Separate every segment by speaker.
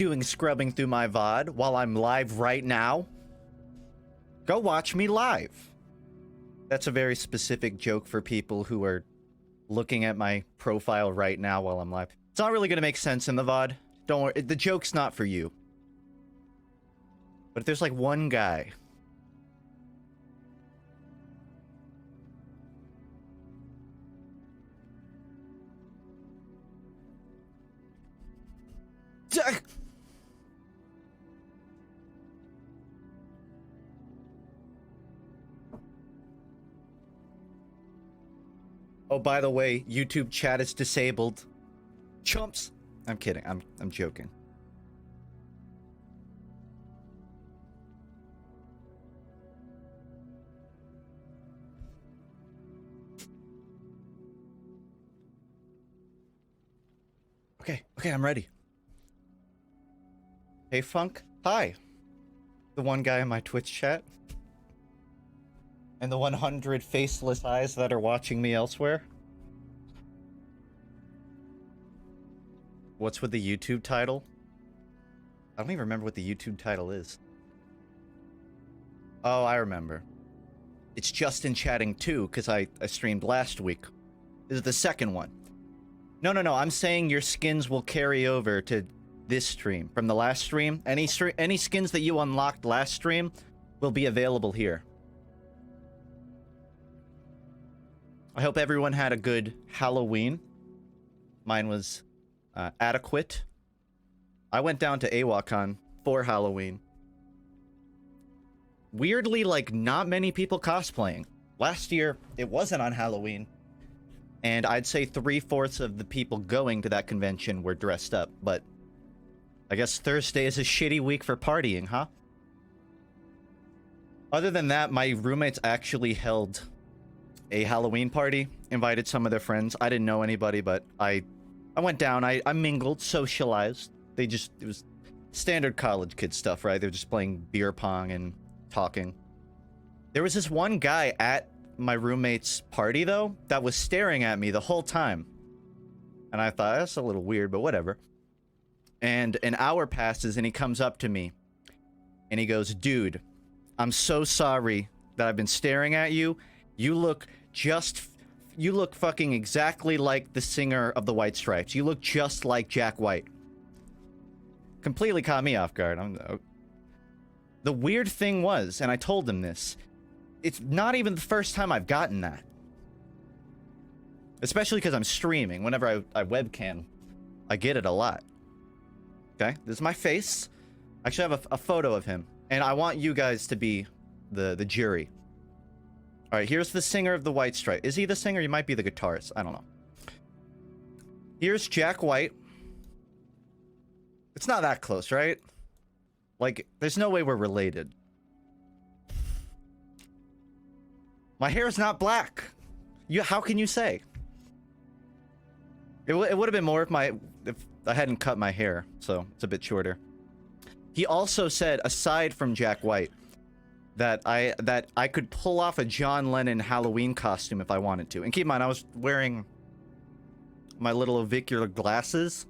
Speaker 1: doing scrubbing through my VOD while I'm live right now, go watch me live. That's a very specific joke for people who are looking at my profile right now while I'm live. It's not really going to make sense in the VOD. Don't worry, the joke's not for you. But if there's like one guy... Oh, by the way, YouTube chat is disabled. Chumps. I'm kidding. I'm joking. Okay, I'm ready. Hey, Funk. Hi. The one guy in my Twitch chat. And the 100 faceless eyes that are watching me elsewhere. What's with the YouTube title? I don't even remember what the YouTube title is. Oh, I remember. It's Justin chatting too, because I streamed last week. This is the second one. No, I'm saying your skins will carry over to this stream. From the last stream, any skins that you unlocked last stream will be available here. I hope everyone had a good Halloween. Mine was adequate. I went down to AWACON for Halloween. Weirdly, like, not many people cosplaying. Last year, it wasn't on Halloween. And I'd say 3/4 of the people going to that convention were dressed up. But I guess Thursday is a shitty week for partying, huh? Other than that, my roommates actually held a Halloween party, invited some of their friends. I didn't know anybody, but I went down, I mingled, socialized. It was standard college kid stuff, right? They were just playing beer pong and talking. There was this one guy at my roommate's party, though, that was staring at me the whole time. And I thought, that's a little weird, but whatever. And an hour passes, and he comes up to me, and he goes, dude, I'm so sorry that I've been staring at you. You look fucking exactly like the singer of the White Stripes. You look just like Jack White. Completely caught me off guard. The weird thing was, and I told him this, it's not even the first time I've gotten that. Especially because I'm streaming. Whenever I webcam, I get it a lot. Okay, this is my face. I actually have a photo of him. And I want you guys to be the jury. Alright, here's the singer of the White Stripe. Is he the singer? He might be the guitarist. I don't know. Here's Jack White. It's not that close, right? Like, there's no way we're related. My hair is not black. How can you say? It would have been more if I hadn't cut my hair, so it's a bit shorter. He also said, aside from Jack White, that I could pull off a John Lennon Halloween costume if I wanted to. And keep in mind, I was wearing my little avicular glasses.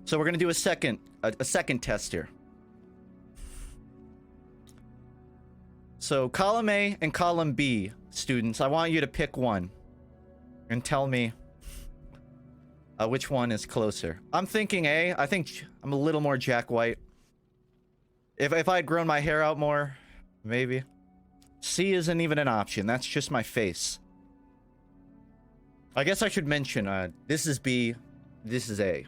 Speaker 1: So we're gonna do a second test here. So column A and column B, students, I want you to pick one and tell me which one is closer. I'm thinking A. I think I'm a little more Jack White. If I had grown my hair out more, maybe. C isn't even an option. That's just my face. I guess I should mention, this is B, this is A.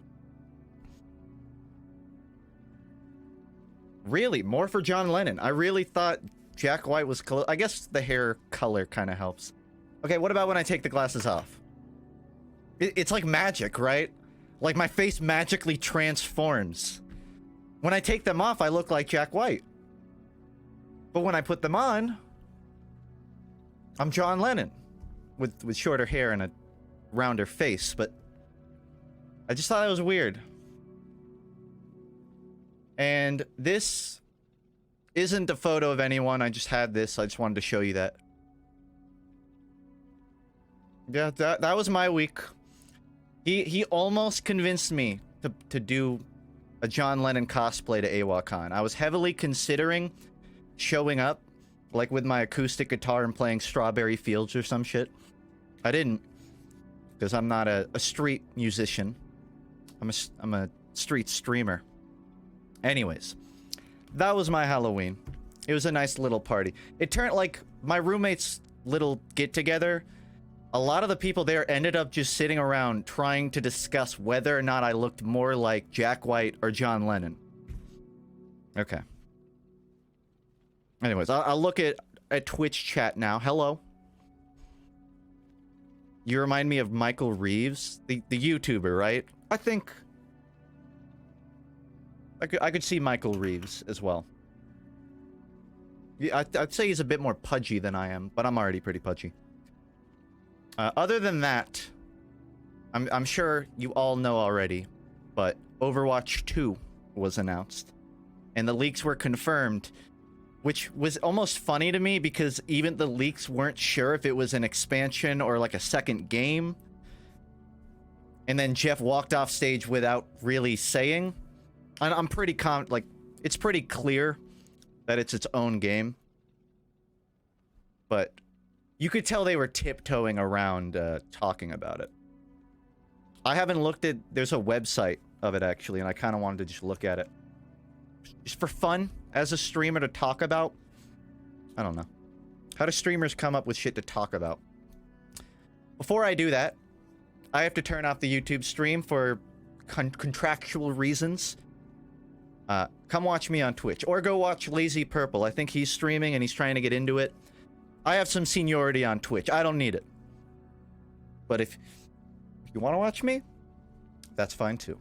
Speaker 1: Really? More for John Lennon. I really thought Jack White was close. I guess the hair color kind of helps. Okay, what about when I take the glasses off? It's like magic, right? Like my face magically transforms. When I take them off, I look like Jack White. But when I put them on, I'm John Lennon. With shorter hair and a rounder face, but I just thought it was weird. And this isn't a photo of anyone. I just had this. I just wanted to show you that. Yeah, that was my week. He almost convinced me to do a John Lennon cosplay to AWACon. I was heavily considering showing up, like with my acoustic guitar and playing Strawberry Fields or some shit. I didn't, because I'm not a street musician. I'm a street streamer. Anyways, that was my Halloween. It was a nice little party. It turned, like, my roommate's little get-together, a lot of the people there ended up just sitting around trying to discuss whether or not I looked more like Jack White or John Lennon. Okay. Anyways, I'll look at Twitch chat now. Hello. You remind me of Michael Reeves, the YouTuber, right? I think I could see Michael Reeves as well. Yeah, I'd say he's a bit more pudgy than I am, but I'm already pretty pudgy. Other than that, I'm sure you all know already, but Overwatch 2 was announced, and the leaks were confirmed, which was almost funny to me because even the leaks weren't sure if it was an expansion or like a second game. And then Jeff walked off stage without really saying. I'm pretty like, it's pretty clear that it's its own game. But you could tell they were tiptoeing around talking about it. I haven't looked at... There's a website of it, actually, and I kind of wanted to just look at it. Just for fun, as a streamer to talk about. I don't know. How do streamers come up with shit to talk about? Before I do that, I have to turn off the YouTube stream for contractual reasons. Come watch me on Twitch. Or go watch Lazy Purple. I think he's streaming and he's trying to get into it. I have some seniority on Twitch. I don't need it. But if you want to watch me, that's fine too.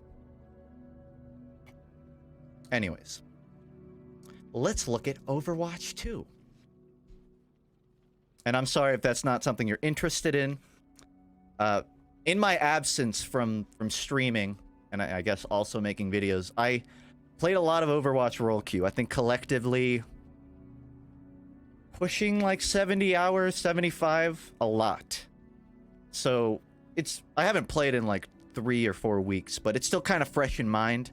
Speaker 1: Anyways. Let's look at Overwatch 2. And I'm sorry if that's not something you're interested in. In my absence from streaming, and I guess also making videos, I played a lot of Overwatch role queue. I think collectively pushing like 70 hours, 75, a lot. So I haven't played in like 3 or 4 weeks, but it's still kind of fresh in mind.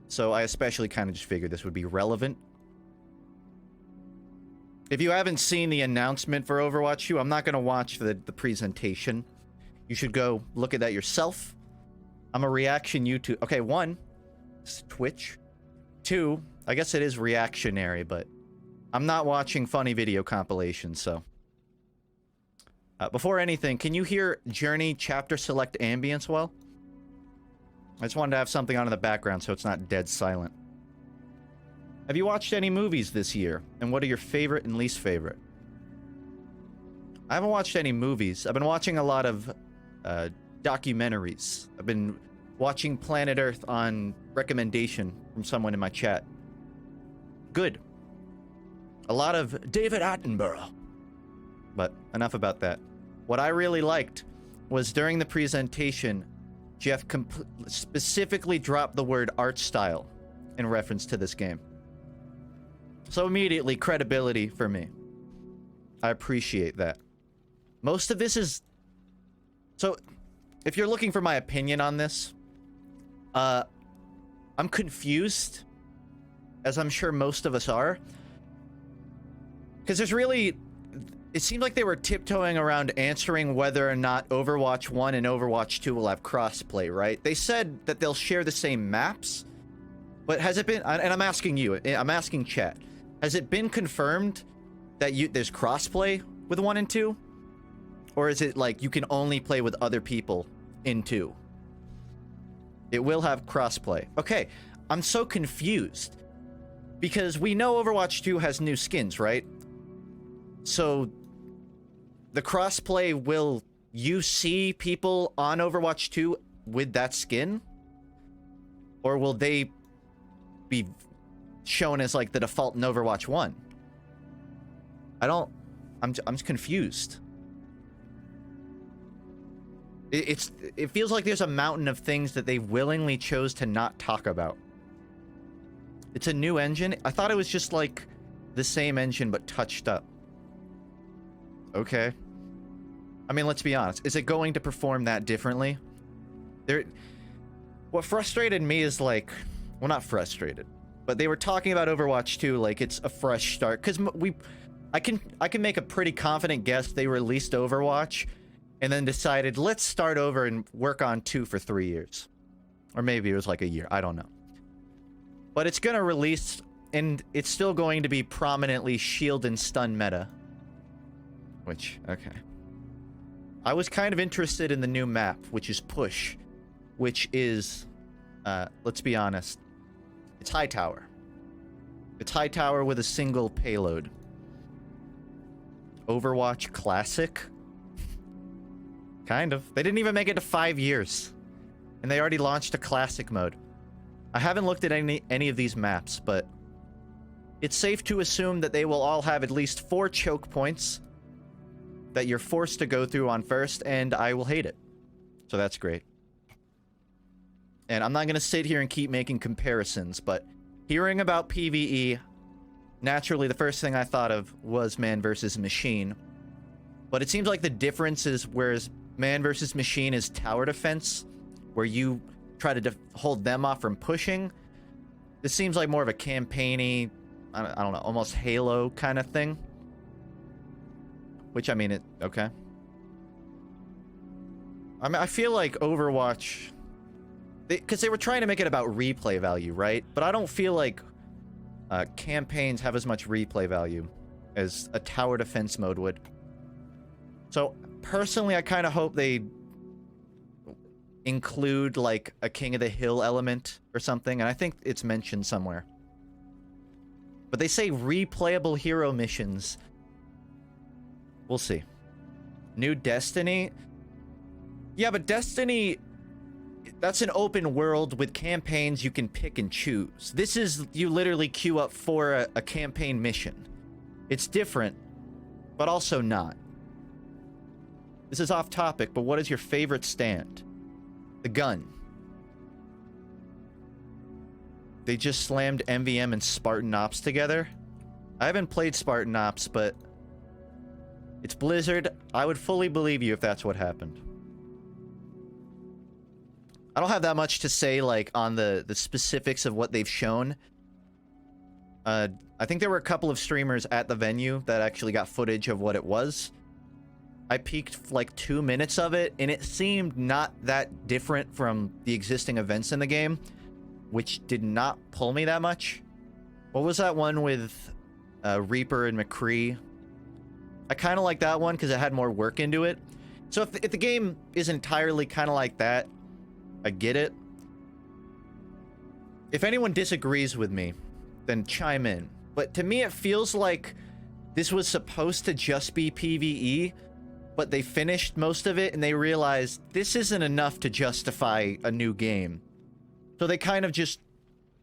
Speaker 1: So I especially kind of just figured this would be relevant. If you haven't seen the announcement for Overwatch 2, I'm not going to watch the presentation. You should go look at that yourself. I'm a reaction YouTube... Okay, 1, it's Twitch. 2, I guess it is reactionary, but I'm not watching funny video compilations, so... before anything, can you hear Journey Chapter Select ambience well? I just wanted to have something on in the background so it's not dead silent. Have you watched any movies this year? And what are your favorite and least favorite? I haven't watched any movies. I've been watching a lot of documentaries. I've been watching Planet Earth on recommendation from someone in my chat. Good. A lot of David Attenborough. But enough about that. What I really liked was during the presentation, Jeff specifically dropped the word art style in reference to this game. So immediately, credibility for me. I appreciate that. Most of this is... So, if you're looking for my opinion on this, I'm confused, as I'm sure most of us are. Because there's really... It seemed like they were tiptoeing around answering whether or not Overwatch 1 and Overwatch 2 will have crossplay, right? They said that they'll share the same maps, but has it been... And I'm asking you, I'm asking chat. Has it been confirmed that there's crossplay with 1 and 2? Or is it like you can only play with other people in 2? It will have crossplay. Okay, I'm so confused. Because we know Overwatch 2 has new skins, right? So... the crossplay, will you see people on Overwatch 2 with that skin? Or will they be shown as like the default in Overwatch 1? I'm confused. It feels like there's a mountain of things that they willingly chose to not talk about. It's a new engine. I thought it was just like the same engine but touched up. Okay. I mean, let's be honest. Is it going to perform that differently? What frustrated me is like, well, not frustrated, but they were talking about Overwatch 2 like it's a fresh start. Because I can make a pretty confident guess they released Overwatch and then decided, let's start over and work on 2 for 3 years. Or maybe it was like a year, I don't know. But it's gonna release, and it's still going to be prominently shield and stun meta. Which, okay. I was kind of interested in the new map, which is Push. Which is, let's be honest, it's high tower. It's high tower with a single payload. Overwatch Classic? Kind of. They didn't even make it to 5 years. And they already launched a Classic mode. I haven't looked at any of these maps, but it's safe to assume that they will all have at least 4 choke points that you're forced to go through on first, and I will hate it. So that's great. And I'm not going to sit here and keep making comparisons, but hearing about PvE, naturally the first thing I thought of was man versus machine. But it seems like the difference is, whereas man versus machine is tower defense, where you try to hold them off from pushing, this seems like more of a campaigny, I don't know, almost Halo kind of thing. Which, I mean, okay. I mean, I feel like Overwatch, because they were trying to make it about replay value, right? But I don't feel like campaigns have as much replay value as a tower defense mode would. So, personally, I kind of hope they include, like, a King of the Hill element or something, and I think it's mentioned somewhere. But they say replayable hero missions. We'll see. New Destiny? Yeah, but Destiny, that's an open world with campaigns you can pick and choose. This is, you literally queue up for a campaign mission. It's different, but also not. This is off topic, but what is your favorite stand? The gun. They just slammed MVM and Spartan Ops together. I haven't played Spartan Ops, but it's Blizzard. I would fully believe you if that's what happened. I don't have that much to say, like, on the specifics of what they've shown. I think there were a couple of streamers at the venue that actually got footage of what it was. I peeked, like, 2 minutes of it, and it seemed not that different from the existing events in the game, which did not pull me that much. What was that one with Reaper and McCree? I kind of like that one because it had more work into it. So if the game is entirely kind of like that, I get it. If anyone disagrees with me, then chime in. But to me, it feels like this was supposed to just be PvE, but they finished most of it and they realized this isn't enough to justify a new game. So they kind of just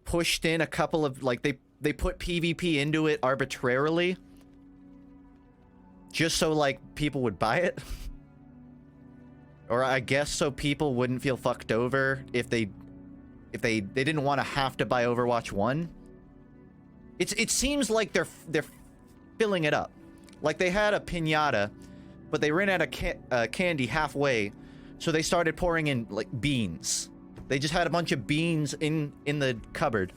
Speaker 1: pushed in a couple of, like, they put PvP into it arbitrarily. Just so, like, people would buy it. Or I guess so people wouldn't feel fucked over if they didn't want to have to buy Overwatch 1. It seems like they're filling it up. Like they had a piñata, but they ran out of candy halfway, so they started pouring in, like, beans. They just had a bunch of beans in the cupboard.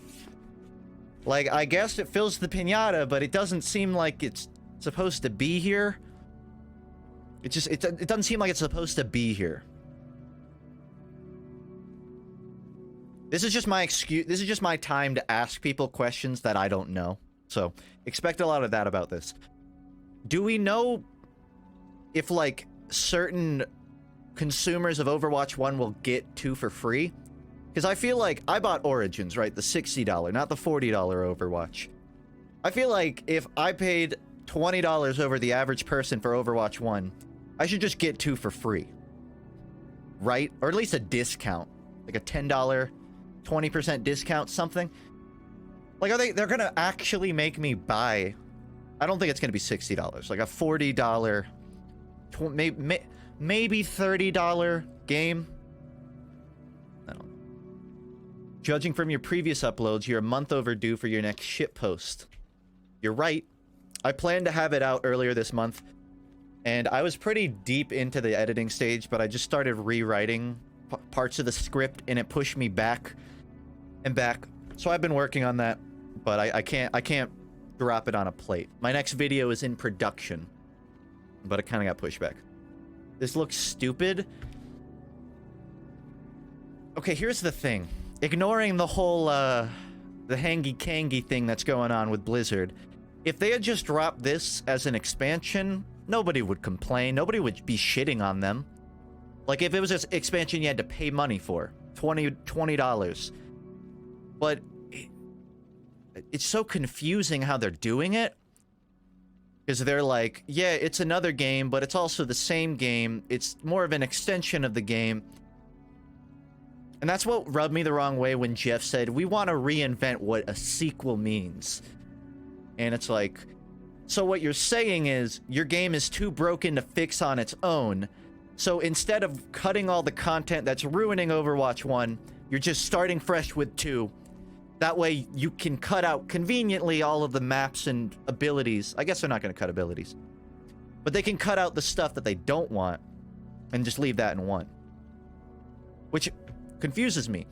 Speaker 1: Like, I guess it fills the piñata, but it doesn't seem like it's supposed to be here. It doesn't seem like it's supposed to be here. This is just my excuse. This is just my time to ask people questions that I don't know. So expect a lot of that about this. Do we know if, like, certain consumers of Overwatch 1 will get 2 for free? Because I feel like I bought Origins, right? The $60, not the $40 Overwatch. I feel like if I paid $20 over the average person for Overwatch 1, I should just get 2 for free. Right? Or at least a discount. Like a $10, 20% discount, something. Like, they're gonna actually make me buy, I don't think it's gonna be $60. Like a $40, maybe $30 game. I don't know. Judging from your previous uploads, you're a month overdue for your next shitpost. You're right. I planned to have it out earlier this month, and I was pretty deep into the editing stage, but I just started rewriting parts of the script, and it pushed me back and back. So I've been working on that, but I can't drop it on a plate. My next video is in production, but it kind of got pushed back. This looks stupid. Okay, here's the thing. Ignoring the whole, the hangy-kangy thing that's going on with Blizzard, if they had just dropped this as an expansion, nobody would complain. Nobody would be shitting on them. Like, if it was an expansion you had to pay money for, $20. But it's so confusing how they're doing it. Because they're like, yeah, it's another game, but it's also the same game. It's more of an extension of the game. And that's what rubbed me the wrong way when Jeff said, we want to reinvent what a sequel means. And it's like, so what you're saying is, your game is too broken to fix on its own. So instead of cutting all the content that's ruining Overwatch 1, you're just starting fresh with 2. That way you can cut out conveniently all of the maps and abilities. I guess they're not going to cut abilities. But they can cut out the stuff that they don't want and just leave that in 1. Which confuses me.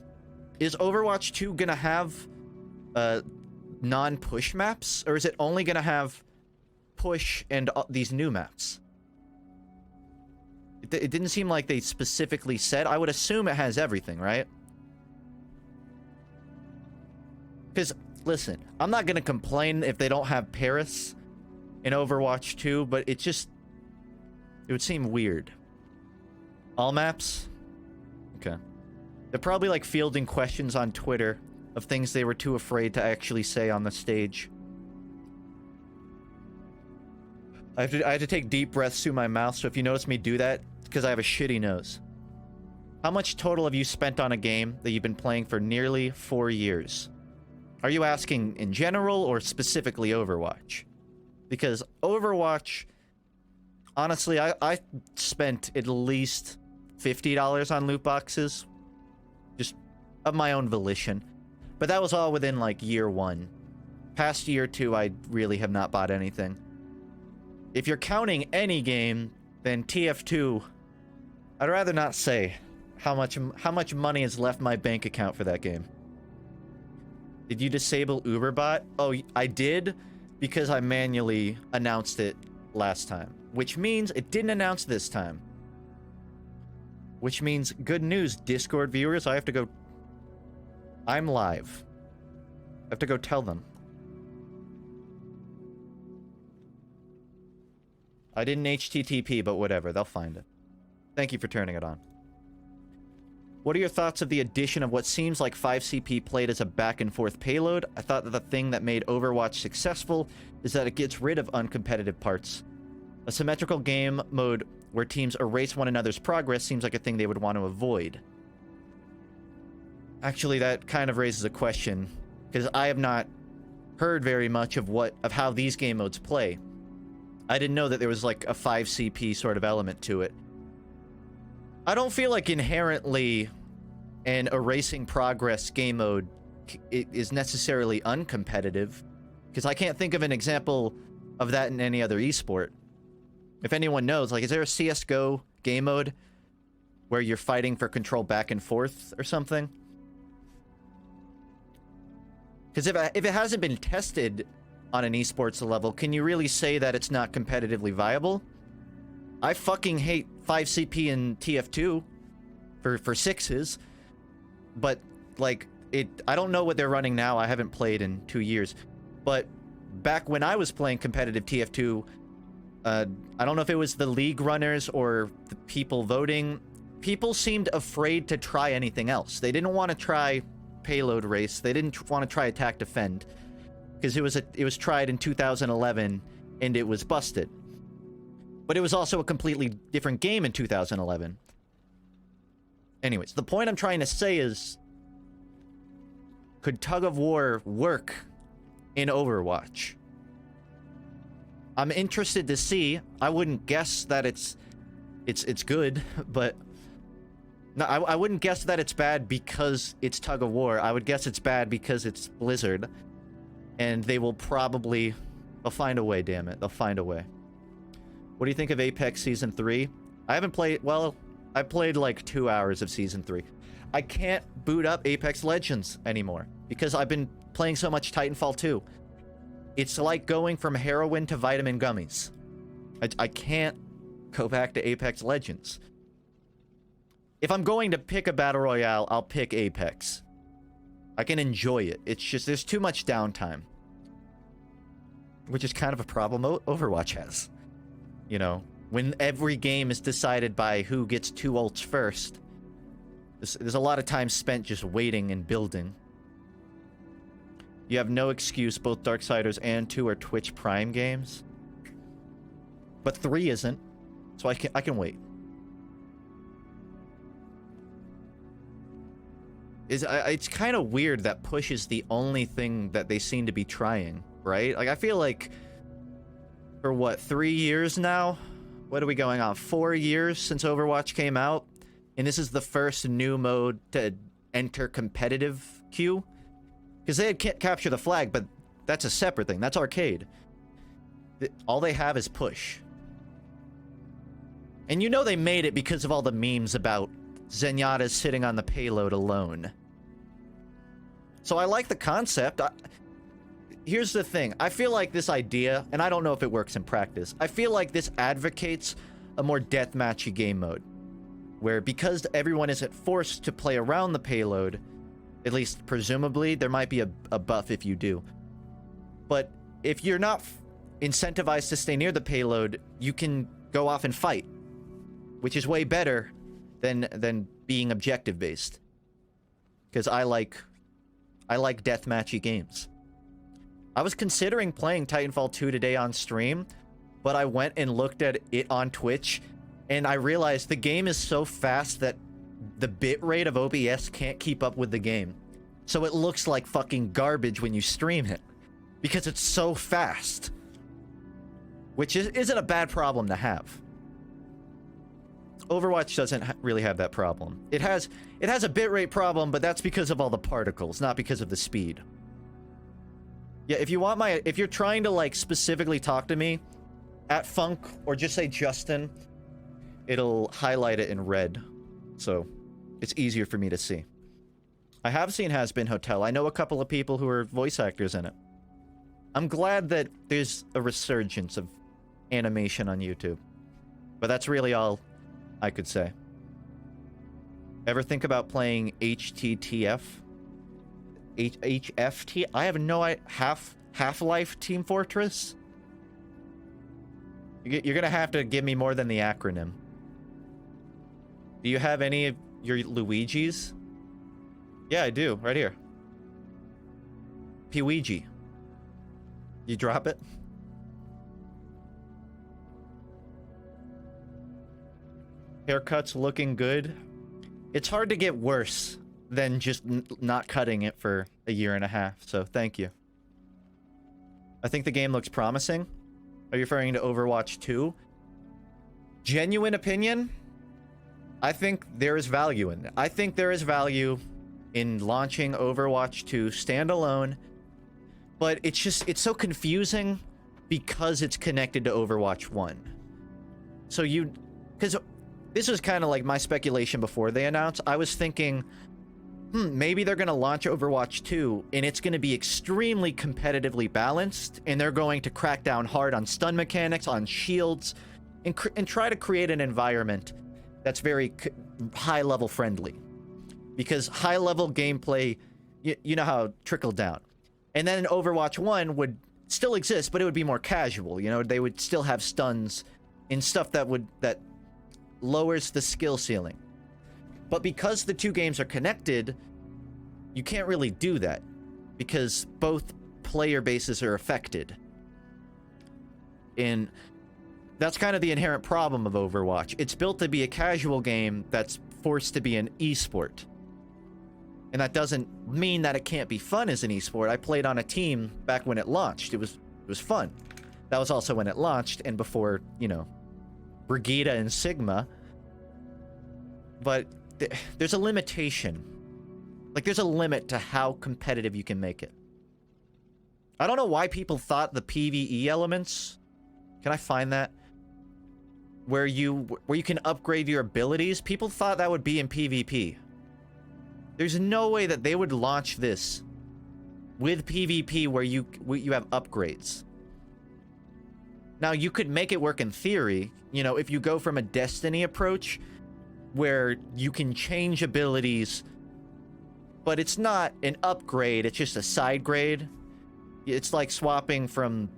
Speaker 1: Is Overwatch 2 going to have non-push maps? Or is it only going to have push and these new maps? It didn't seem like they specifically said. I would assume it has everything, right? Because, listen, I'm not going to complain if they don't have Paris in Overwatch 2, but it would seem weird. All maps? Okay. They're probably, like, fielding questions on Twitter of things they were too afraid to actually say on the stage. I had to take deep breaths through my mouth, so if you notice me do that, it's because I have a shitty nose. How much total have you spent on a game that you've been playing for nearly 4 years? Are you asking in general or specifically Overwatch? Because Overwatch, honestly, I spent at least $50 on loot boxes. Just of my own volition. But that was all within, like, year 1. Past year 2, I really have not bought anything. If you're counting any game, then TF2, I'd rather not say how much money has left my bank account for that game. Did you disable Uberbot? Oh, I did, because I manually announced it last time. Which means it didn't announce this time. Which means, good news, Discord viewers, I have to go... I'm live. I have to go tell them. I didn't HTTP, but whatever, they'll find it. Thank you for turning it on. What are your thoughts of the addition of what seems like 5CP played as a back-and-forth payload? I thought that the thing that made Overwatch successful is that it gets rid of uncompetitive parts. A symmetrical game mode where teams erase one another's progress seems like a thing they would want to avoid. Actually, that kind of raises a question, because I have not heard very much of how these game modes play. I didn't know that there was like a 5CP sort of element to it. I don't feel like inherently an erasing progress game mode is necessarily uncompetitive, because I can't think of an example of that in any other esport. If anyone knows, like, is there a CSGO game mode where you're fighting for control back and forth or something? Because if it hasn't been tested on an esports level, can you really say that it's not competitively viable? I fucking hate 5CP and TF2 for sixes, but like I don't know what they're running now. I haven't played in 2 years, but back when I was playing competitive TF2, I don't know if it was the league runners or the people voting. People seemed afraid to try anything else. They didn't want to try payload race. They didn't want to try attack defend, because it was tried in 2011 and it was busted. But it was also a completely different game in 2011. Anyways, the point I'm trying to say is, could tug of war work in Overwatch? I'm interested to see. I wouldn't guess that it's good, but no, I wouldn't guess that it's bad because it's tug of war. I would guess it's bad because it's Blizzard, and they'll find a way. Damn it, they'll find a way. What do you think of Apex Season 3? I haven't played. Well, I played like 2 hours of Season 3. I can't boot up Apex Legends anymore because I've been playing so much Titanfall 2. It's like going from heroin to vitamin gummies. I can't go back to Apex Legends. If I'm going to pick a battle royale, I'll pick Apex. I can enjoy it. It's just there's too much downtime. Which is kind of a problem Overwatch has. You know, when every game is decided by who gets 2 ults first, there's a lot of time spent just waiting and building. You have no excuse. Both Darksiders and 2 are Twitch Prime games. But 3 isn't. So I can wait. It's kind of weird that push is the only thing that they seem to be trying, right? Like, I feel like for what, 3 years now? What are we going on? 4 years since Overwatch came out? And this is the first new mode to enter competitive queue? Because they had Capture the Flag, but that's a separate thing. That's arcade. All they have is push. And you know they made it because of all the memes about Zenyatta sitting on the payload alone. So I like the concept. Here's the thing. I feel like this idea, and I don't know if it works in practice, I feel like this advocates a more deathmatchy game mode. Where because everyone isn't forced to play around the payload, at least presumably, there might be a buff if you do. But if you're not incentivized to stay near the payload, you can go off and fight. Which is way better than being objective based. Because I like deathmatchy games. I was considering playing Titanfall 2 today on stream, but I went and looked at it on Twitch, and I realized the game is so fast that the bitrate of OBS can't keep up with the game. So it looks like fucking garbage when you stream it. Because it's so fast. Which isn't a bad problem to have. Overwatch doesn't really have that problem. It has a bitrate problem, but that's because of all the particles, not because of the speed. Yeah, if you're trying to like specifically talk to me at FUNKe or just say Justin, it'll highlight it in red. So it's easier for me to see. I have seen Has Been Hotel. I know a couple of people who are voice actors in it. I'm glad that there's a resurgence of animation on YouTube. But that's really all I could say. Ever think about playing HTTF? HFT? I have no idea. Half-Life Team Fortress? You're gonna have to give me more than the acronym. Do you have any of your Luigis? Yeah, I do. Right here. Pewigi. You drop it? Haircut's looking good. It's hard to get worse than just not cutting it for a year and a half, so thank you. I think the game looks promising. Are you referring to Overwatch 2? Genuine opinion? I think there is value in it. I think there is value in launching Overwatch 2 standalone, but it's so confusing because it's connected to Overwatch 1. So because this was kind of like my speculation before they announced. I was thinking, maybe they're going to launch Overwatch 2 and it's going to be extremely competitively balanced and they're going to crack down hard on stun mechanics, on shields, and try to create an environment that's very high-level friendly. Because high-level gameplay, you know how it trickled down. And then Overwatch 1 would still exist, but it would be more casual. You know, they would still have stuns and stuff that lowers the skill ceiling. But because the two games are connected, you can't really do that. Because both player bases are affected. And that's kind of the inherent problem of Overwatch. It's built to be a casual game that's forced to be an esport. And that doesn't mean that it can't be fun as an esport. I played on a team back when it launched. It was fun. That was also when it launched and before, you know, Brigida and Sigma. But there's a limitation. Like, there's a limit to how competitive you can make it. I don't know why people thought the PvE elements... Can I find that? where you can upgrade your abilities. People thought that would be in PvP. There's no way that they would launch this with PvP where you have upgrades. Now, you could make it work in theory, you know, if you go from a Destiny approach where you can change abilities, but it's not an upgrade, it's just a side grade. It's like swapping from,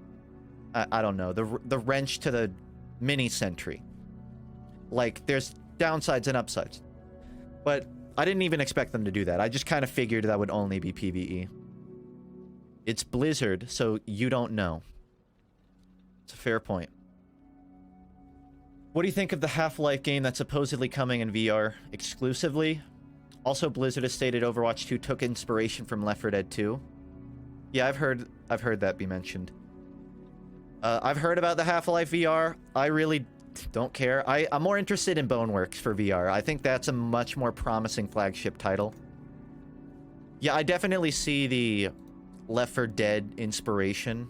Speaker 1: I don't know, the wrench to the mini sentry. Like, there's downsides and upsides. But I didn't even expect them to do that. I just kind of figured that would only be PvE. It's Blizzard, so you don't know. It's a fair point. What do you think of the Half-Life game that's supposedly coming in VR exclusively? Also, Blizzard has stated Overwatch 2 took inspiration from Left 4 Dead 2. Yeah, I've heard that be mentioned. I've heard about the Half-Life VR. I really don't care. I'm more interested in Boneworks for VR. I think that's a much more promising flagship title. Yeah, I definitely see the Left 4 Dead inspiration.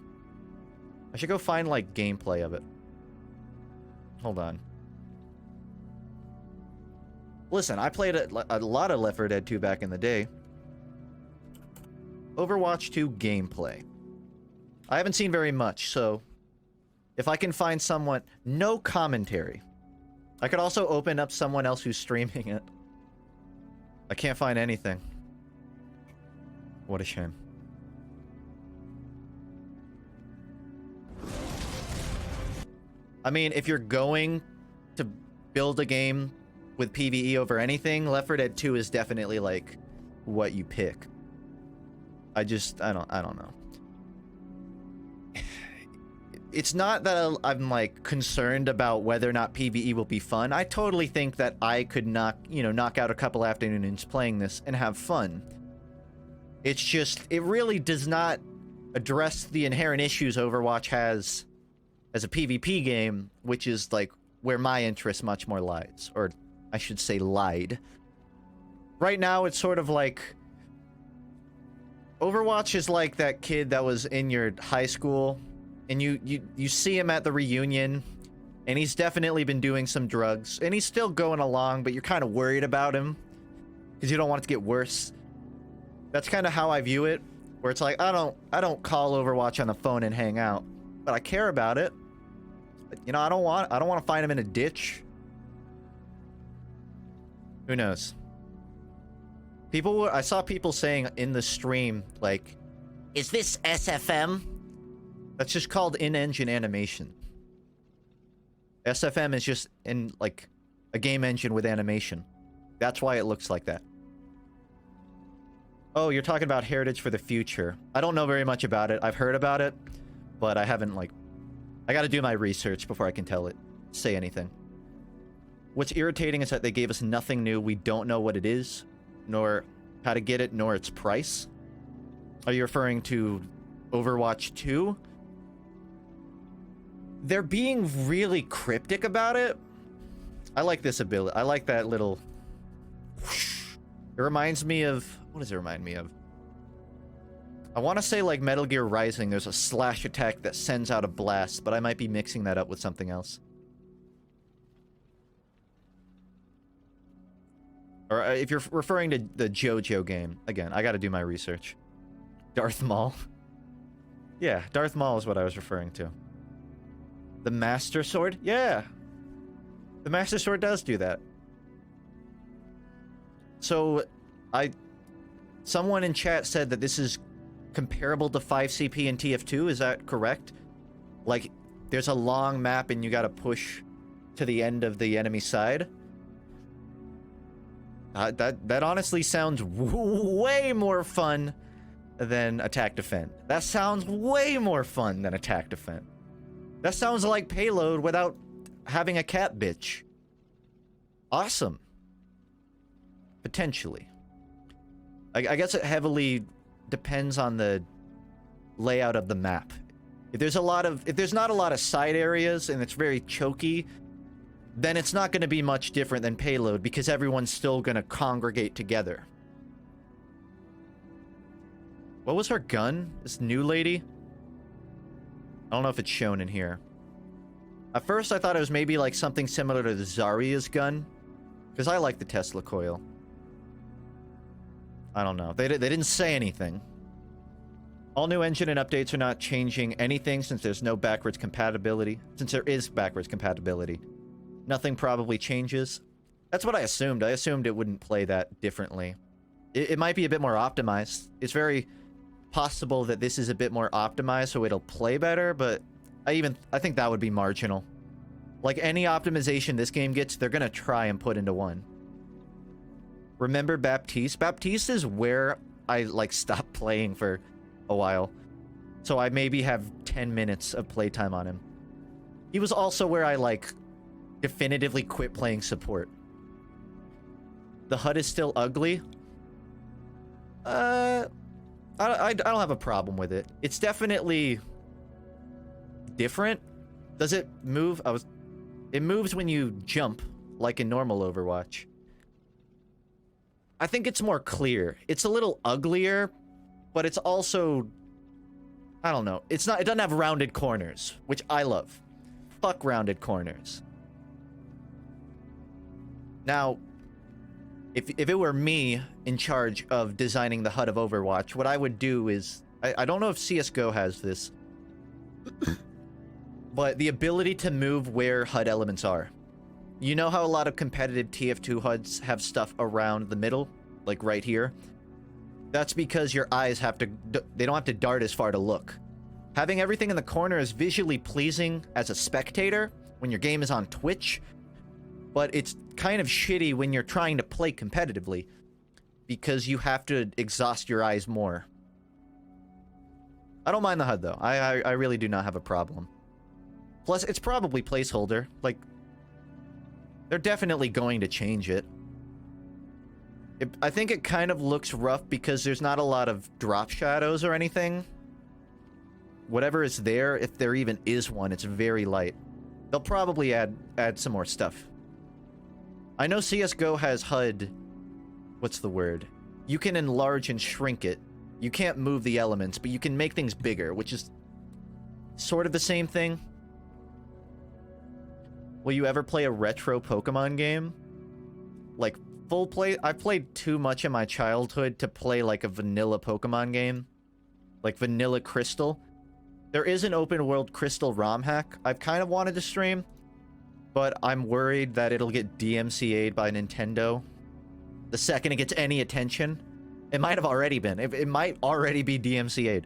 Speaker 1: I should go find, like, gameplay of it. Hold on. Listen, I played a lot of Left 4 Dead 2 back in the day. Overwatch 2 gameplay. I haven't seen very much, so if I can find someone... No commentary. I could also open up someone else who's streaming it. I can't find anything. What a shame. I mean, if you're going to build a game with PvE over anything, Left 4 Dead 2 is definitely, like, what you pick. I don't know. It's not that I'm, like, concerned about whether or not PvE will be fun. I totally think that I could knock out a couple afternoons playing this and have fun. It's just, it really does not address the inherent issues Overwatch has as a PvP game, which is, like, where my interest much more lies. Or, I should say, lied. Right now, it's sort of like... Overwatch is like that kid that was in your high school, and you see him at the reunion, and he's definitely been doing some drugs, and he's still going along, but you're kind of worried about him, because you don't want it to get worse. That's kind of how I view it, where it's like, I don't call Overwatch on the phone and hang out, but I care about it. You know, I don't want to find him in a ditch. Who knows? I saw people saying in the stream, like, is this SFM? That's just called in-engine animation. SFM is just in, like, a game engine with animation. That's why it looks like that. Oh, you're talking about Heritage for the Future. I don't know very much about it. I've heard about it, but I haven't, like... I gotta do my research before I can say anything. What's irritating is that they gave us nothing new. We don't know what it is, nor how to get it, nor its price. Are you referring to Overwatch 2? They're being really cryptic about it. I like this ability. I like that little... It reminds me of... What does it remind me of? I want to say, like, Metal Gear Rising, there's a slash attack that sends out a blast, but I might be mixing that up with something else. Or if you're referring to the JoJo game, again, I gotta do my research. Darth Maul? Yeah, Darth Maul is what I was referring to. The Master Sword? Yeah! The Master Sword does do that. So, someone in chat said that this is comparable to 5CP and TF2, is that correct? Like, there's a long map and you gotta push to the end of the enemy side? That honestly sounds way more fun than Attack Defend. That sounds way more fun than Attack Defend. That sounds like Payload without having a cat bitch. Awesome. Potentially. I guess it heavily depends on the layout of the map. If there's not a lot of side areas and it's very choky, then it's not going to be much different than Payload because everyone's still going to congregate together. What was her gun? This new lady? I don't know if it's shown in here. At first, I thought it was maybe like something similar to the Zarya's gun, because I like the Tesla coil. I don't know. They didn't say anything. All new engine and updates are not changing anything since there's no backwards compatibility. Since there is backwards compatibility, nothing probably changes. That's what I assumed. I assumed it wouldn't play that differently. It might be a bit more optimized. It's very possible that this is a bit more optimized so it'll play better, but I think that would be marginal. Like any optimization this game gets, they're gonna try and put into one. Remember Baptiste? Baptiste is where I like stopped playing for a while. So I maybe have 10 minutes of playtime on him. He was also where I like definitively quit playing support. The HUD is still ugly. I don't have a problem with it. It's definitely different. Does it move? It moves when you jump, like in normal Overwatch. I think it's more clear. It's a little uglier, but it's also, I don't know. It doesn't have rounded corners, which I love. Fuck rounded corners. Now, if it were me in charge of designing the HUD of Overwatch, what I would do is, I don't know if CSGO has this, but the ability to move where HUD elements are. You know how a lot of competitive TF2 HUDs have stuff around the middle, like right here? That's because your eyes they don't have to dart as far to look. Having everything in the corner is visually pleasing as a spectator when your game is on Twitch, but it's kind of shitty when you're trying to play competitively because you have to exhaust your eyes more. I don't mind the HUD though. I really do not have a problem. Plus, it's probably placeholder. Like, they're definitely going to change it. I think it kind of looks rough because there's not a lot of drop shadows or anything. Whatever is there, if there even is one, it's very light. They'll probably add some more stuff. I know CSGO has HUD... What's the word? You can enlarge and shrink it. You can't move the elements, but you can make things bigger, which is sort of the same thing. Will you ever play a retro Pokemon game? Like, full play? I played too much in my childhood to play like a vanilla Pokemon game. Like vanilla Crystal. There is an open world Crystal ROM hack I've kind of wanted to stream, but I'm worried that it'll get DMCA'd by Nintendo the second it gets any attention. It might have already been. It might already be DMCA'd.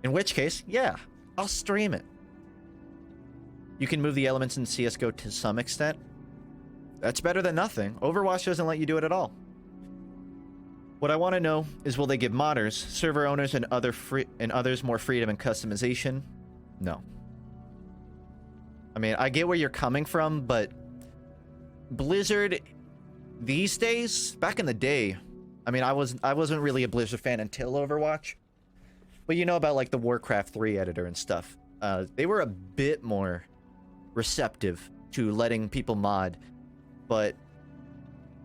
Speaker 1: In which case, yeah, I'll stream it. You can move the elements in CSGO to some extent. That's better than nothing. Overwatch doesn't let you do it at all. What I want to know is, will they give modders, server owners, and others more freedom and customization? No. I mean, I get where you're coming from, but Blizzard these days, back in the day, I mean, I wasn't really a Blizzard fan until Overwatch. But you know about like the Warcraft 3 editor and stuff. They were a bit more receptive to letting people mod. But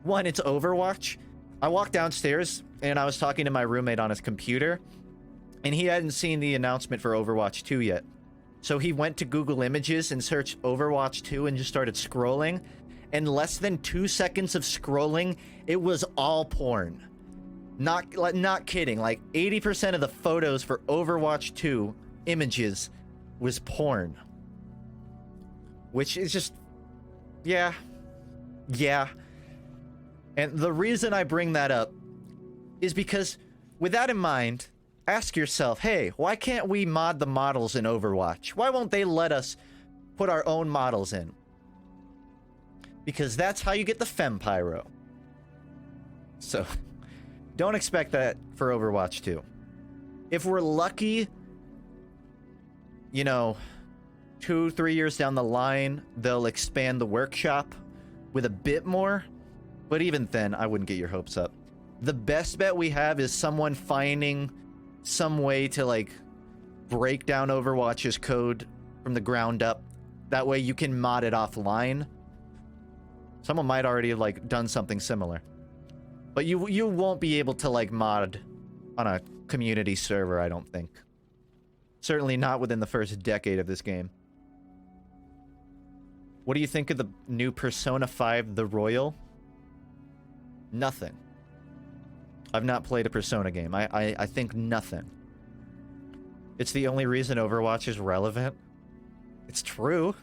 Speaker 1: one, it's Overwatch. I walked downstairs and I was talking to my roommate on his computer, and he hadn't seen the announcement for Overwatch 2 yet. So he went to Google Images and searched Overwatch 2 and just started scrolling. In less than 2 seconds of scrolling, it was all porn. Not kidding. Like 80% of the photos for Overwatch 2 images was porn. Which is just, yeah. And the reason I bring that up is because, with that in mind, ask yourself, hey, why can't we mod the models in Overwatch? Why won't they let us put our own models in? Because that's how you get the Fempyro. So, don't expect that for Overwatch 2. If we're lucky, you know, 2-3 years down the line, they'll expand the workshop with a bit more. But even then, I wouldn't get your hopes up. The best bet we have is someone finding some way to, like, break down Overwatch's code from the ground up. That way you can mod it offline. Someone might already have, like, done something similar. But you won't be able to, like, mod on a community server, I don't think. Certainly not within the first decade of this game. What do you think of the new Persona 5 The Royal? Nothing. I've not played a Persona game. I think nothing. It's the only reason Overwatch is relevant. It's true.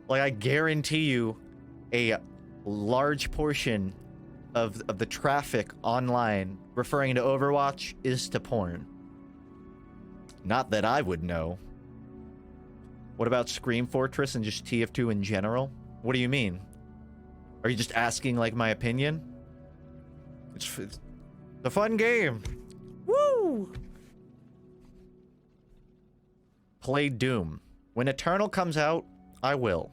Speaker 1: Like, I guarantee you a large portion of the traffic online referring to Overwatch is to porn. Not that I would know. What about Scream Fortress and just TF2 in general? What do you mean? Are you just asking, like, my opinion? It's a fun game. Woo! Play Doom. When Eternal comes out, I will.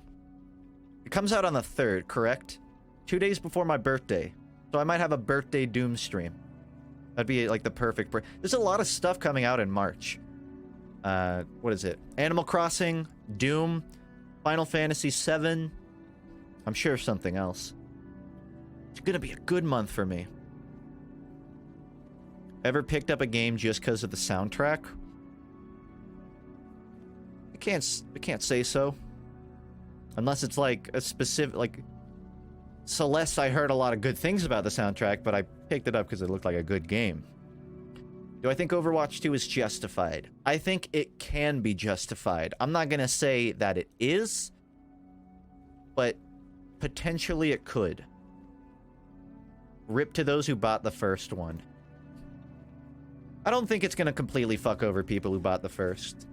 Speaker 1: It comes out on the 3rd, correct? 2 days before my birthday. So I might have a birthday Doom stream. That'd be like the perfect... There's a lot of stuff coming out in March. What is it? Animal Crossing, Doom, Final Fantasy VII. I'm sure something else. It's gonna be a good month for me. Ever picked up a game just because of the soundtrack? I can't say so. Unless it's like a specific, like Celeste, I heard a lot of good things about the soundtrack, but I picked it up because it looked like a good game. Do I think Overwatch 2 is justified? I think it can be justified. I'm not gonna say that it is, but potentially it could. Rip to those who bought the first one. I don't think it's gonna completely fuck over people who bought the first.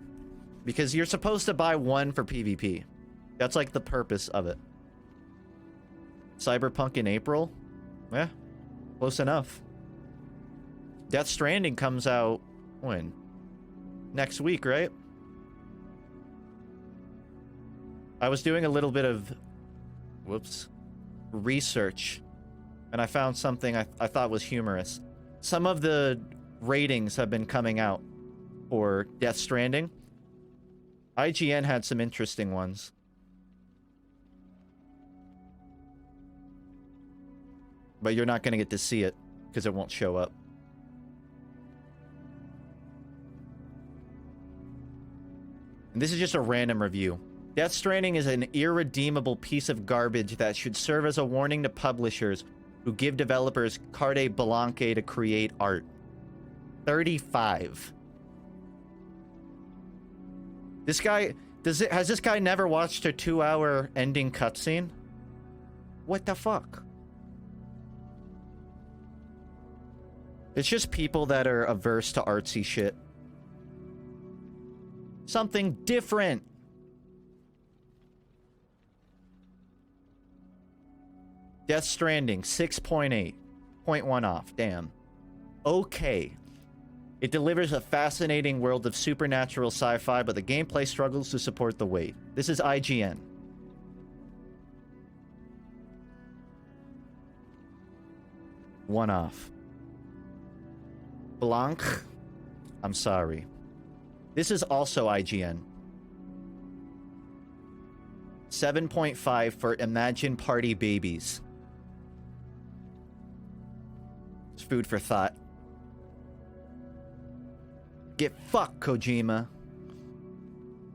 Speaker 1: Because you're supposed to buy one for PvP. That's like the purpose of it. Cyberpunk in April? Yeah, close enough. Death Stranding comes out when? Next week, right? I was doing a little bit of research, and I found something I thought was humorous. Some of the ratings have been coming out for Death Stranding. IGN had some interesting ones. But you're not going to get to see it because it won't show up. And this is just a random review. Death Stranding is an irredeemable piece of garbage that should serve as a warning to publishers who give developers carte blanche to create art. 35. This guy, has this guy never watched a 2-hour ending cutscene? What the fuck? It's just people that are averse to artsy shit. Something different. Death Stranding, 6.8. 0.1 off, damn. Okay. It delivers a fascinating world of supernatural sci-fi, but the gameplay struggles to support the weight. This is IGN. One off. Blanc. I'm sorry. This is also IGN. 7.5 for Imagine Party Babies. It's food for thought. Get fucked, Kojima.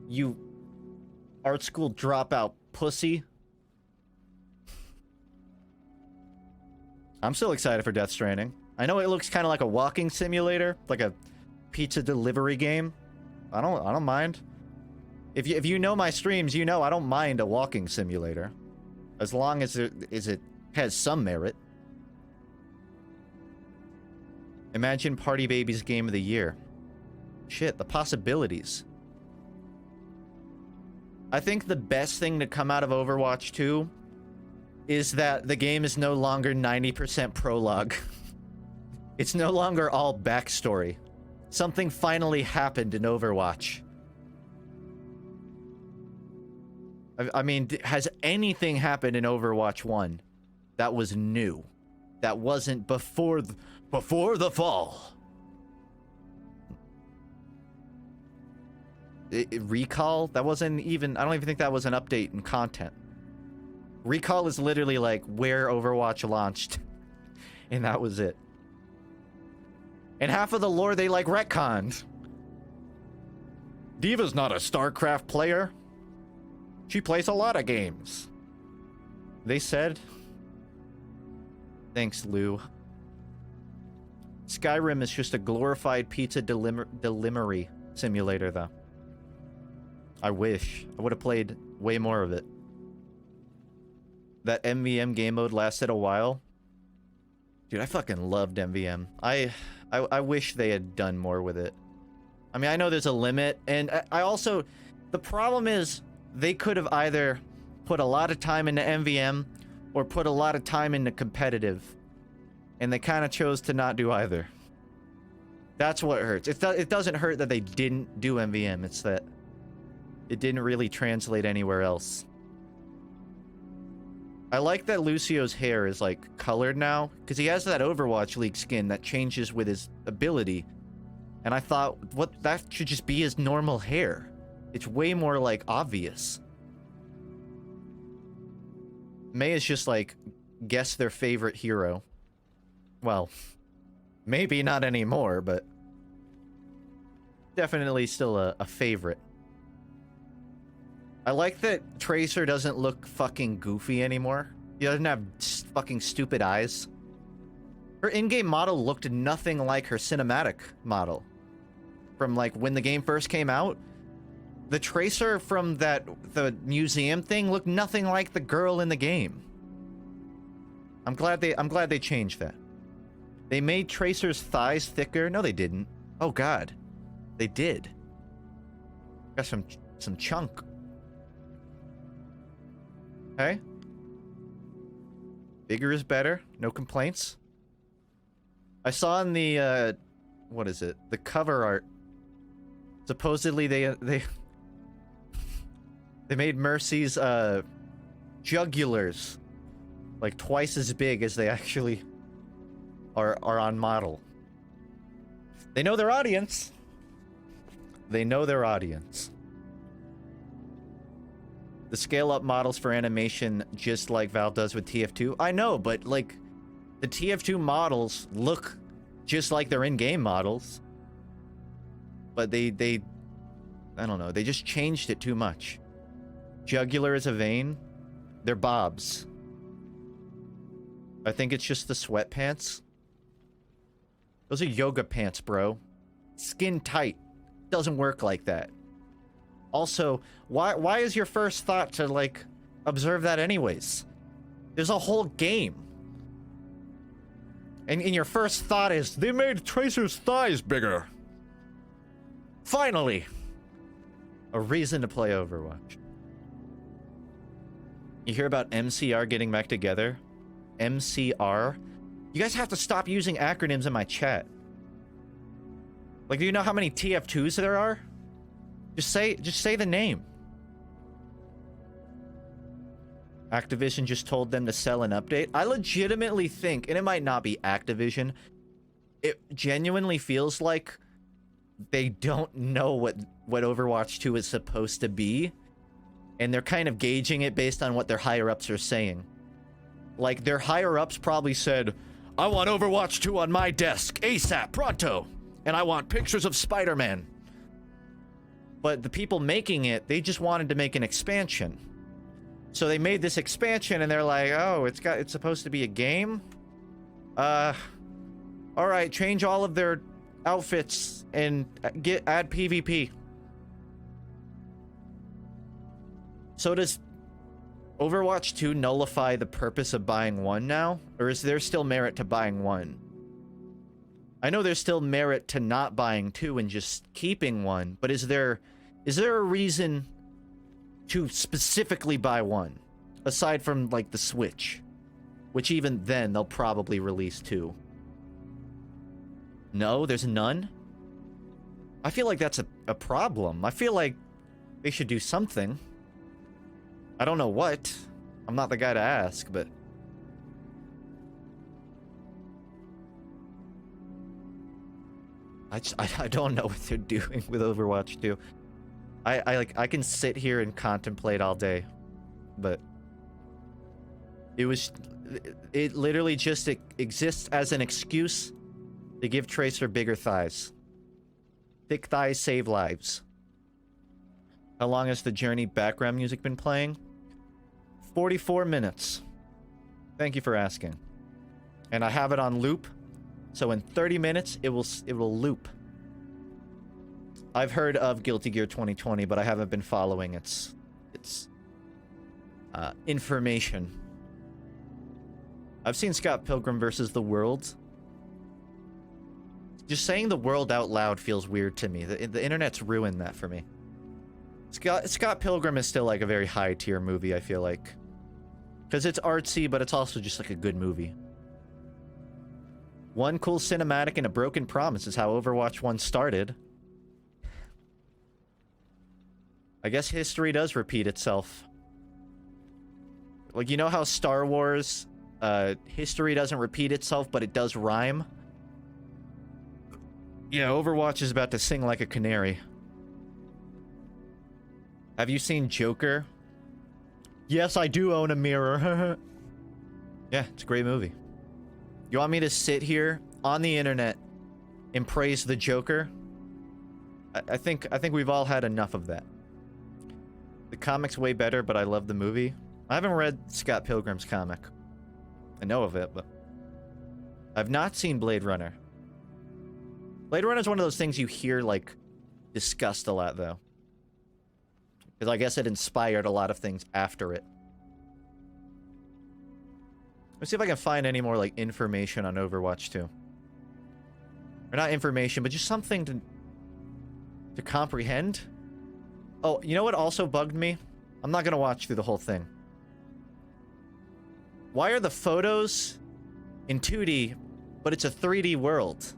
Speaker 1: You art school dropout pussy. I'm still excited for Death Stranding. I know it looks kind of like a walking simulator, like a pizza delivery game. I don't mind. If you know my streams, you know I don't mind a walking simulator, as long as it has some merit. Imagine Party Babies Game of the Year. Shit, the possibilities. I think the best thing to come out of Overwatch 2 is that the game is no longer 90% prologue. It's no longer all backstory. Something finally happened in Overwatch. I mean, has anything happened in Overwatch 1 that was new? That wasn't before the fall? Recall? That wasn't even... I don't even think that was an update in content. Recall is literally like where Overwatch launched. And that was it. And half of the lore they like retconned. D.Va's not a StarCraft player. She plays a lot of games. They said. Thanks, Lou. Skyrim is just a glorified pizza delivery simulator, though. I wish. I would have played way more of it. That MVM game mode lasted a while. Dude, I fucking loved MVM. I wish they had done more with it. I mean, I know there's a limit, and I also... The problem is, they could have either put a lot of time into MVM, or put a lot of time into competitive. And they kind of chose to not do either. That's what hurts. It doesn't hurt that they didn't do MVM, it's that it didn't really translate anywhere else. I like that Lucio's hair is, like, colored now, because he has that Overwatch League skin that changes with his ability. And I thought, that should just be his normal hair. It's way more, like, obvious. May is just, like, guess their favorite hero. Well, maybe not anymore, but definitely still a favorite. I like that Tracer doesn't look fucking goofy anymore. He doesn't have fucking stupid eyes. Her in-game model looked nothing like her cinematic model. From, like, when the game first came out. The Tracer from the museum thing looked nothing like the girl in the game. I'm glad they changed that. They made Tracer's thighs thicker. No, they didn't. Oh god. They did. Got some chunk. Okay. Bigger is better. No complaints. I saw in the what is it? The cover art. Supposedly they made Mercy's jugulars like twice as big as they actually are on model. They know their audience. They know their audience. The scale-up models for animation, just like Valve does with TF2. I know, but, like, the TF2 models look just like their in-game models. But they... I don't know. They just changed it too much. Jugular is a vein. They're bobs. I think it's just the sweatpants. Those are yoga pants, bro. Skin tight. Doesn't work like that. Also, why is your first thought to, like, observe that anyways? There's a whole game. And your first thought is, they made Tracer's thighs bigger. Finally! A reason to play Overwatch. You hear about MCR getting back together? MCR? You guys have to stop using acronyms in my chat. Like, do you know how many TF2s there are? Just say the name. Activision just told them to sell an update. I legitimately think, and it might not be Activision, it genuinely feels like they don't know what Overwatch 2 is supposed to be, and they're kind of gauging it based on what their higher-ups are saying. Like, their higher-ups probably said, I want Overwatch 2 on my desk, ASAP, pronto, and I want pictures of Spider-Man. But the people making it, they just wanted to make an expansion. So they made this expansion and they're like, oh, it's supposed to be a game? Alright, change all of their outfits and add PvP. So does Overwatch 2 nullify the purpose of buying one now? Or is there still merit to buying one? I know there's still merit to not buying two and just keeping one, but is there a reason to specifically buy one? Aside from, like, the Switch. Which even then, they'll probably release two. No? There's none? I feel like that's a problem. I feel like they should do something. I don't know what. I'm not the guy to ask, but... I don't know what they're doing with Overwatch 2. I can sit here and contemplate all day, but it literally just exists as an excuse to give Tracer bigger thighs. Thick thighs save lives. How long has the Journey background music been playing? 44 minutes. Thank you for asking. And I have it on loop, so in 30 minutes it will loop. I've heard of Guilty Gear 2020, but I haven't been following its information. I've seen Scott Pilgrim versus the World. Just saying the world out loud feels weird to me. The internet's ruined that for me. Scott Pilgrim is still like a very high tier movie, I feel like. Because it's artsy, but it's also just like a good movie. One cool cinematic and a broken promise is how Overwatch 1 started. I guess history does repeat itself. Like, you know how Star Wars, history doesn't repeat itself, but it does rhyme? Yeah, Overwatch is about to sing like a canary. Have you seen Joker? Yes, I do own a mirror. Yeah, it's a great movie. You want me to sit here on the internet and praise the Joker? I think we've all had enough of that. The comic's way better, but I love the movie. I haven't read Scott Pilgrim's comic. I know of it, but I've not seen Blade Runner. Blade Runner is one of those things you hear, like, discussed a lot, though. Because I guess it inspired a lot of things after it. Let's see if I can find any more, like, information on Overwatch 2. Or not information, but just something to comprehend. Oh, you know what also bugged me? I'm not gonna watch through the whole thing. Why are the photos in 2D, but it's a 3D world?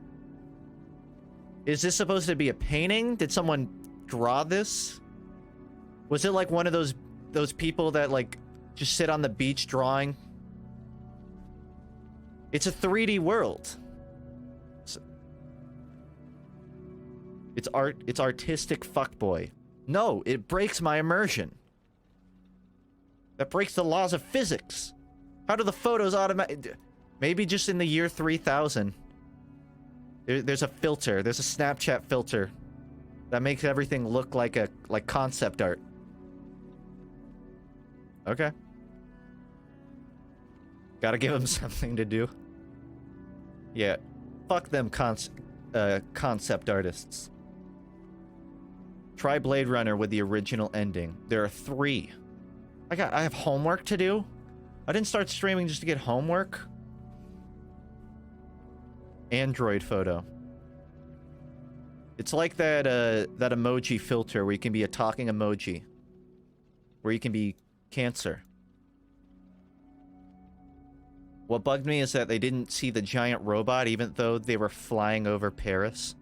Speaker 1: Is this supposed to be a painting? Did someone draw this? Was it like one of those people that like just sit on the beach drawing? It's a 3D world. It's art. It's artistic fuckboy. No, it breaks my immersion. That breaks the laws of physics. How do the photos automatically? Maybe just in the year 3000. There's a filter. There's a Snapchat filter that makes everything look like concept art. Okay. Gotta give them something to do. Yeah. Fuck them concept artists. Try Blade Runner with the original ending. There are 3. I have homework to do? I didn't start streaming just to get homework. Android photo. It's like that emoji filter where you can be a talking emoji. Where you can be Cancer. What bugged me is that they didn't see the giant robot even though they were flying over Paris.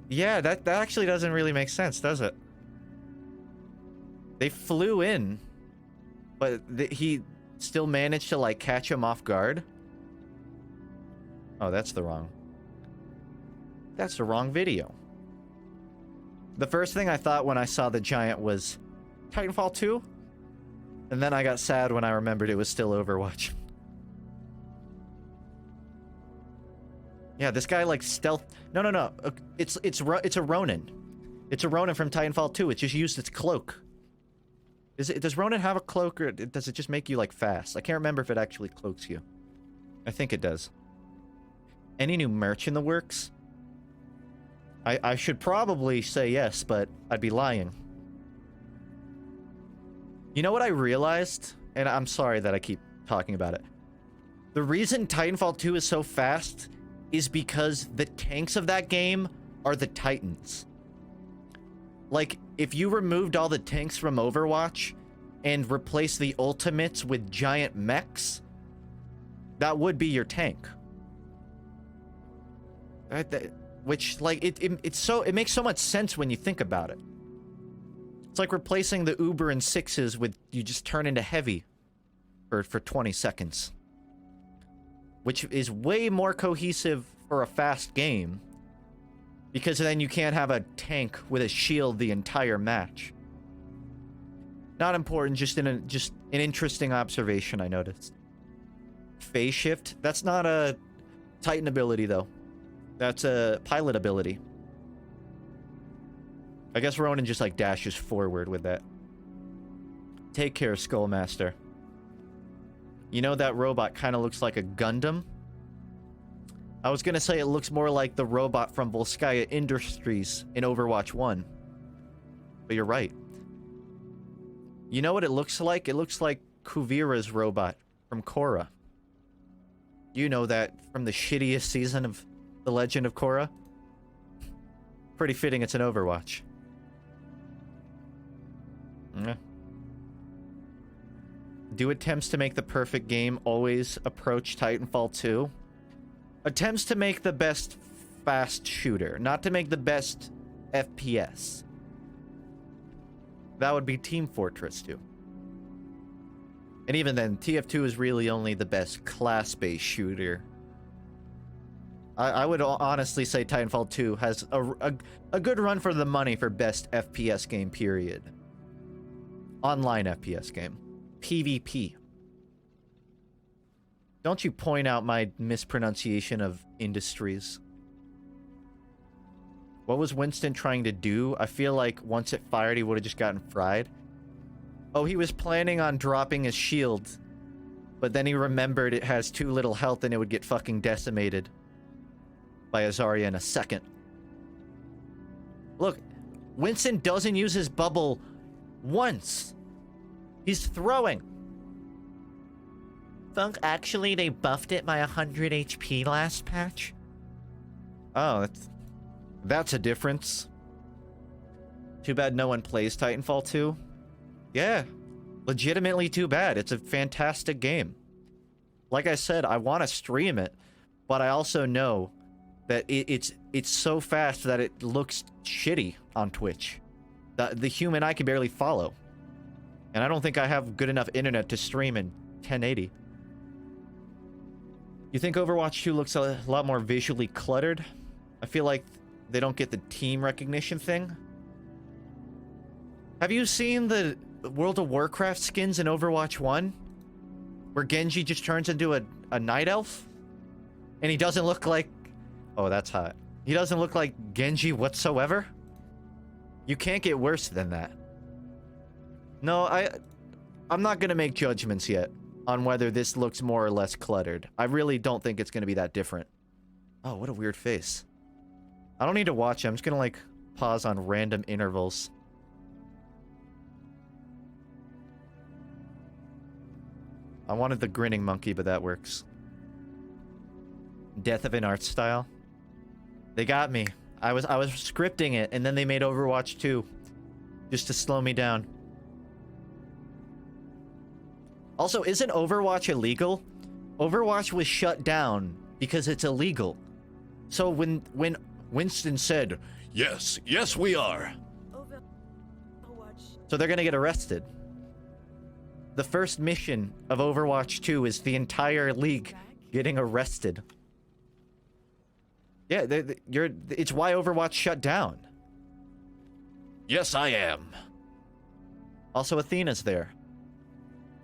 Speaker 1: Yeah, that actually doesn't really make sense, does it? They flew in, but he still managed to, like, catch him off guard. Oh, that's the wrong video. The first thing I thought when I saw the giant was Titanfall 2, and then I got sad when I remembered it was still Overwatch. Yeah, this guy, like, stealth. No. It's a Ronin. It's a Ronin from Titanfall 2. It just used its cloak. Does Ronin have a cloak, or does it just make you, like, fast? I can't remember if it actually cloaks you. I think it does. Any new merch in the works? I should probably say yes, but I'd be lying. You know what I realized? And I'm sorry that I keep talking about it. The reason Titanfall 2 is so fast is because the tanks of that game are the Titans. Like, if you removed all the tanks from Overwatch and replaced the ultimates with giant mechs, that would be your tank. Which, like, it makes so much sense when you think about it. It's like replacing the Uber and 6s with, you just turn into heavy for 20 seconds. Which is way more cohesive for a fast game. Because then you can't have a tank with a shield the entire match. Not important, just an interesting observation I noticed. Phase shift? That's not a Titan ability, though. That's a pilot ability. I guess Ronan just, like, dashes forward with that. Take care, Skullmaster. You know that robot kind of looks like a Gundam? I was gonna say it looks more like the robot from Volskaya Industries in Overwatch 1. But you're right. You know what it looks like? It looks like Kuvira's robot from Korra. You know that from the shittiest season of The Legend of Korra? Pretty fitting it's an Overwatch. Yeah. Do attempts to make the perfect game always approach Titanfall 2? Attempts to make the best fast shooter, not to make the best FPS. That would be Team Fortress 2. And even then, TF2 is really only the best class-based shooter. I would honestly say Titanfall 2 has a good run for the money for best FPS game, period. Online FPS game. PvP. Don't you point out my mispronunciation of industries. What was Winston trying to do? I feel like once it fired, he would have just gotten fried. Oh, he was planning on dropping his shield, but then he remembered it has too little health and it would get fucking decimated by a Zarya in a second. Look, Winston doesn't use his bubble once. He's throwing. Funk, actually, they buffed it by 100 HP last patch. Oh, that's a difference. Too bad no one plays Titanfall 2. Yeah, legitimately too bad. It's a fantastic game. Like I said, I want to stream it, but I also know that it's so fast that it looks shitty on Twitch. The human eye can barely follow. And I don't think I have good enough internet to stream in 1080. You think Overwatch 2 looks a lot more visually cluttered? I feel like they don't get the team recognition thing. Have you seen the World of Warcraft skins in Overwatch 1? Where Genji just turns into a night elf? And he doesn't look like... Oh, that's hot. He doesn't look like Genji whatsoever? You can't get worse than that. No, I'm not gonna make judgments yet on whether this looks more or less cluttered. I really don't think it's gonna be that different. Oh, what a weird face. I don't need to watch it. I'm just gonna, like, pause on random intervals. I wanted the grinning monkey, but that works. Death of an art style. They got me. I was scripting it, and then they made Overwatch 2 just to slow me down. Also, isn't Overwatch illegal? Overwatch was shut down because it's illegal. So when Winston said, "Yes, yes we are," so they're gonna get arrested. The first mission of Overwatch 2 is the entire league getting arrested. Yeah, it's why Overwatch shut down. Yes, I am. Also, Athena's there.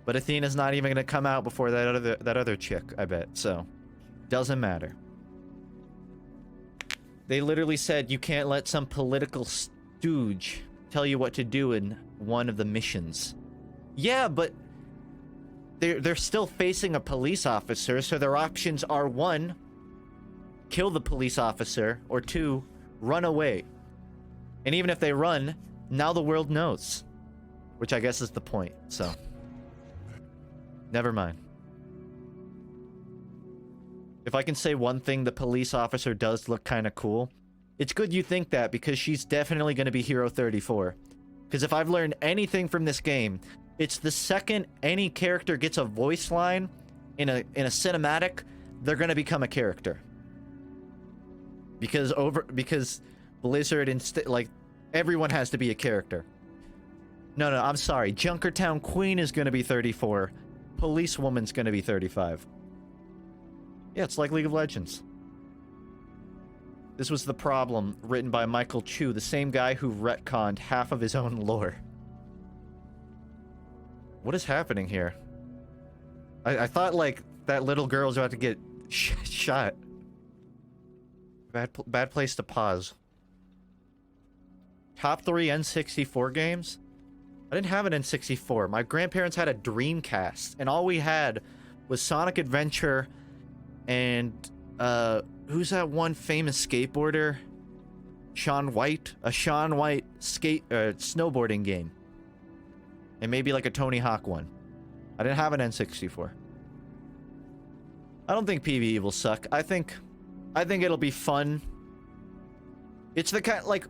Speaker 1: But Athena's not even gonna come out before that other chick, I bet, so doesn't matter. They literally said you can't let some political stooge tell you what to do in one of the missions. Yeah, but they're still facing a police officer, so their options are 1, kill the police officer, or 2, run away. And even if they run, now the world knows. Which I guess is the point, so. Never mind. If I can say one thing the police officer does look kind of cool, it's good you think that, because she's definitely going to be Hero 34. Because if I've learned anything from this game, it's the second any character gets a voice line in a cinematic, they're going to become a character. Because Blizzard like everyone has to be a character. No, I'm sorry. Junkertown Queen is going to be 34. Policewoman's going to be 35. Yeah, it's like League of Legends. This was the problem written by Michael Chu, the same guy who retconned half of his own lore. What is happening here? I thought, like, that little girl's about to get shot. Bad place to pause. top 3 N64 games. I didn't have an N64. My grandparents had a Dreamcast, and all we had was Sonic Adventure and who's that one famous skateboarder? Shaun White, a Shaun White snowboarding game. And maybe like a Tony Hawk one. I didn't have an N64. I don't think PvE will suck. I think it'll be fun. It's the kind, like,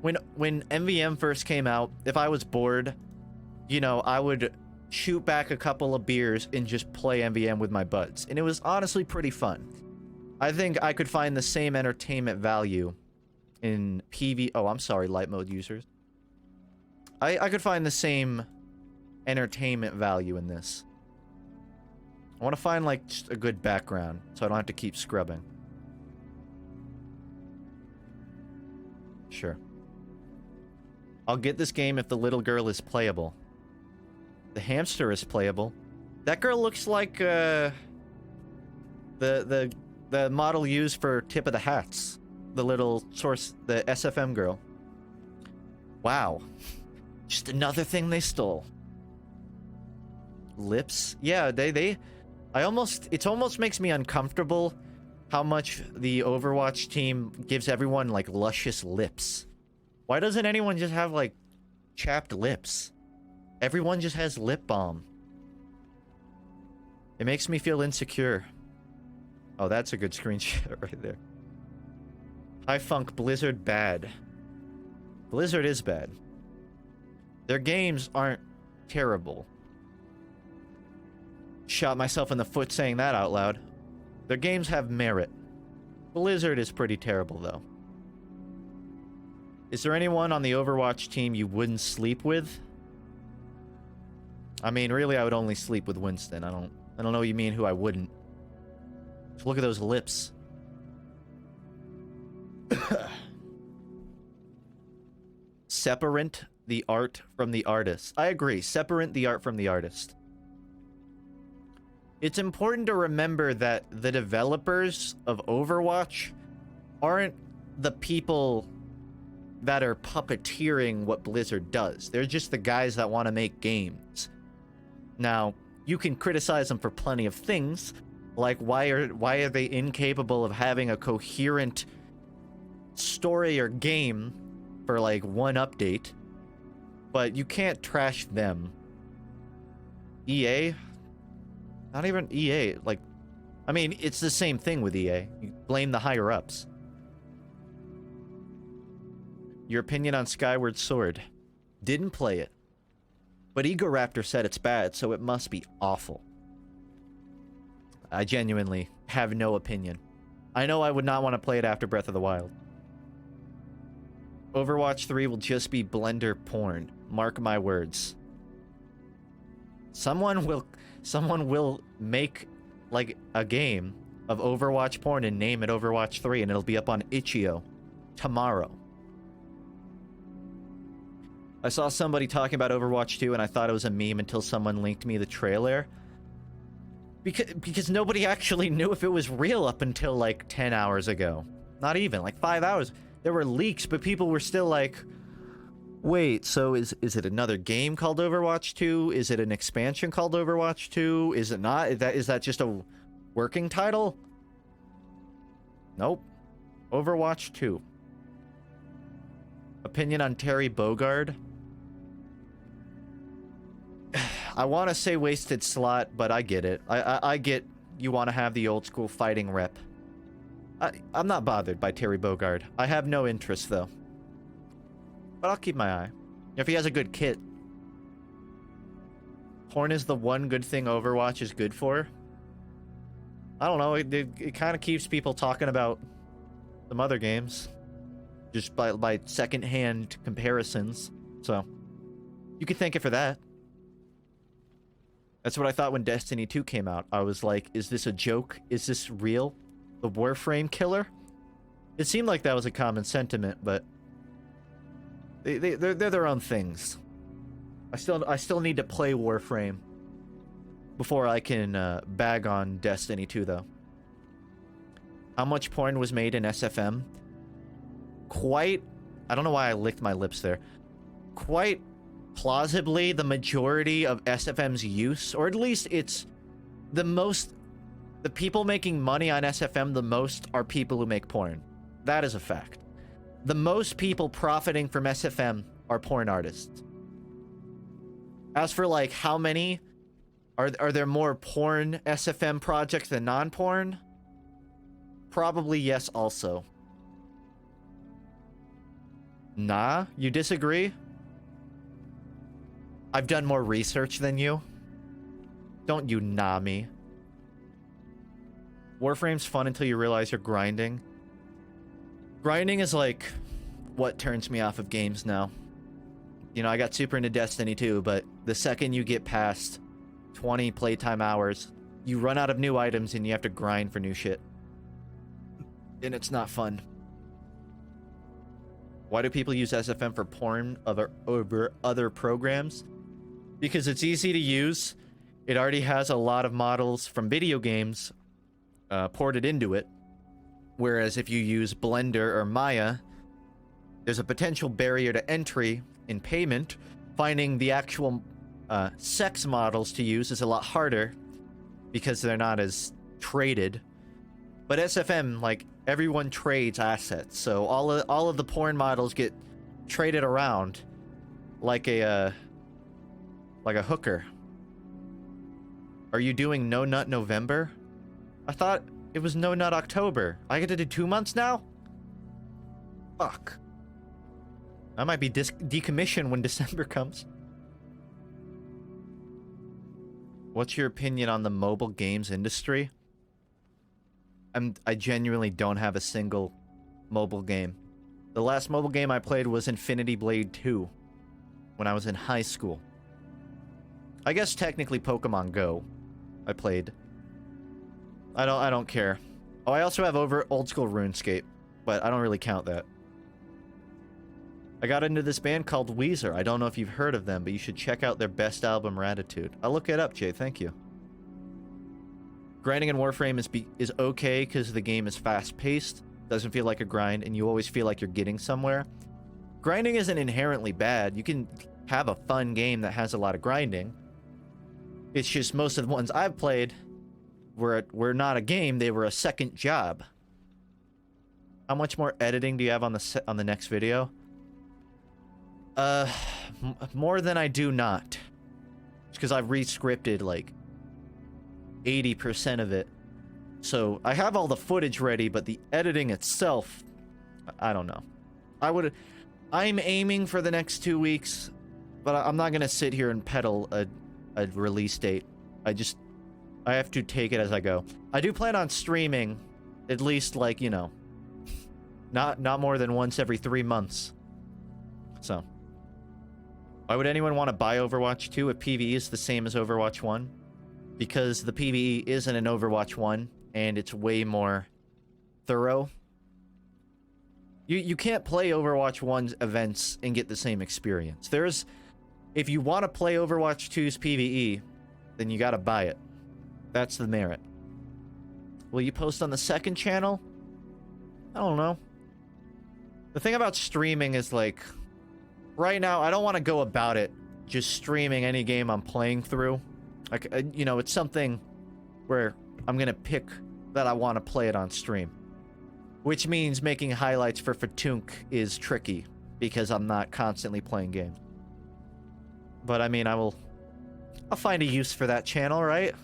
Speaker 1: when MVM first came out, if I was bored, you know, I would shoot back a couple of beers and just play MVM with my buds. And it was honestly pretty fun. I think I could find the same entertainment value in PvE. Oh, I'm sorry, light mode users. I could find the same entertainment value in this. I want to find, like, just a good background so I don't have to keep scrubbing. Sure. I'll get this game if the little girl is playable. The hamster is playable. That girl looks like the model used for Tip of the Hats. The little source, the SFM girl. Wow. Just another thing they stole. Lips? Yeah, it almost makes me uncomfortable how much the Overwatch team gives everyone, like, luscious lips. Why doesn't anyone just have, like, chapped lips? Everyone just has lip balm. It makes me feel insecure. Oh, that's a good screenshot right there. Hi, Funk. Blizzard bad. Blizzard is bad. Their games aren't terrible. Shot myself in the foot saying that out loud. Their games have merit. Blizzard is pretty terrible, though. Is there anyone on the Overwatch team you wouldn't sleep with? I mean, really, I would only sleep with Winston. I don't know what you mean who I wouldn't. Just look at those lips. Separate the art from the artist. I agree. Separate the art from the artist. It's important to remember that the developers of Overwatch aren't the people that are puppeteering what Blizzard does. They're just the guys that want to make games. Now, you can criticize them for plenty of things, like why are they incapable of having a coherent story or game for, like, one update, but you can't trash them. EA? Not even EA. Like, I mean, it's the same thing with EA. You blame the higher-ups. Your opinion on Skyward Sword? Didn't play it. But Egoraptor said it's bad, so it must be awful. I genuinely have no opinion. I know I would not want to play it after Breath of the Wild. Overwatch 3 will just be Blender porn. Mark my words. Someone will make, like, a game of Overwatch porn and name it Overwatch 3, and it'll be up on Itch.io tomorrow. I saw somebody talking about Overwatch 2, and I thought it was a meme until someone linked me the trailer. Because nobody actually knew if it was real up until, like, 10 hours ago. Not even, like, 5 hours. There were leaks, but people were still like, wait, so is it another game called Overwatch 2? Is it an expansion called Overwatch 2? Is it not? Is that just a working title? Nope. Overwatch 2. Opinion on Terry Bogard? I want to say wasted slot, but I get it. I get you want to have the old school fighting rep. I'm not bothered by Terry Bogard. I have no interest, though. But I'll keep my eye. If he has a good kit. Porn is the one good thing Overwatch is good for. I don't know. It kind of keeps people talking about some other games. Just by second-hand comparisons. So, you could thank it for that. That's what I thought when Destiny 2 came out. I was like, is this a joke? Is this real? The Warframe killer? It seemed like that was a common sentiment, but they're their own things. I still need to play Warframe before I can bag on Destiny 2, though. How much porn was made in SFM? Quite I don't know why I licked my lips there. Quite plausibly, the majority of SFM's use, or at least it's the most, the people making money on SFM the most are people who make porn. That is a fact. The most people profiting from SFM are porn artists. As for like how many, are there more porn SFM projects than non-porn? Probably yes also. Nah, you disagree? I've done more research than you. Don't you nah me. Warframe's fun until you realize you're grinding. Grinding is like what turns me off of games now. You know, I got super into Destiny too, but the second you get past 20 playtime hours, you run out of new items and you have to grind for new shit. And it's not fun. Why do people use SFM for porn over other programs? Because it's easy to use. It already has a lot of models from video games ported into it. Whereas if you use Blender or Maya, there's a potential barrier to entry in payment. Finding the actual sex models to use is a lot harder because they're not as traded. But SFM, like, everyone trades assets, so all of the porn models get traded around like a hooker. Are you doing No Nut November? I thought it was No Nut October. I get to do 2 months now? Fuck. I might be decommissioned when December comes. What's your opinion on the mobile games industry? I genuinely don't have a single mobile game. The last mobile game I played was Infinity Blade 2 when I was in high school. I guess technically Pokemon Go I played. I don't care. Oh, I also have old school RuneScape, but I don't really count that. I got into this band called Weezer. I don't know if you've heard of them, but you should check out their best album, Ratitude. I'll look it up, Jay. Thank you. Grinding in Warframe is okay because the game is fast-paced, doesn't feel like a grind, and you always feel like you're getting somewhere. Grinding isn't inherently bad. You can have a fun game that has a lot of grinding. It's just most of the ones I've played were not a game, they were a second job. How much more editing do you have on the next video? More than I do not. It's because I've re-scripted like 80% of it. So I have all the footage ready, but the editing itself, I don't know. I'm aiming for the next 2 weeks, but I'm not gonna sit here and peddle a release date. I have to take it as I go. I do plan on streaming at least, like, you know, not more than once every 3 months. So why would anyone want to buy Overwatch 2 if PvE is the same as Overwatch 1? Because the PvE isn't in Overwatch 1, and it's way more thorough. You can't play Overwatch 1's events and get the same experience. If you want to play Overwatch 2's PvE, then you gotta buy it. That's the merit. Will you post on the second channel? I don't know. The thing about streaming is, like, right now, I don't want to go about it just streaming any game I'm playing through. Like, you know, it's something where I'm gonna pick that I want to play it on stream. Which means making highlights for FUNKe is tricky, because I'm not constantly playing games. But, I mean, I'll find a use for that channel, right?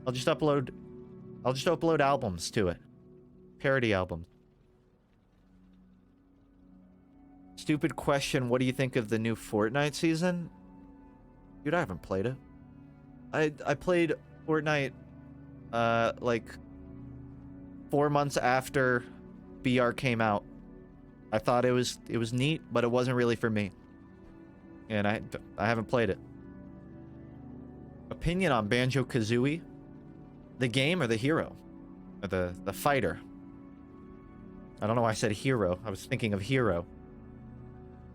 Speaker 1: I'll just upload albums to it. Parody albums. Stupid question, what do you think of the new Fortnite season? Dude, I haven't played it. I played Fortnite, like 4 months after BR came out. I thought it was neat, but it wasn't really for me. And I haven't played it. Opinion on Banjo-Kazooie? The game or the hero? Or the fighter? I don't know why I said hero. I was thinking of hero.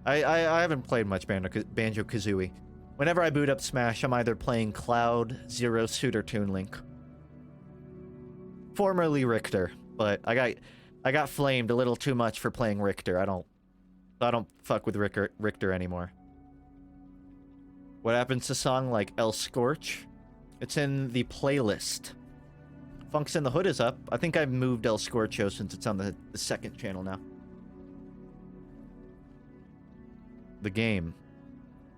Speaker 1: I haven't played much Banjo-Kazooie. Whenever I boot up Smash, I'm either playing Cloud, Zero Suit, or Toon Link. Formerly Richter, but I got flamed a little too much for playing Richter. I don't So I don't fuck with Richter anymore. What happens to song like El Scorch? It's in the playlist. Funks in the Hood is up. I think I've moved El Scorcho since it's on the second channel now. The game.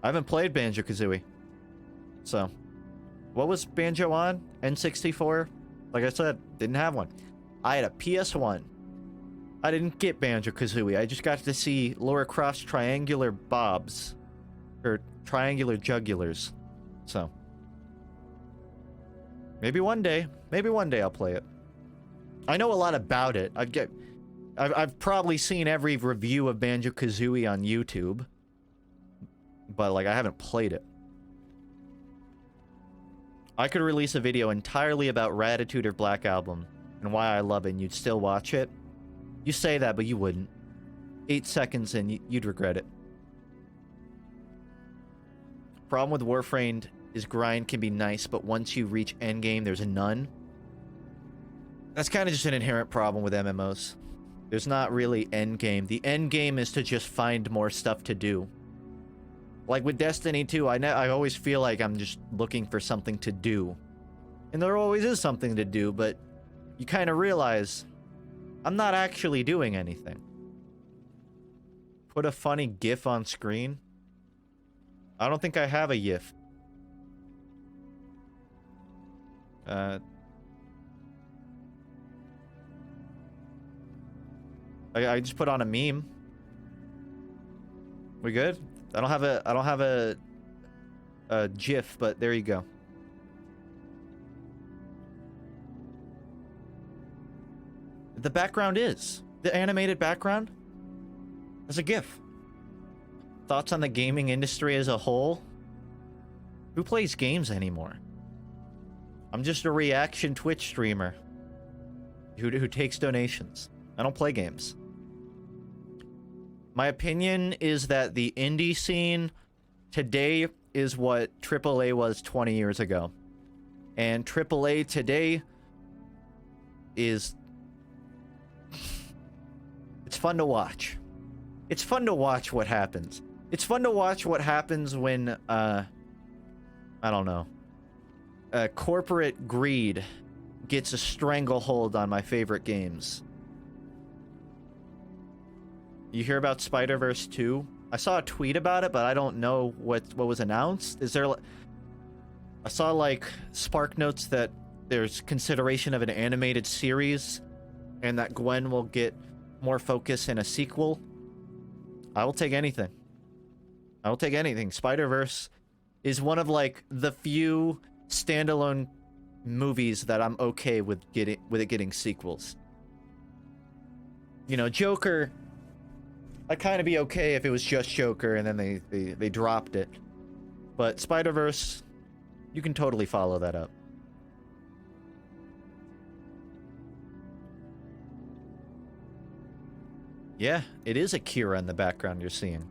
Speaker 1: I haven't played Banjo-Kazooie. So, what was Banjo on? N64? Like I said, didn't have one. I had a PS1. I didn't get Banjo-Kazooie. I just got to see Laura Croft's Triangular Bobs. Or Triangular Jugulars. So. Maybe one day I'll play it. I know a lot about it. I've probably seen every review of Banjo-Kazooie on YouTube. But, like, I haven't played it. I could release a video entirely about Raditude or Black Album and why I love it, and you'd still watch it. You say that, but you wouldn't. 8 seconds and you'd regret it. Problem with Warframe is grind can be nice, but once you reach endgame, there's none. That's kind of just an inherent problem with MMOs. There's not really endgame. The endgame is to just find more stuff to do. Like with Destiny 2, I always feel like I'm just looking for something to do. And there always is something to do, but you kind of realize I'm not actually doing anything. Put a funny GIF on screen? I don't think I have a GIF. I just put on a meme. We good? I don't have a GIF, but there you go. The background is the animated background. As a GIF. Thoughts on the gaming industry as a whole? Who plays games anymore? I'm just a reaction Twitch streamer who takes donations. I don't play games. My opinion is that the indie scene today is what AAA was 20 years ago. And AAA today is... It's fun to watch. It's fun to watch what happens. It's fun to watch what happens when, I don't know. Corporate greed gets a stranglehold on my favorite games. You hear about Spider-Verse 2? I saw a tweet about it, but I don't know what was announced. Is there... I saw, like, Spark Notes that there's consideration of an animated series, and that Gwen will get more focus in a sequel. I will take anything. I will take anything. Spider-Verse is one of, like, the few standalone movies that I'm okay with it getting sequels. You know, Joker... I'd kind of be okay if it was just Joker and then they dropped it. But Spider-Verse, you can totally follow that up. Yeah, it is Akira in the background you're seeing.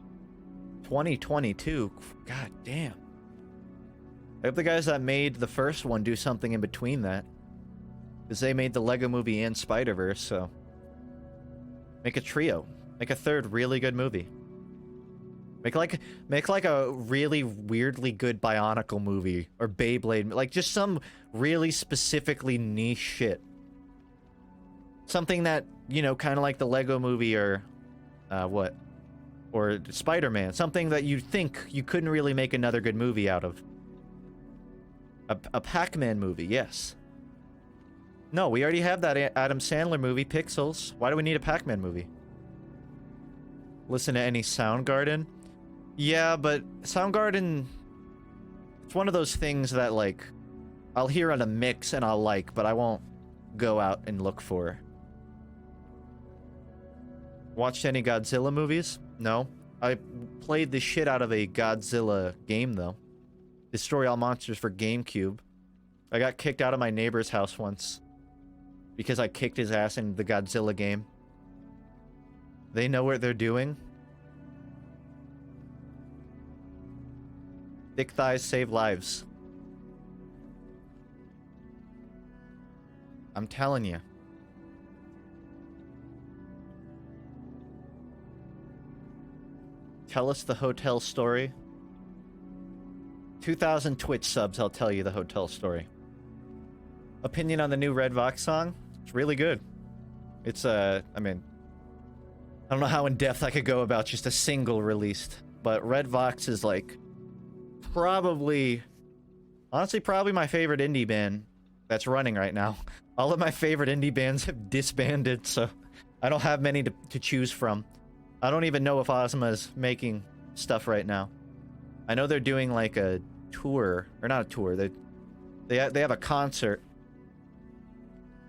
Speaker 1: 2022. God damn. I hope the guys that made the first one do something in between that. Because they made the Lego Movie and Spider-Verse, so... Make a trio. Make a third really good movie. Make like a really weirdly good Bionicle movie. Or Beyblade. Like, just some really specifically niche shit. Something that, you know, kind of like the Lego Movie or... what? Or Spider-Man. Something that you think you couldn't really make another good movie out of. A Pac-Man movie, yes. No, we already have that Adam Sandler movie, Pixels. Why do we need a Pac-Man movie? Listen to any Soundgarden? Yeah, but Soundgarden... It's one of those things that, like... I'll hear on a mix and I'll like, but I won't go out and look for. Watched any Godzilla movies? No. I played the shit out of a Godzilla game, though. Destroy All Monsters for GameCube. I got kicked out of my neighbor's house once. Because I kicked his ass in the Godzilla game. They know what they're doing. Thick thighs save lives. I'm telling you. Tell us the hotel story. 2,000 Twitch subs, I'll tell you the hotel story. Opinion on the new Red Vox song? It's really good. It's, I mean, I don't know how in depth I could go about just a single released, but Red Vox is like probably, honestly, probably my favorite indie band that's running right now. All of my favorite indie bands have disbanded, so I don't have many to choose from. I don't even know if Ozma is making stuff right now. I know they're doing like a tour, or not a tour, they have a concert.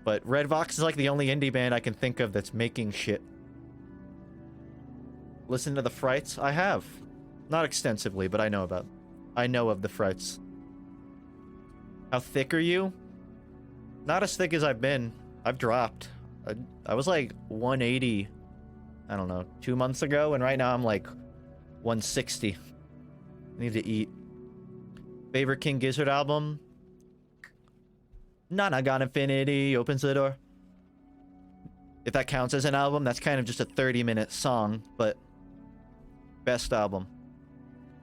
Speaker 1: But Red Vox is like the only indie band I can think of that's making shit. Listen to the Frights? I have. Not extensively, but I know of the Frights. How thick are you? Not as thick as I've been. I've dropped. I was like 180, I don't know, 2 months ago, and right now I'm like 160. I need to eat. Favorite King Gizzard album? Nana Got Infinity opens the door. If that counts as an album, that's kind of just a 30-minute song, but best album.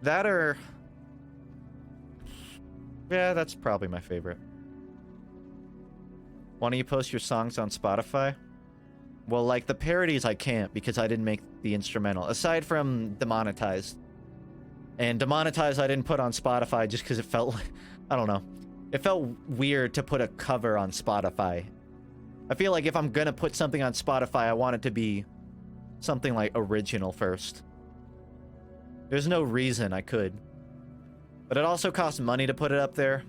Speaker 1: That or... yeah, that's probably my favorite. Why don't you post your songs on Spotify? Well, like the parodies I can't because I didn't make the instrumental. Aside from Demonetized. And Demonetized I didn't put on Spotify just because it felt like... I don't know. It felt weird to put a cover on Spotify. I feel like if I'm gonna put something on Spotify, I want it to be something like original first. There's no reason I could. But it also costs money to put it up there.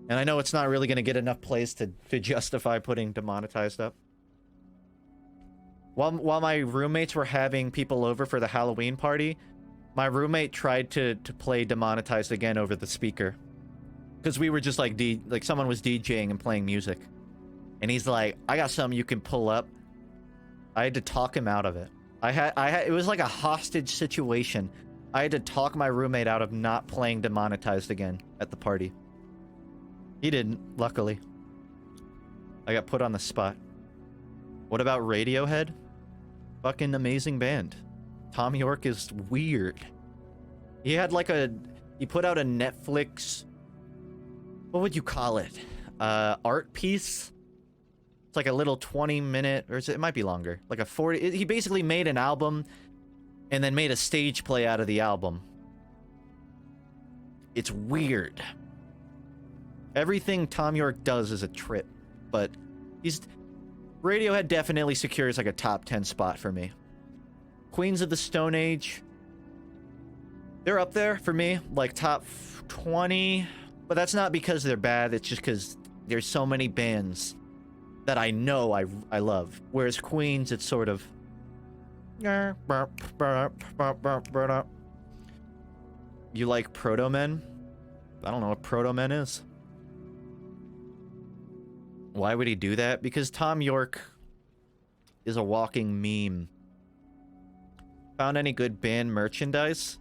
Speaker 1: And I know it's not really gonna get enough plays to justify putting Demonetized up. While my roommates were having people over for the Halloween party, my roommate tried to play Demonetized again over the speaker. Because we were just like, someone was DJing and playing music. And he's like, I got something you can pull up. I had to talk him out of it. It was like a hostage situation. I had to talk my roommate out of not playing Demonetized again at the party. He didn't, luckily. I got put on the spot. What about Radiohead? Fucking amazing band. Tom York is weird. He had like he put out a Netflix... what would you call it? Art piece? It's like a little 20-minute, or it might be longer. Like a 40... he basically made an album and then made a stage play out of the album. It's weird. Everything Tom York does is a trip, but Radiohead definitely secures like a top 10 spot for me. Queens of the Stone Age, they're up there for me, like top 20, but that's not because they're bad, it's just because there's so many bands that I know I love. Whereas Queens, it's sort of... you like Proto Men? I don't know what Proto Men is. Why would he do that? Because Tom York is a walking meme. Found any good band merchandise?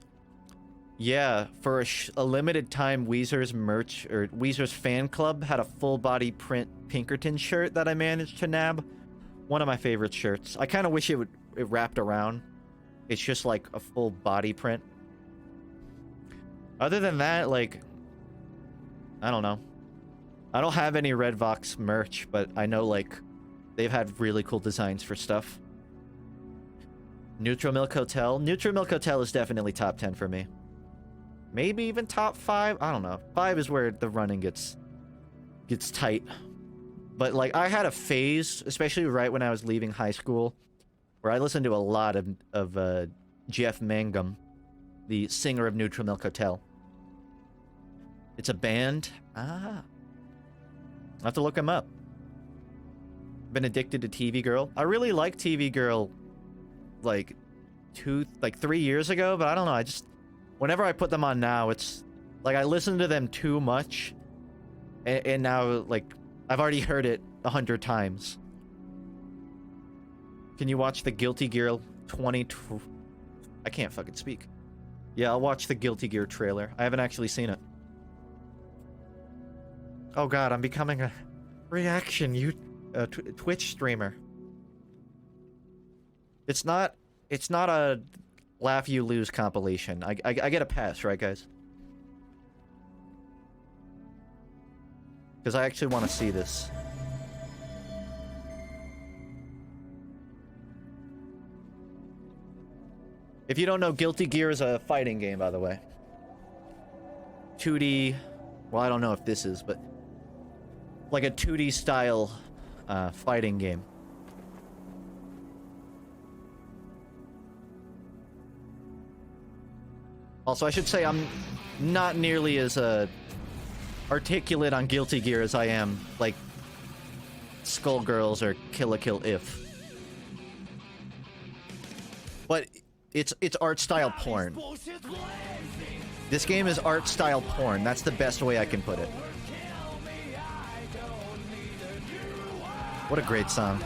Speaker 1: Yeah, for a limited time, Weezer's fan club had a full body print Pinkerton shirt that I managed to nab. One of my favorite shirts. I kind of wish it wrapped around. It's just like a full body print. Other than that, like, I don't know. I don't have any Red Vox merch, but I know, like, they've had really cool designs for stuff. Neutral Milk Hotel. Neutral Milk Hotel is definitely top 10 for me. Maybe even top 5? I don't know. 5 is where the running gets tight. But, like, I had a phase, especially right when I was leaving high school, where I listened to a lot of Jeff Mangum, the singer of Neutral Milk Hotel. It's a band? Ah. I'll have to look him up. Been addicted to TV Girl. I really liked TV Girl like 3 years ago, but I don't know. Whenever I put them on now, it's like I listen to them too much, and now like I've already heard it 100 times. Can you watch the Guilty Gear 20? I can't fucking speak. Yeah, I'll watch the Guilty Gear trailer. I haven't actually seen it. Oh god, I'm becoming a reaction Twitch streamer. It's not a Laugh You Lose compilation. I get a pass, right, guys? Because I actually want to see this. If you don't know, Guilty Gear is a fighting game, by the way. 2D... Well, I don't know if this is, but... like a 2D style fighting game. Also, I should say I'm not nearly as articulate on Guilty Gear as I am, like, Skullgirls or Kill la Kill If. But it's art style porn. This game is art style porn. That's the best way I can put it. What a great song.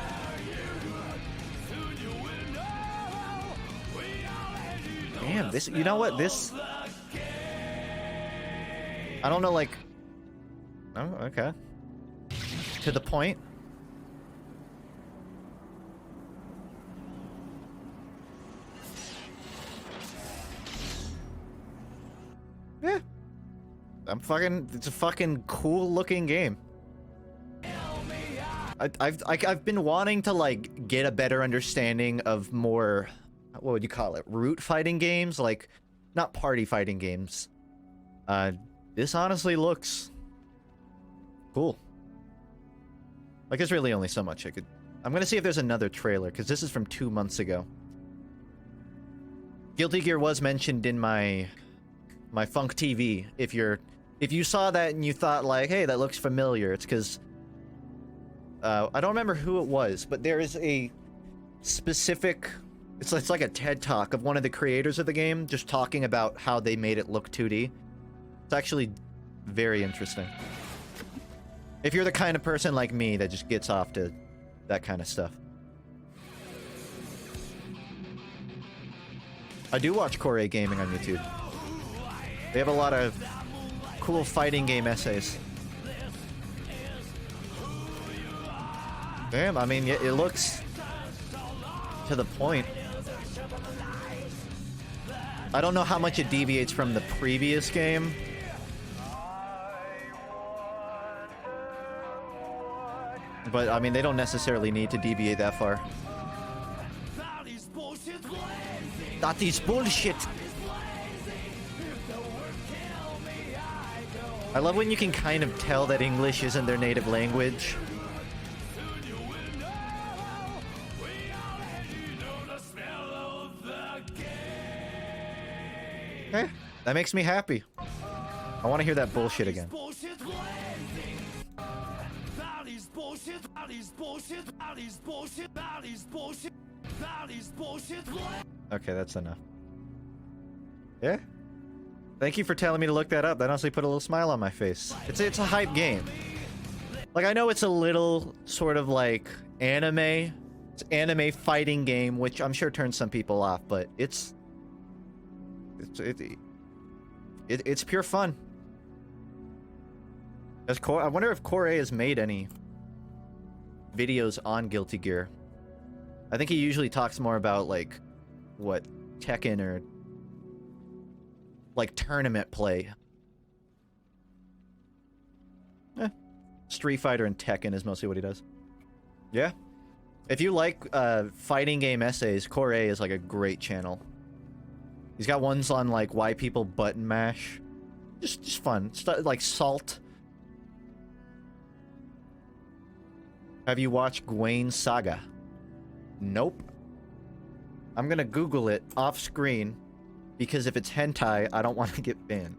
Speaker 1: Damn, this, you know what, this... I don't know, like... Oh, okay. To the point. Yeah. It's a fucking cool looking game. I've been wanting to, like, get a better understanding of more... what would you call it? Root fighting games? Like, not party fighting games. This honestly looks... cool. Like, there's really only so much I could... I'm gonna see if there's another trailer, because this is from 2 months ago. Guilty Gear was mentioned in my FUNKe TV. If you saw that and you thought, like, hey, that looks familiar, it's because... I don't remember who it was, but there is a specific... It's like a TED Talk of one of the creators of the game, just talking about how they made it look 2D. It's actually very interesting. If you're the kind of person like me that just gets off to that kind of stuff. I do watch Core Gaming on YouTube. They have a lot of cool fighting game essays. Damn, I mean, it looks to the point. I don't know how much it deviates from the previous game. But, I mean, they don't necessarily need to deviate that far. That is bullshit! I love when you can kind of tell that English isn't their native language. Okay, that makes me happy. I want to hear that bullshit again. Okay, that's enough. Yeah? Thank you for telling me to look that up. That honestly put a little smile on my face. It's a hype game. Like, I know it's a little sort of like anime. It's anime fighting game, which I'm sure turns some people off, but it's pure fun. I wonder if Core has made any videos on Guilty Gear. I think he usually talks more about, like, what, Tekken or, like, tournament play. Street Fighter and Tekken is mostly what he does. Yeah. If you like fighting game essays, Core is, like, a great channel. He's got ones on, like, why people button mash. Just fun. Like, Salt. Have you watched Gwaine Saga? Nope. I'm gonna Google it off screen, because if it's hentai, I don't want to get banned.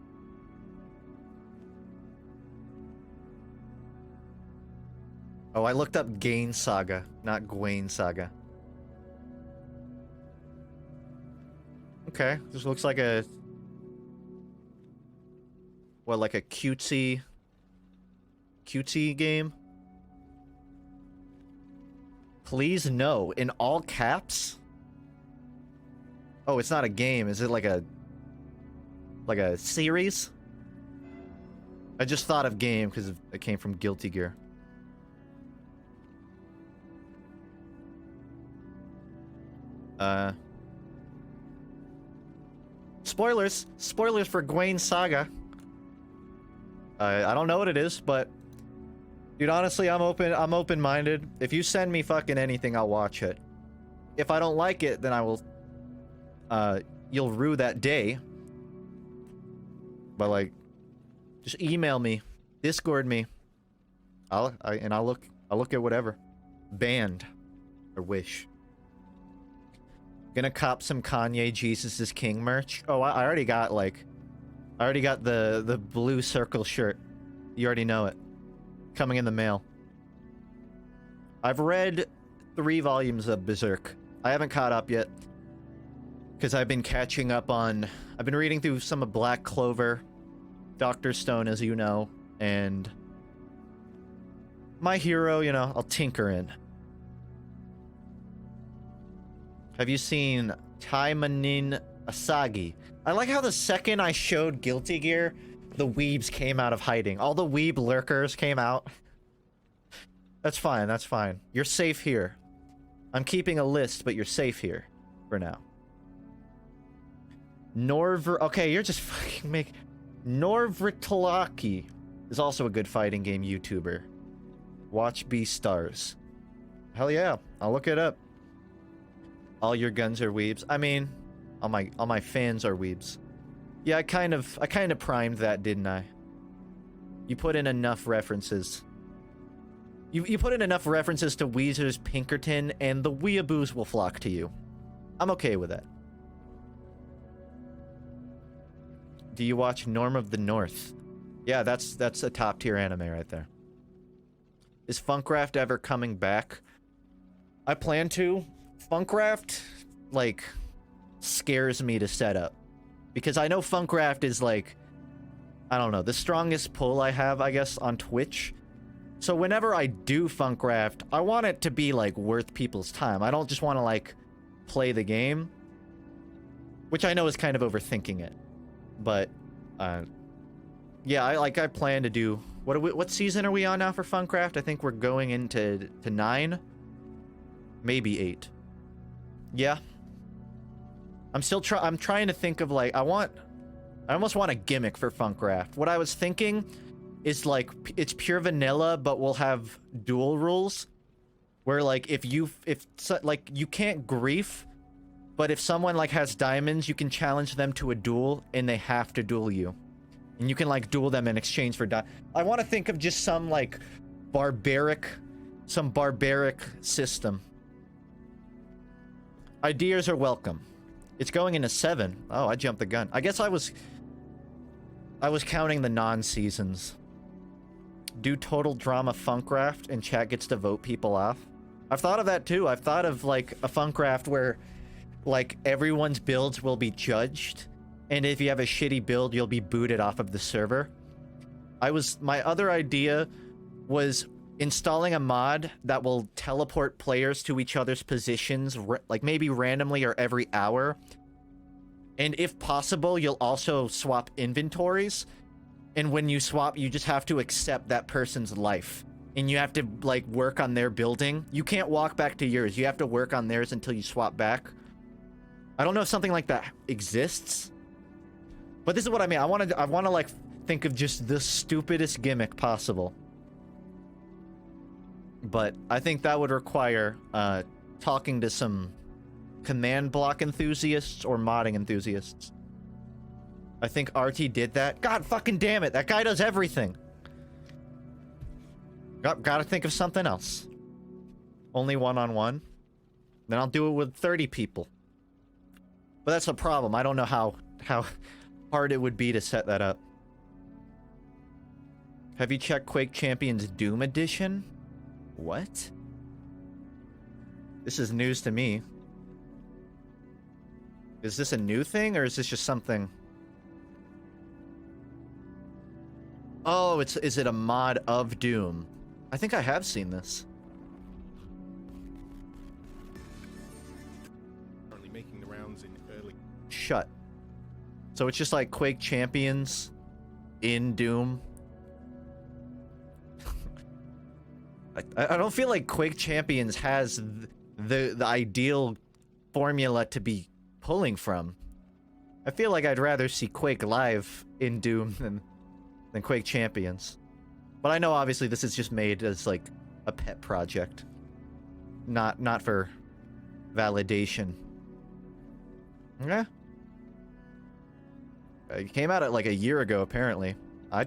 Speaker 1: Oh, I looked up Gain Saga, not Gwaine Saga. Okay, this looks like a... what, like a cutesy game? Please no, in all caps? Oh, it's not a game, is it like a series? I just thought of game because it came from Guilty Gear. spoilers. Spoilers for Gwaine Saga. I don't know what it is, but dude, honestly, I'm open-minded. If you send me fucking anything, I'll watch it. If I don't like it, then I will you'll rue that day. But like, just email me, Discord me. I'll look at whatever. Banned or Wish. Gonna cop some Kanye Jesus is King merch. Oh, I already got the blue circle shirt. You already know it. Coming in the mail. I've read 3 volumes of Berserk. I haven't caught up yet. Because I've been catching up on... I've been reading through some of Black Clover, Dr. Stone, as you know, and... My Hero, you know, I'll tinker in. Have you seen Taimanin Asagi? I like how the second I showed Guilty Gear, the weebs came out of hiding. All the weeb lurkers came out. That's fine, that's fine. You're safe here. I'm keeping a list, but you're safe here. For now. Okay, you're just fucking making... Norvritalaki is also a good fighting game YouTuber. Watch Beastars. Hell yeah, I'll look it up. All your guns are weebs. I mean, all my fans are weebs. Yeah, I kind of primed that, didn't I? You put in enough references. You put in enough references to Weezer's Pinkerton, and the weeaboos will flock to you. I'm okay with that. Do you watch Norm of the North? Yeah, that's a top tier anime right there. Is Funkraft ever coming back? I plan to. Funkraft, like, scares me to set up. Because I know Funkraft is, like, I don't know, the strongest pull I have, I guess, on Twitch. So whenever I do Funkraft, I want it to be, like, worth people's time. I don't just want to, like, play the game. Which I know is kind of overthinking it. But, yeah, I plan to do... What season are we on now for Funkraft? I think we're going into 9? Maybe 8. Yeah. I'm trying to think of, like, I almost want a gimmick for Funkraft. What I was thinking is, like, it's pure vanilla, but we'll have duel rules. Where, like, like, you can't grief, but if someone, like, has diamonds, you can challenge them to a duel, and they have to duel you. And you can, like, duel them in exchange for I want to think of just some, like, barbaric system. Ideas are welcome. It's going into 7. Oh, I jumped the gun. I guess I was counting the non-seasons. Do total drama Funkraft and chat gets to vote people off. I've thought of that too. I've thought of, like, a Funkraft where, like, everyone's builds will be judged. And if you have a shitty build, you'll be booted off of the server. My other idea was installing a mod that will teleport players to each other's positions, like maybe randomly or every hour. And if possible, you'll also swap inventories. And when you swap, you just have to accept that person's life. And you have to, like, work on their building. You can't walk back to yours. You have to work on theirs until you swap back. I don't know if something like that exists. But this is what I mean. I want to, like, think of just the stupidest gimmick possible. But I think that would require talking to some command block enthusiasts or modding enthusiasts. I think RT did that. God fucking damn it. That guy does everything. Gotta think of something else. Only one-on-one. Then I'll do it with 30 people. But that's a problem. I don't know how hard it would be to set that up. Have you checked Quake Champions Doom Edition? What? This is news to me. Is this a new thing, or is this just something... Oh, is it a mod of Doom? I think I have seen this.
Speaker 2: Currently making the rounds in early.
Speaker 1: Shut. So it's just like Quake Champions in Doom. I don't feel like Quake Champions has the ideal formula to be pulling from. I feel like I'd rather see Quake live in Doom than Quake Champions. But I know obviously this is just made as like a pet project. Not for validation. Yeah. It came out at like a year ago apparently. I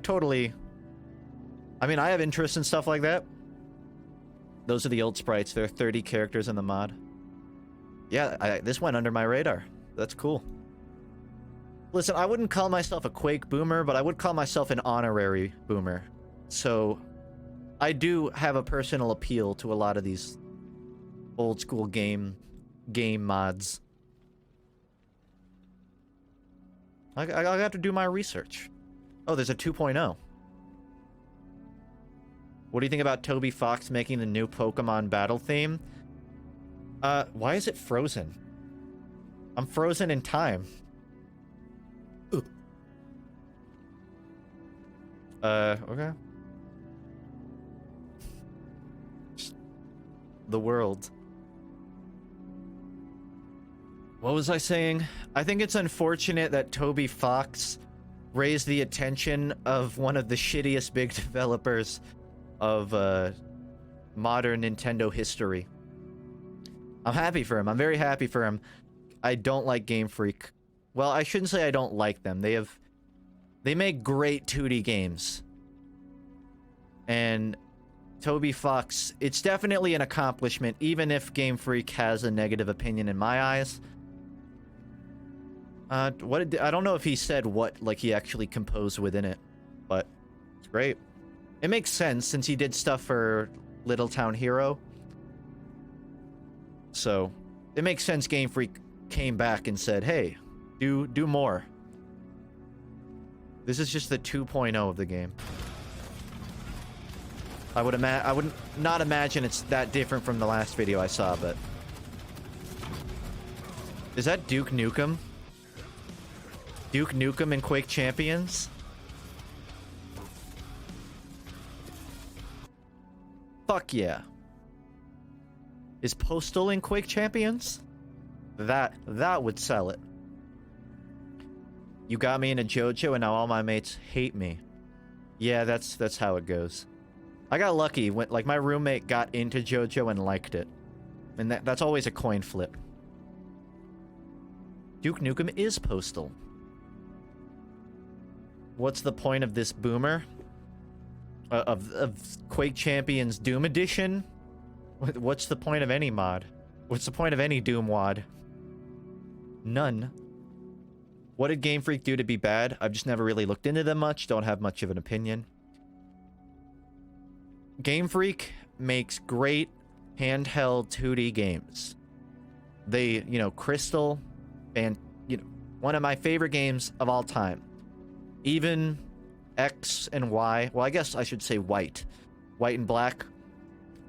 Speaker 1: mean, I have interest in stuff like that. Those are the old sprites. There are 30 characters in the mod. Yeah, this went under my radar. That's cool. Listen, I wouldn't call myself a Quake boomer, but I would call myself an honorary boomer. So, I do have a personal appeal to a lot of these old school game mods. I got to do my research. Oh, there's a 2.0. What do you think about Toby Fox making the new Pokemon battle theme? Why is it frozen? I'm frozen in time. Okay. Just the world. What was I saying? I think it's unfortunate that Toby Fox raised the attention of one of the shittiest big developers of modern Nintendo history. I'm happy for him. I'm very happy for him. I don't like Game Freak. Well, I shouldn't say I don't like them. They make great 2D games. And Toby Fox, it's definitely an accomplishment, even if Game Freak has a negative opinion in my eyes. I don't know if he said what like he actually composed within it, but it's great. It makes sense since he did stuff for Little Town Hero. So, it makes sense Game Freak came back and said, "Hey, do more." This is just the 2.0 of the game. I would not imagine it's that different from the last video I saw, but is that Duke Nukem? Duke Nukem in Quake Champions? Fuck yeah. Is Postal in Quake Champions? That would sell it. You got me into JoJo and now all my mates hate me. Yeah, that's how it goes. I got lucky when like my roommate got into JoJo and liked it. And that's always a coin flip. Duke Nukem is Postal. What's the point of this boomer? Of Quake Champions Doom Edition? What's the point of any mod? What's the point of any Doom WOD? None. What did Game Freak do to be bad? I've just never really looked into them much. Don't have much of an opinion. Game Freak makes great handheld 2D games. They, Crystal, and, one of my favorite games of all time. Even X and Y, well, I guess I should say White and Black,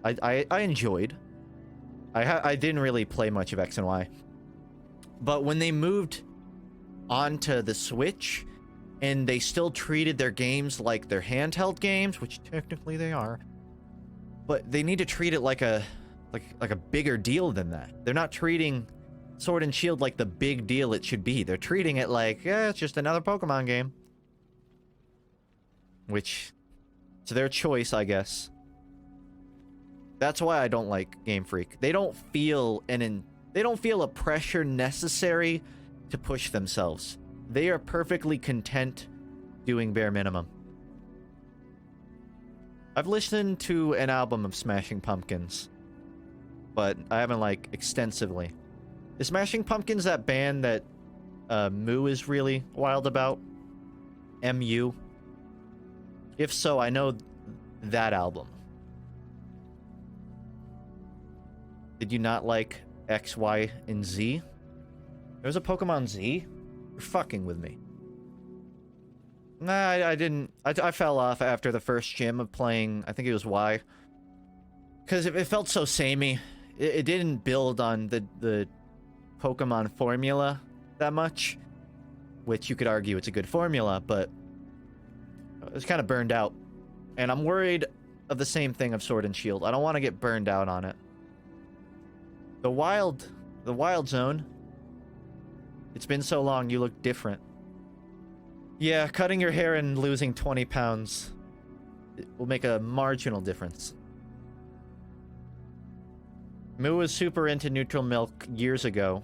Speaker 1: I enjoyed. I didn't really play much of X and Y. But when they moved onto the Switch, and they still treated their games like their handheld games, which technically they are, but they need to treat it like a bigger deal than that. They're not treating Sword and Shield like the big deal it should be. They're treating it like, yeah, it's just another Pokemon game. Which, it's their choice, I guess. That's why I don't like Game Freak. They don't feel a pressure necessary to push themselves. They are perfectly content doing bare minimum. I've listened to an album of Smashing Pumpkins, but I haven't extensively. Is Smashing Pumpkins that band that Moo is really wild about? MU? If so, I know that album. Did you not like X, Y, and Z? There's a Pokemon Z? You're fucking with me. Nah, I didn't. I fell off after the first gym of playing, I think it was Y. Because it felt so samey. It didn't build on the Pokemon formula that much. Which you could argue it's a good formula, but it was kind of burned out. And I'm worried of the same thing of Sword and Shield. I don't want to get burned out on it. The Wild Zone. It's been so long, you look different. Yeah, cutting your hair and losing 20 pounds will make a marginal difference. Moo was super into neutral milk years ago.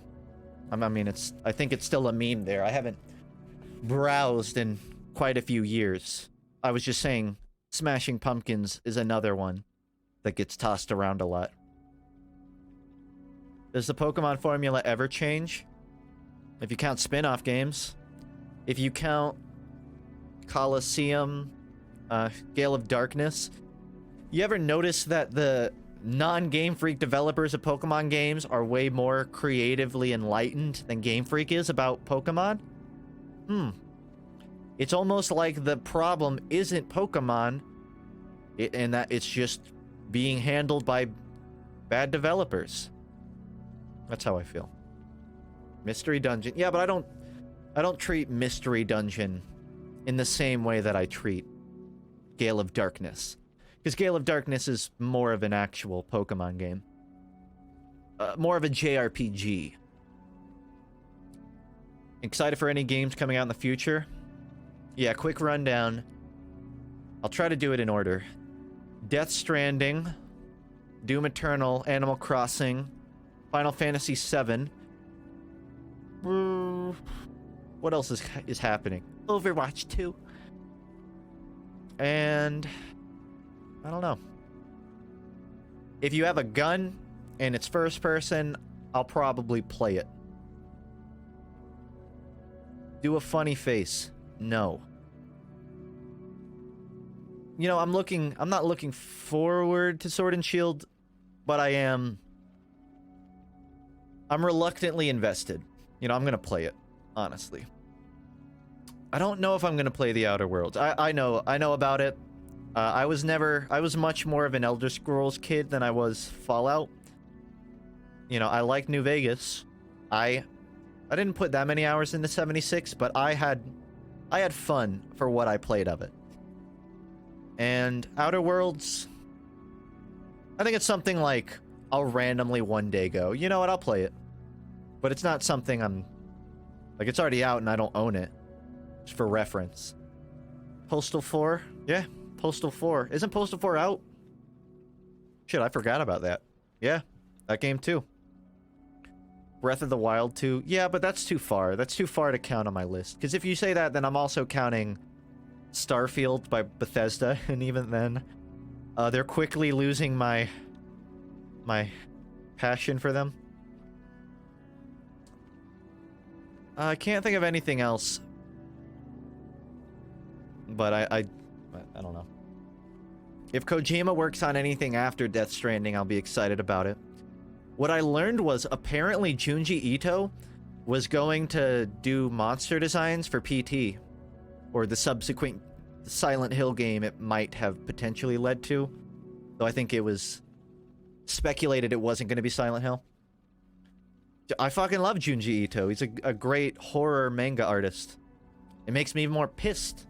Speaker 1: I mean, I think it's still a meme there. I haven't browsed in quite a few years. I was just saying, Smashing Pumpkins is another one that gets tossed around a lot. Does the Pokemon formula ever change? If you count spin-off games. If you count Colosseum, Gale of Darkness. You ever notice that the non-Game Freak developers of Pokemon games are way more creatively enlightened than Game Freak is about Pokemon? It's almost like the problem isn't Pokemon, and that it's just being handled by bad developers. That's how I feel. Mystery Dungeon. Yeah, but I don't treat Mystery Dungeon in the same way that I treat Gale of Darkness. Because Gale of Darkness is more of an actual Pokemon game. More of a JRPG. Excited for any games coming out in the future? Yeah, quick rundown. I'll try to do it in order. Death Stranding, Doom Eternal, Animal Crossing, Final Fantasy VII. What else is happening? Overwatch 2. And I don't know. If you have a gun and it's first person, I'll probably play it. Do a funny face. No. You know, I'm not looking forward to Sword and Shield, but I'm reluctantly invested. You know, I'm gonna play it, honestly. I don't know if I'm gonna play the Outer Worlds. I know about it. I was much more of an Elder Scrolls kid than I was Fallout. You know, I like New Vegas. I didn't put that many hours into 76, but I had fun for what I played of it. And Outer Worlds, I think it's something like I'll randomly one day go, you know what, I'll play it. But it's not something like, it's already out and I don't own it. Just for reference. Postal 4? Yeah, Postal 4. Isn't Postal 4 out? Shit, I forgot about that. Yeah, that game too. Breath of the Wild 2. Yeah, but that's too far. That's too far to count on my list. Because if you say that, then I'm also counting Starfield by Bethesda. And even then, they're quickly losing my passion for them. I can't think of anything else. But I don't know. If Kojima works on anything after Death Stranding, I'll be excited about it. What I learned was apparently Junji Ito was going to do monster designs for PT, or the subsequent Silent Hill game it might have potentially led to. Though I think it was speculated it wasn't going to be Silent Hill. I fucking love Junji Ito. He's a great horror manga artist. It makes me even more pissed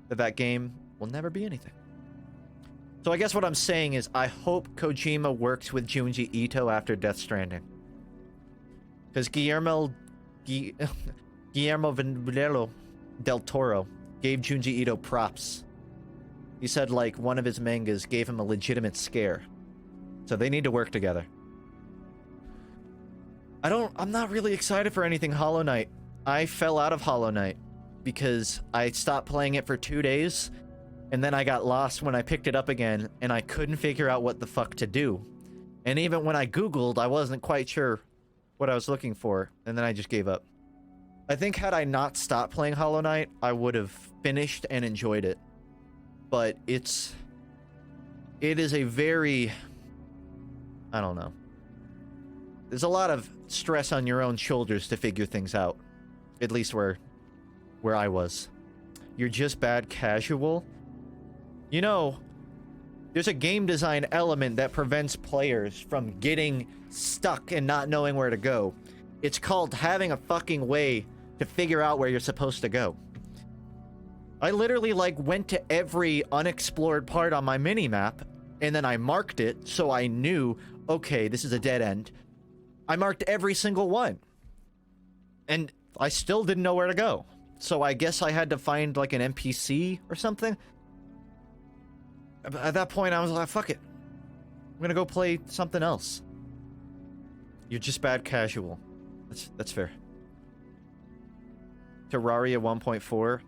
Speaker 1: that game will never be anything. So I guess what I'm saying is I hope Kojima works with Junji Ito after Death Stranding. Because Guillermo del Toro gave Junji Ito props. He said, like, one of his mangas gave him a legitimate scare. So they need to work together. I'm not really excited for anything Hollow Knight. I fell out of Hollow Knight because I stopped playing it for 2 days, and then I got lost when I picked it up again, and I couldn't figure out what the fuck to do. And even when I Googled, I wasn't quite sure what I was looking for, and then I just gave up. I think had I not stopped playing Hollow Knight, I would have finished and enjoyed it. But it is a very, I don't know. There's a lot of stress on your own shoulders to figure things out. At least where I was. You're just bad casual? You know, there's a game design element that prevents players from getting stuck and not knowing where to go. It's called having a fucking way to figure out where you're supposed to go. I literally, like, went to every unexplored part on my mini-map, and then I marked it so I knew, okay, this is a dead end. I marked every single one. And I still didn't know where to go. So I guess I had to find like an NPC or something. At that point, I was like, fuck it. I'm gonna go play something else. You're just bad casual. That's fair. Terraria 1.4.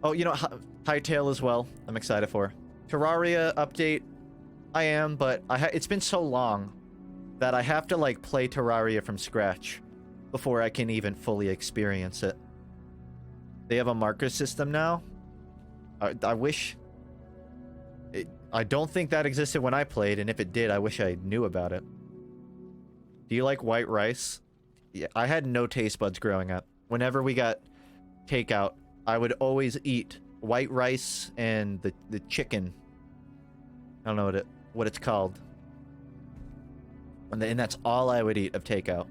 Speaker 1: Oh, you know, Hightail as well. I'm excited for. Terraria update. I am, but it's been so long that I have to like play Terraria from scratch before I can even fully experience it. They have a marker system now. I wish... I don't think that existed when I played, and if it did, I wish I knew about it. Do you like white rice? Yeah, I had no taste buds growing up. Whenever we got takeout, I would always eat white rice and the chicken. I don't know what it's called. And that's all I would eat of takeout.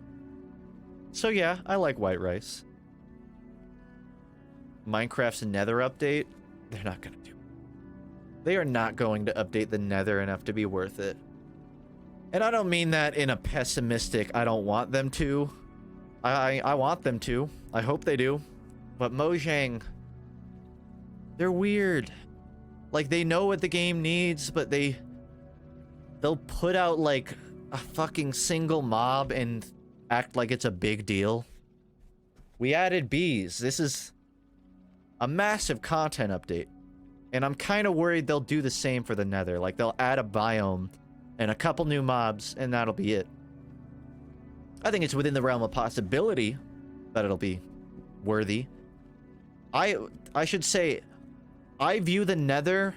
Speaker 1: So yeah, I like white rice. Minecraft's Nether update? They're not gonna do it. They are not going to update the Nether enough to be worth it. And I don't mean that in a pessimistic, I don't want them to. I want them to. I hope they do. But Mojang, they're weird. Like, they know what the game needs, but they'll put out, like, a fucking single mob and act like it's a big deal. We added bees. This is a massive content update. And I'm kind of worried they'll do the same for the Nether. Like, they'll add a biome and a couple new mobs, and that'll be it. I think it's within the realm of possibility that it'll be worthy. I should say, I view the Nether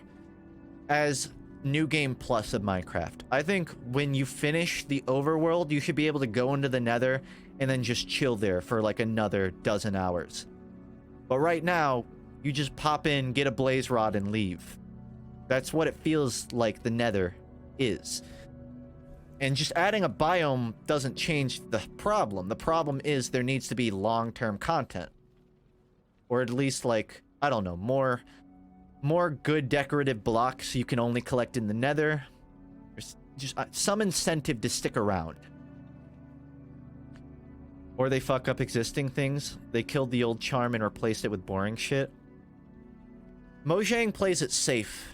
Speaker 1: as New Game Plus of Minecraft. I think when you finish the overworld, you should be able to go into the Nether and then just chill there for like another dozen hours. But right now, you just pop in, get a blaze rod, and leave. That's what it feels like the Nether is. And just adding a biome doesn't change the problem. The problem is there needs to be long-term content. Or at least, like, I don't know, more good decorative blocks you can only collect in the Nether. There's just some incentive to stick around. Or they fuck up existing things. They killed the old charm and replaced it with boring shit. Mojang plays it safe,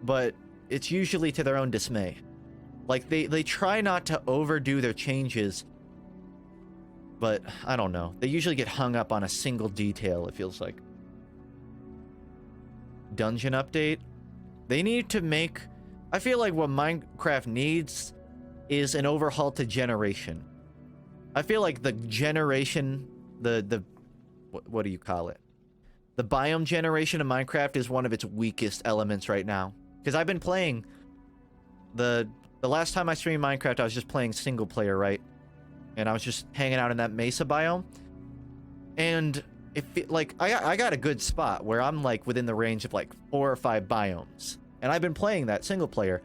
Speaker 1: but it's usually to their own dismay. Like, they try not to overdo their changes, but I don't know. They usually get hung up on a single detail, it feels like. Dungeon update? They need to make... I feel like what Minecraft needs is an overhaul to generation. I feel like the generation... What do you call it? The biome generation of Minecraft is one of its weakest elements right now. Because I've been playing... The last time I streamed Minecraft, I was just playing single player, right? And I was just hanging out in that mesa biome. And I got a good spot where I'm like within the range of like 4 or 5 biomes. And I've been playing that single player.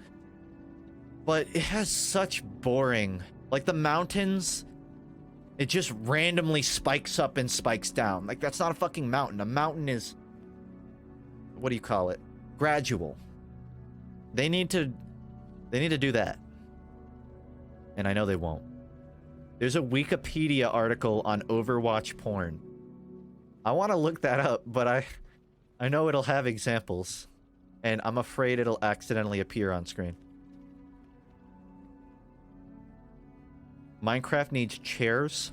Speaker 1: But it has such boring... Like the mountains... It just randomly spikes up and spikes down. Like, that's not a fucking mountain. A mountain is... What do you call it? Gradual. They need to do that. And I know they won't. There's a Wikipedia article on Overwatch porn. I want to look that up, but I know it'll have examples. And I'm afraid it'll accidentally appear on screen. Minecraft needs chairs.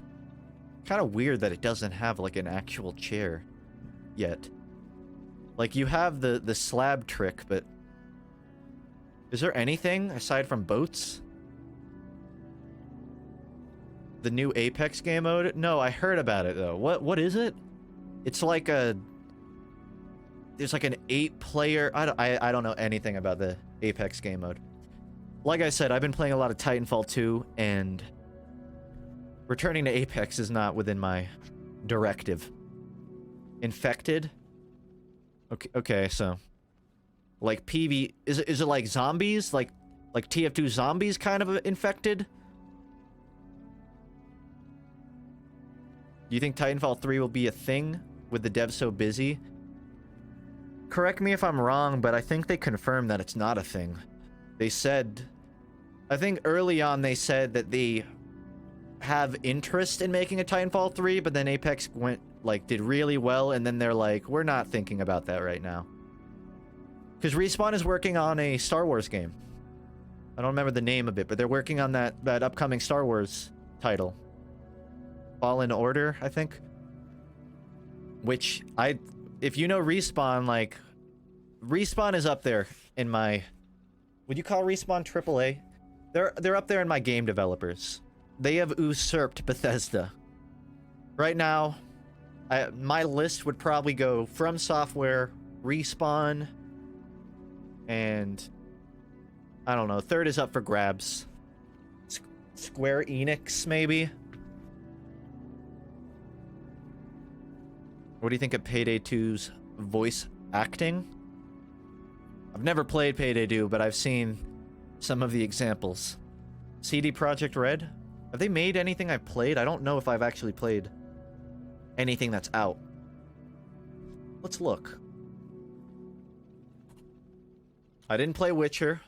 Speaker 1: Kind of weird that it doesn't have like an actual chair yet. Like, you have the slab trick, but is there anything aside from boats? The new Apex game mode? No, I heard about it though. What is it? It's like there's like an 8-player... I don't know anything about the Apex game mode. Like I said, I've been playing a lot of Titanfall 2, and returning to Apex is not within my directive. Infected? Okay, so... Like PV... Is it like zombies? Like TF2 zombies kind of infected? Do you think Titanfall 3 will be a thing with the devs so busy? Correct me if I'm wrong, but I think they confirmed that it's not a thing. They said... I think early on they said that have interest in making a Titanfall 3, but then Apex did really well, and then they're like, we're not thinking about that right now. Because Respawn is working on a Star Wars game. I don't remember the name of it, but they're working on that upcoming Star Wars title. Fallen Order, I think. Which, if you know Respawn, like, Respawn is up there in my... Would you call Respawn AAA? They're up there in my game developers. They have usurped Bethesda. Right now, my list would probably go From Software, Respawn, and I don't know. Third is up for grabs. Square Enix, maybe? What do you think of Payday 2's voice acting? I've never played Payday 2, but I've seen some of the examples. CD Projekt Red? Have they made anything I've played? I don't know if I've actually played anything that's out. Let's look. I didn't play Witcher.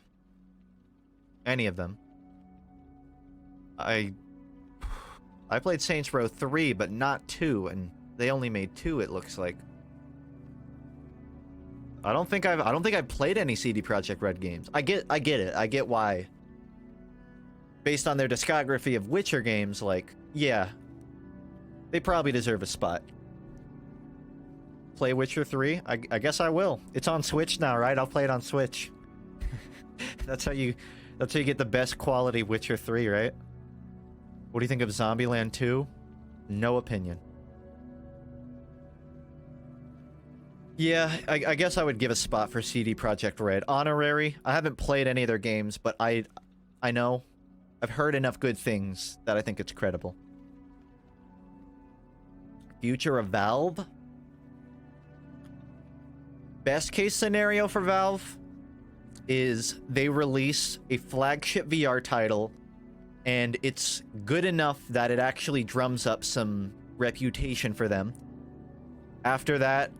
Speaker 1: Any of them. I played Saints Row 3, but not 2, and they only made 2, it looks like. I don't think I've played any CD Projekt Red games. I get it. I get why. Based on their discography of Witcher games, like, yeah. They probably deserve a spot. Play Witcher 3? I guess I will. It's on Switch now, right? I'll play it on Switch. That's how you get the best quality Witcher 3, right? What do you think of Zombieland 2? No opinion. Yeah, I guess I would give a spot for CD Projekt Red. Honorary. I haven't played any of their games, but I know. I've heard enough good things that I think it's credible. Future of Valve? Best case scenario for Valve is they release a flagship VR title and it's good enough that it actually drums up some reputation for them. After that,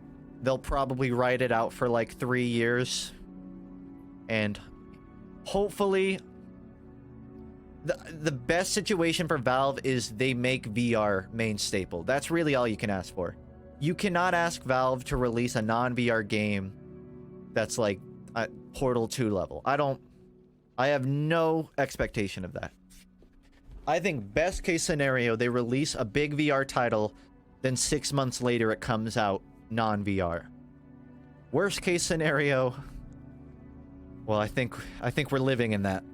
Speaker 1: they'll probably ride it out for like 3 years. And hopefully, the best situation for Valve is they make VR main staple. That's really all you can ask for. You cannot ask Valve to release a non-VR game that's like Portal 2 level. I have no expectation of that. I think best case scenario, they release a big VR title, then 6 months later it comes out non-VR. Worst case scenario, well, I think we're living in that.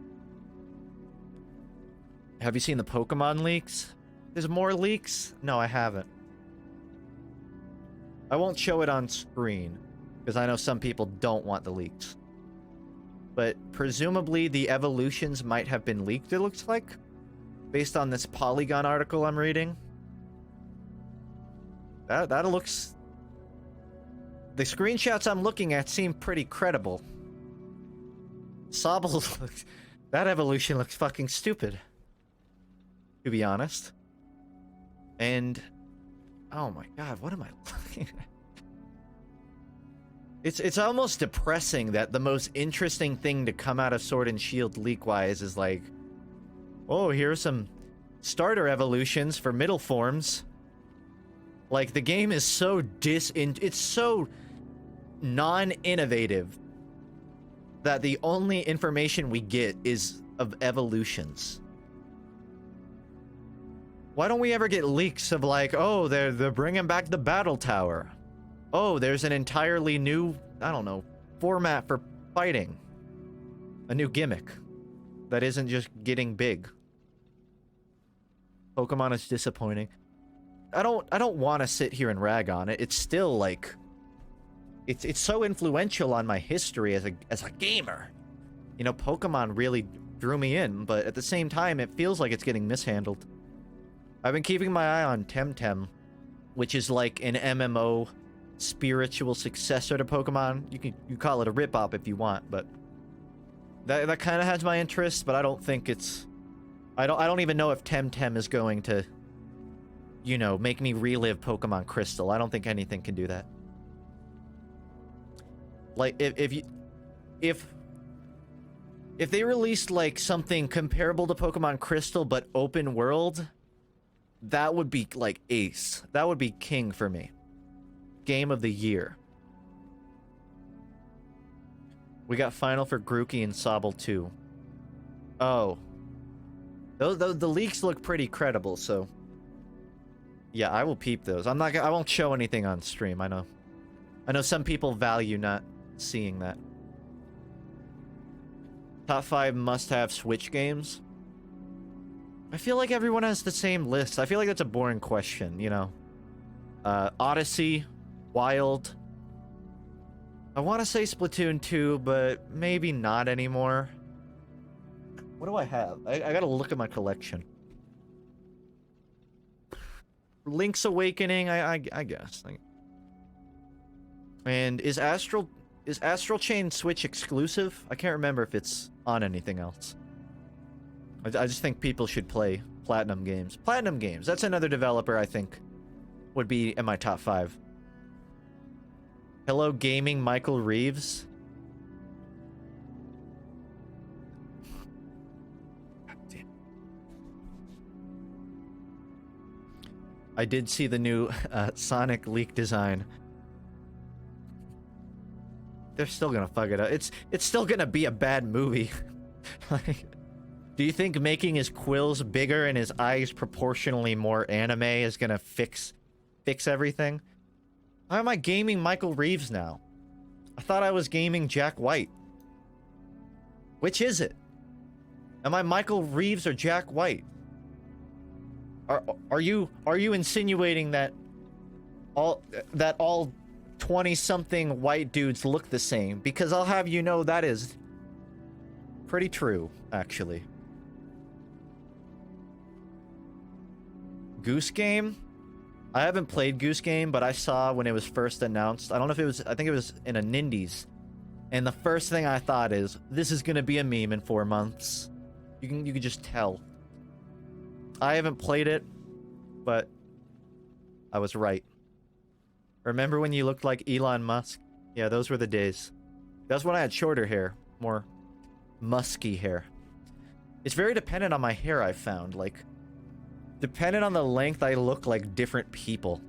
Speaker 1: Have you seen the Pokemon leaks? There's more leaks? No, I haven't. I won't show it on screen, because I know some people don't want the leaks. But presumably the evolutions might have been leaked, it looks like, based on this Polygon article I'm reading. That looks... The screenshots I'm looking at seem pretty credible. Sobble looks... That evolution looks fucking stupid, to be honest. And... Oh my god, what am I looking at? It's almost depressing that the most interesting thing to come out of Sword and Shield leak-wise is like... Oh, here's some starter evolutions for middle forms. Like, the game is so it's so non-innovative that the only information we get is of evolutions. Why don't we ever get leaks of like, oh, they're bringing back the battle tower. Oh, there's an entirely new, I don't know, format for fighting. A new gimmick that isn't just getting big. Pokemon is disappointing. I don't want to sit here and rag on it. It's still like it's so influential on my history as a gamer. You know, Pokemon really drew me in, but at the same time it feels like it's getting mishandled. I've been keeping my eye on Temtem, which is like an MMO spiritual successor to Pokemon. You call it a rip-off if you want, but that kind of has my interest, but I don't think it's... I don't even know if Temtem is going to, you know, make me relive Pokemon Crystal. I don't think anything can do that. Like, if they released like something comparable to Pokemon Crystal but open world, that would be like ace. That would be king for me. Game of the year. We got final for Grookey and Sobble 2. Oh. The leaks look pretty credible, so yeah, I will peep those. I won't show anything on stream. I know some people value not seeing that. Top 5 must-have Switch games. I feel like everyone has the same list. I feel like that's a boring question, you know. Odyssey, Wild. I want to say Splatoon 2, but maybe not anymore. What do I have? I gotta look at my collection. Link's Awakening, I guess. And is Astral Chain Switch exclusive? I can't remember if it's on anything else. I just think people should play Platinum Games. Platinum Games, that's another developer I think would be in my top 5. Hello Gaming Michael Reeves. I did see the new Sonic leak design. They're still gonna fuck it up. It's still gonna be a bad movie. Like, do you think making his quills bigger and his eyes proportionally more anime is gonna fix everything? Why am I gaming Michael Reeves now? I thought I was gaming Jack White. Which is it? Am I Michael Reeves or Jack White? Are you insinuating that all 20-something white dudes look the same? Because I'll have you know that is pretty true, actually. Goose Game? I haven't played Goose Game, but I saw when it was first announced. I don't know if it was, I think it was in a Nindies. And the first thing I thought is, this is gonna be a meme in 4 months. You can just tell. I haven't played it, but I was right. Remember when you looked like Elon Musk? Yeah, those were the days. That's when I had shorter hair, more musky hair. It's very dependent on my hair, I found. Like, dependent on the length, I look like different people.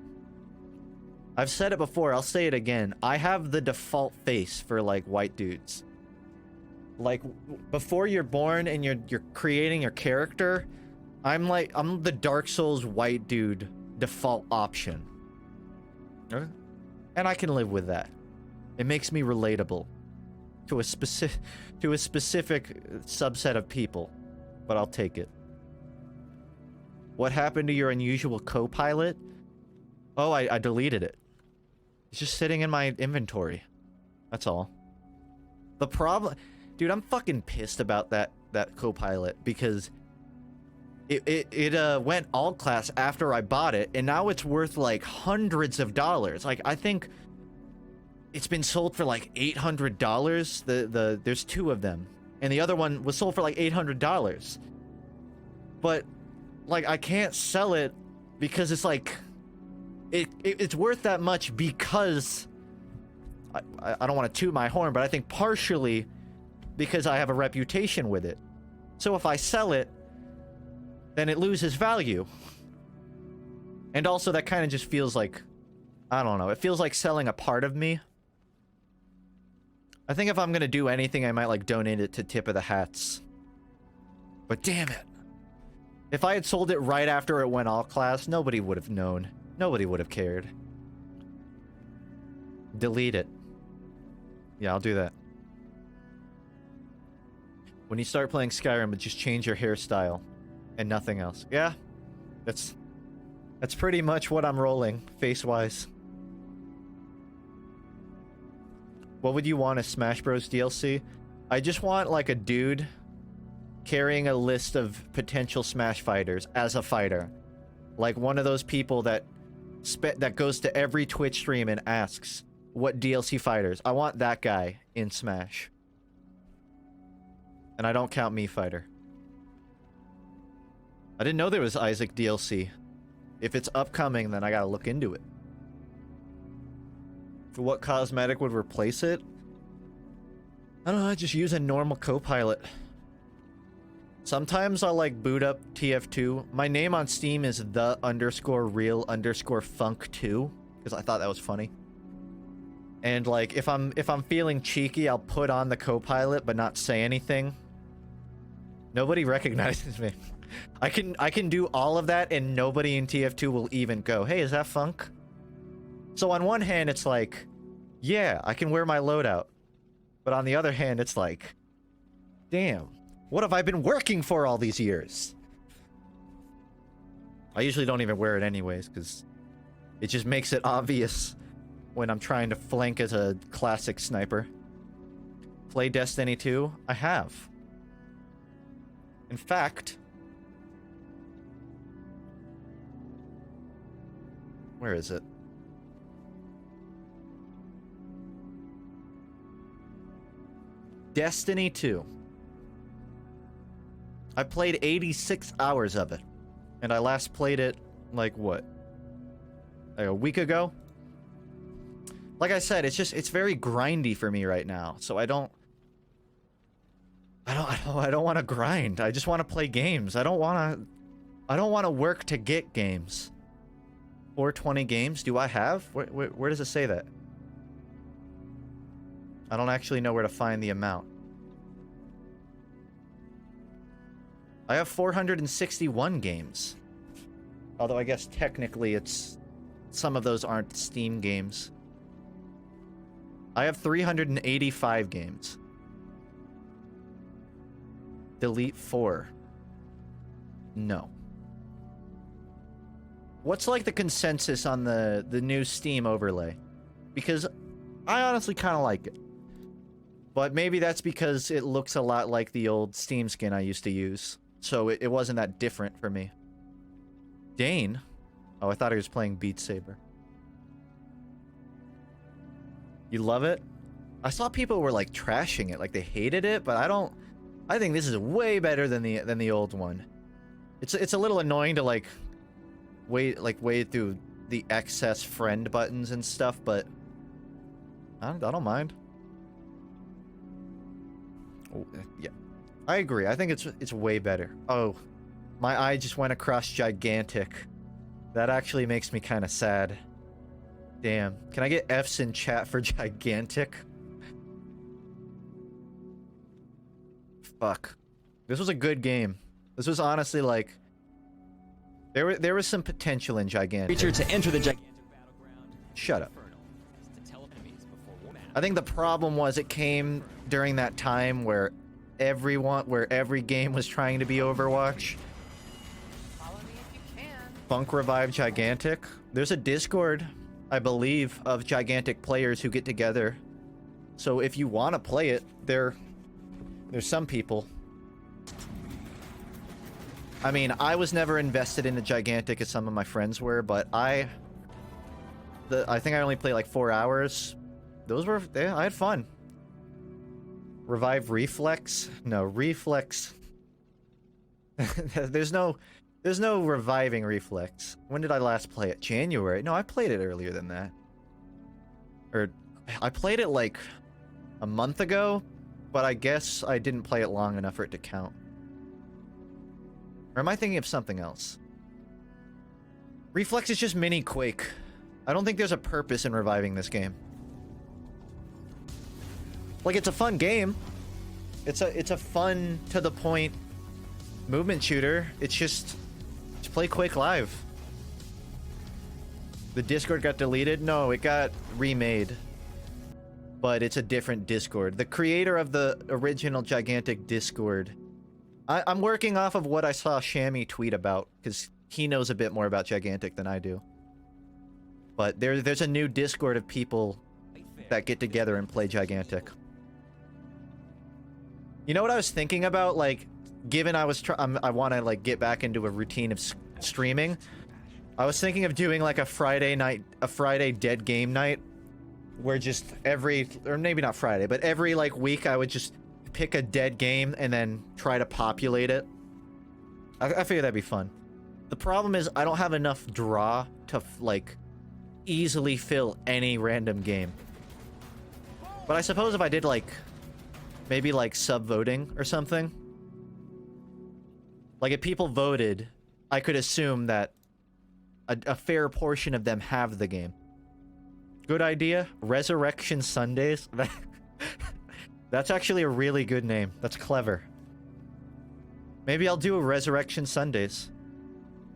Speaker 1: I've said it before, I'll say it again. I have the default face for, like, white dudes. Like, before you're born and you're creating your character, I'm the Dark Souls white dude default option. Okay. And I can live with that. It makes me relatable to a specific subset of people, but I'll take it. What happened to your unusual co-pilot? Oh, I deleted it. It's just sitting in my inventory. That's all. The problem, dude, I'm fucking pissed about that co-pilot because it went all class after I bought it, and now it's worth like hundreds of dollars. Like, I think it's been sold for like $800. There's 2 of them, and the other one was sold for like $800. But like, I can't sell it because it's like it's worth that much because I don't want to toot my horn, but I think partially because I have a reputation with it. So if I sell it, then it loses value. And also that kind of just feels like, I don't know, it feels like selling a part of me. I think if I'm gonna do anything, I might like donate it to Tip of the Hats. But damn it. If I had sold it right after it went all class, nobody would have known. Nobody would have cared. Delete it. Yeah, I'll do that. When you start playing Skyrim, just change your hairstyle. And nothing else. Yeah, that's pretty much what I'm rolling, face-wise. What would you want as Smash Bros. DLC? I just want, like, a dude carrying a list of potential Smash fighters as a fighter. Like, one of those people that goes to every Twitch stream and asks, what DLC fighters? I want that guy in Smash. And I don't count Mii Fighter. I didn't know there was Isaac DLC. If it's upcoming, then I gotta look into it. For what cosmetic would replace it? I don't know, I just use a normal co-pilot. Sometimes I'll like boot up TF2. My name on Steam is the_real_funk2 because I thought that was funny. And like if I'm feeling cheeky, I'll put on the co-pilot but not say anything. Nobody recognizes me. I can do all of that and nobody in TF2 will even go, "Hey, is that Funk?" So on one hand it's like, yeah, I can wear my loadout. But on the other hand it's like, damn. What have I been working for all these years? I usually don't even wear it anyways, because it just makes it obvious when I'm trying to flank as a classic sniper. Play Destiny 2? I have. In fact... Where is it? Destiny 2. I played 86 hours of it. And I last played it, like, what? Like a week ago? Like I said, it's very grindy for me right now. So I don't want to grind. I just want to play games. I don't want to work to get games. 420 games? Do I have? Where does it say that? I don't actually know where to find the amount. I have 461 games. Although I guess technically it's... some of those aren't Steam games. I have 385 games. Delete 4. No. What's like the consensus on the new Steam overlay? Because I honestly kind of like it. But maybe that's because it looks a lot like the old Steam skin I used to use. So it wasn't that different for me. Dane? Oh, I thought he was playing Beat Saber. You love it? I saw people were like trashing it, like they hated it, but I think this is way better than the old one. It's a little annoying to like wade through the excess friend buttons and stuff, but I don't mind. Oh, yeah. I agree. I think it's way better. Oh, my eye just went across gigantic. That actually makes me kind of sad. Damn. Can I get F's in chat for gigantic? Fuck. This was a good game. This was honestly like there was some potential in gigantic.
Speaker 3: Creature to enter the gigantic battleground.
Speaker 1: Shut up. I think the problem was it came during that time where every game was trying to be Overwatch.
Speaker 4: Follow me if you can.
Speaker 1: Funk revived Gigantic. There's a Discord, I believe, of Gigantic players who get together. So if you want to play it, there's some people. I mean, I was never invested in the Gigantic as some of my friends were, but I think I only played like 4 hours. I had fun. Revive Reflex? No, Reflex. There's no reviving Reflex. When did I last play it? January? No, I played it earlier than that. Or I played it like a month ago, but I guess I didn't play it long enough for it to count. Or am I thinking of something else? Reflex is just mini Quake. I don't think there's a purpose in reviving this game. Like, it's a fun game. It's a fun, to the point movement shooter. It's just play Quake Live. The Discord got deleted? No, it got remade. But it's a different Discord. The creator of the original Gigantic Discord. I'm working off of what I saw Shammy tweet about, because he knows a bit more about Gigantic than I do. But there's a new Discord of people that get together and play Gigantic. You know what I was thinking about? Like, given I want to like get back into a routine of streaming, I was thinking of doing like a Friday dead game night, where just or maybe not Friday, but every like week I would just pick a dead game and then try to populate it. I figure that'd be fun. The problem is I don't have enough draw to like easily fill any random game. But I suppose if I did like maybe like sub-voting or something, Like, if people voted, I could assume that a fair portion of them have the game. Good idea. Resurrection Sundays. That's actually a really good name. That's clever. Maybe I'll do a Resurrection Sundays.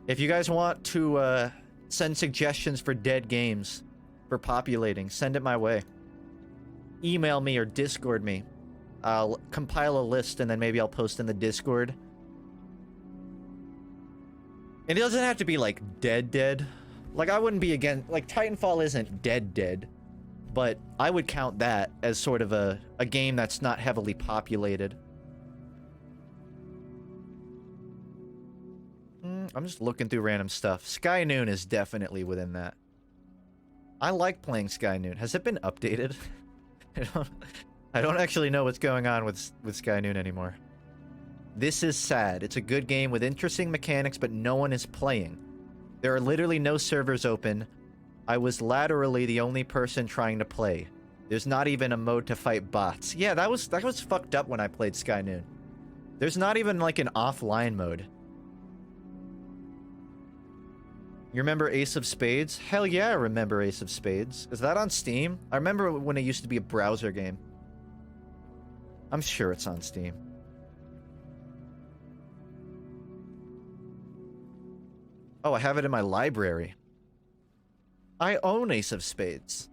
Speaker 1: If you guys want to send suggestions for dead games for populating, send it my way. Email me or Discord me. I'll compile a list and then maybe I'll post in the Discord. And it doesn't have to be like dead. Like, I wouldn't be against, like, Titanfall isn't dead, but I would count that as sort of a game that's not heavily populated. I'm just looking through random stuff. Sky Noon is definitely within that. I like playing Sky Noon. Has it been updated? I don't actually know what's going on with Sky Noon anymore. This is sad. It's a good game with interesting mechanics, but no one is playing. There are literally no servers open. I was laterally the only person trying to play. There's not even a mode to fight bots. Yeah, that was fucked up when I played Sky Noon. There's not even like an offline mode. You remember Ace of Spades? Hell yeah, I remember Ace of Spades. Is that on Steam? I remember when it used to be a browser game. I'm sure it's on Steam. Oh, I have it in my library. I own Ace of Spades.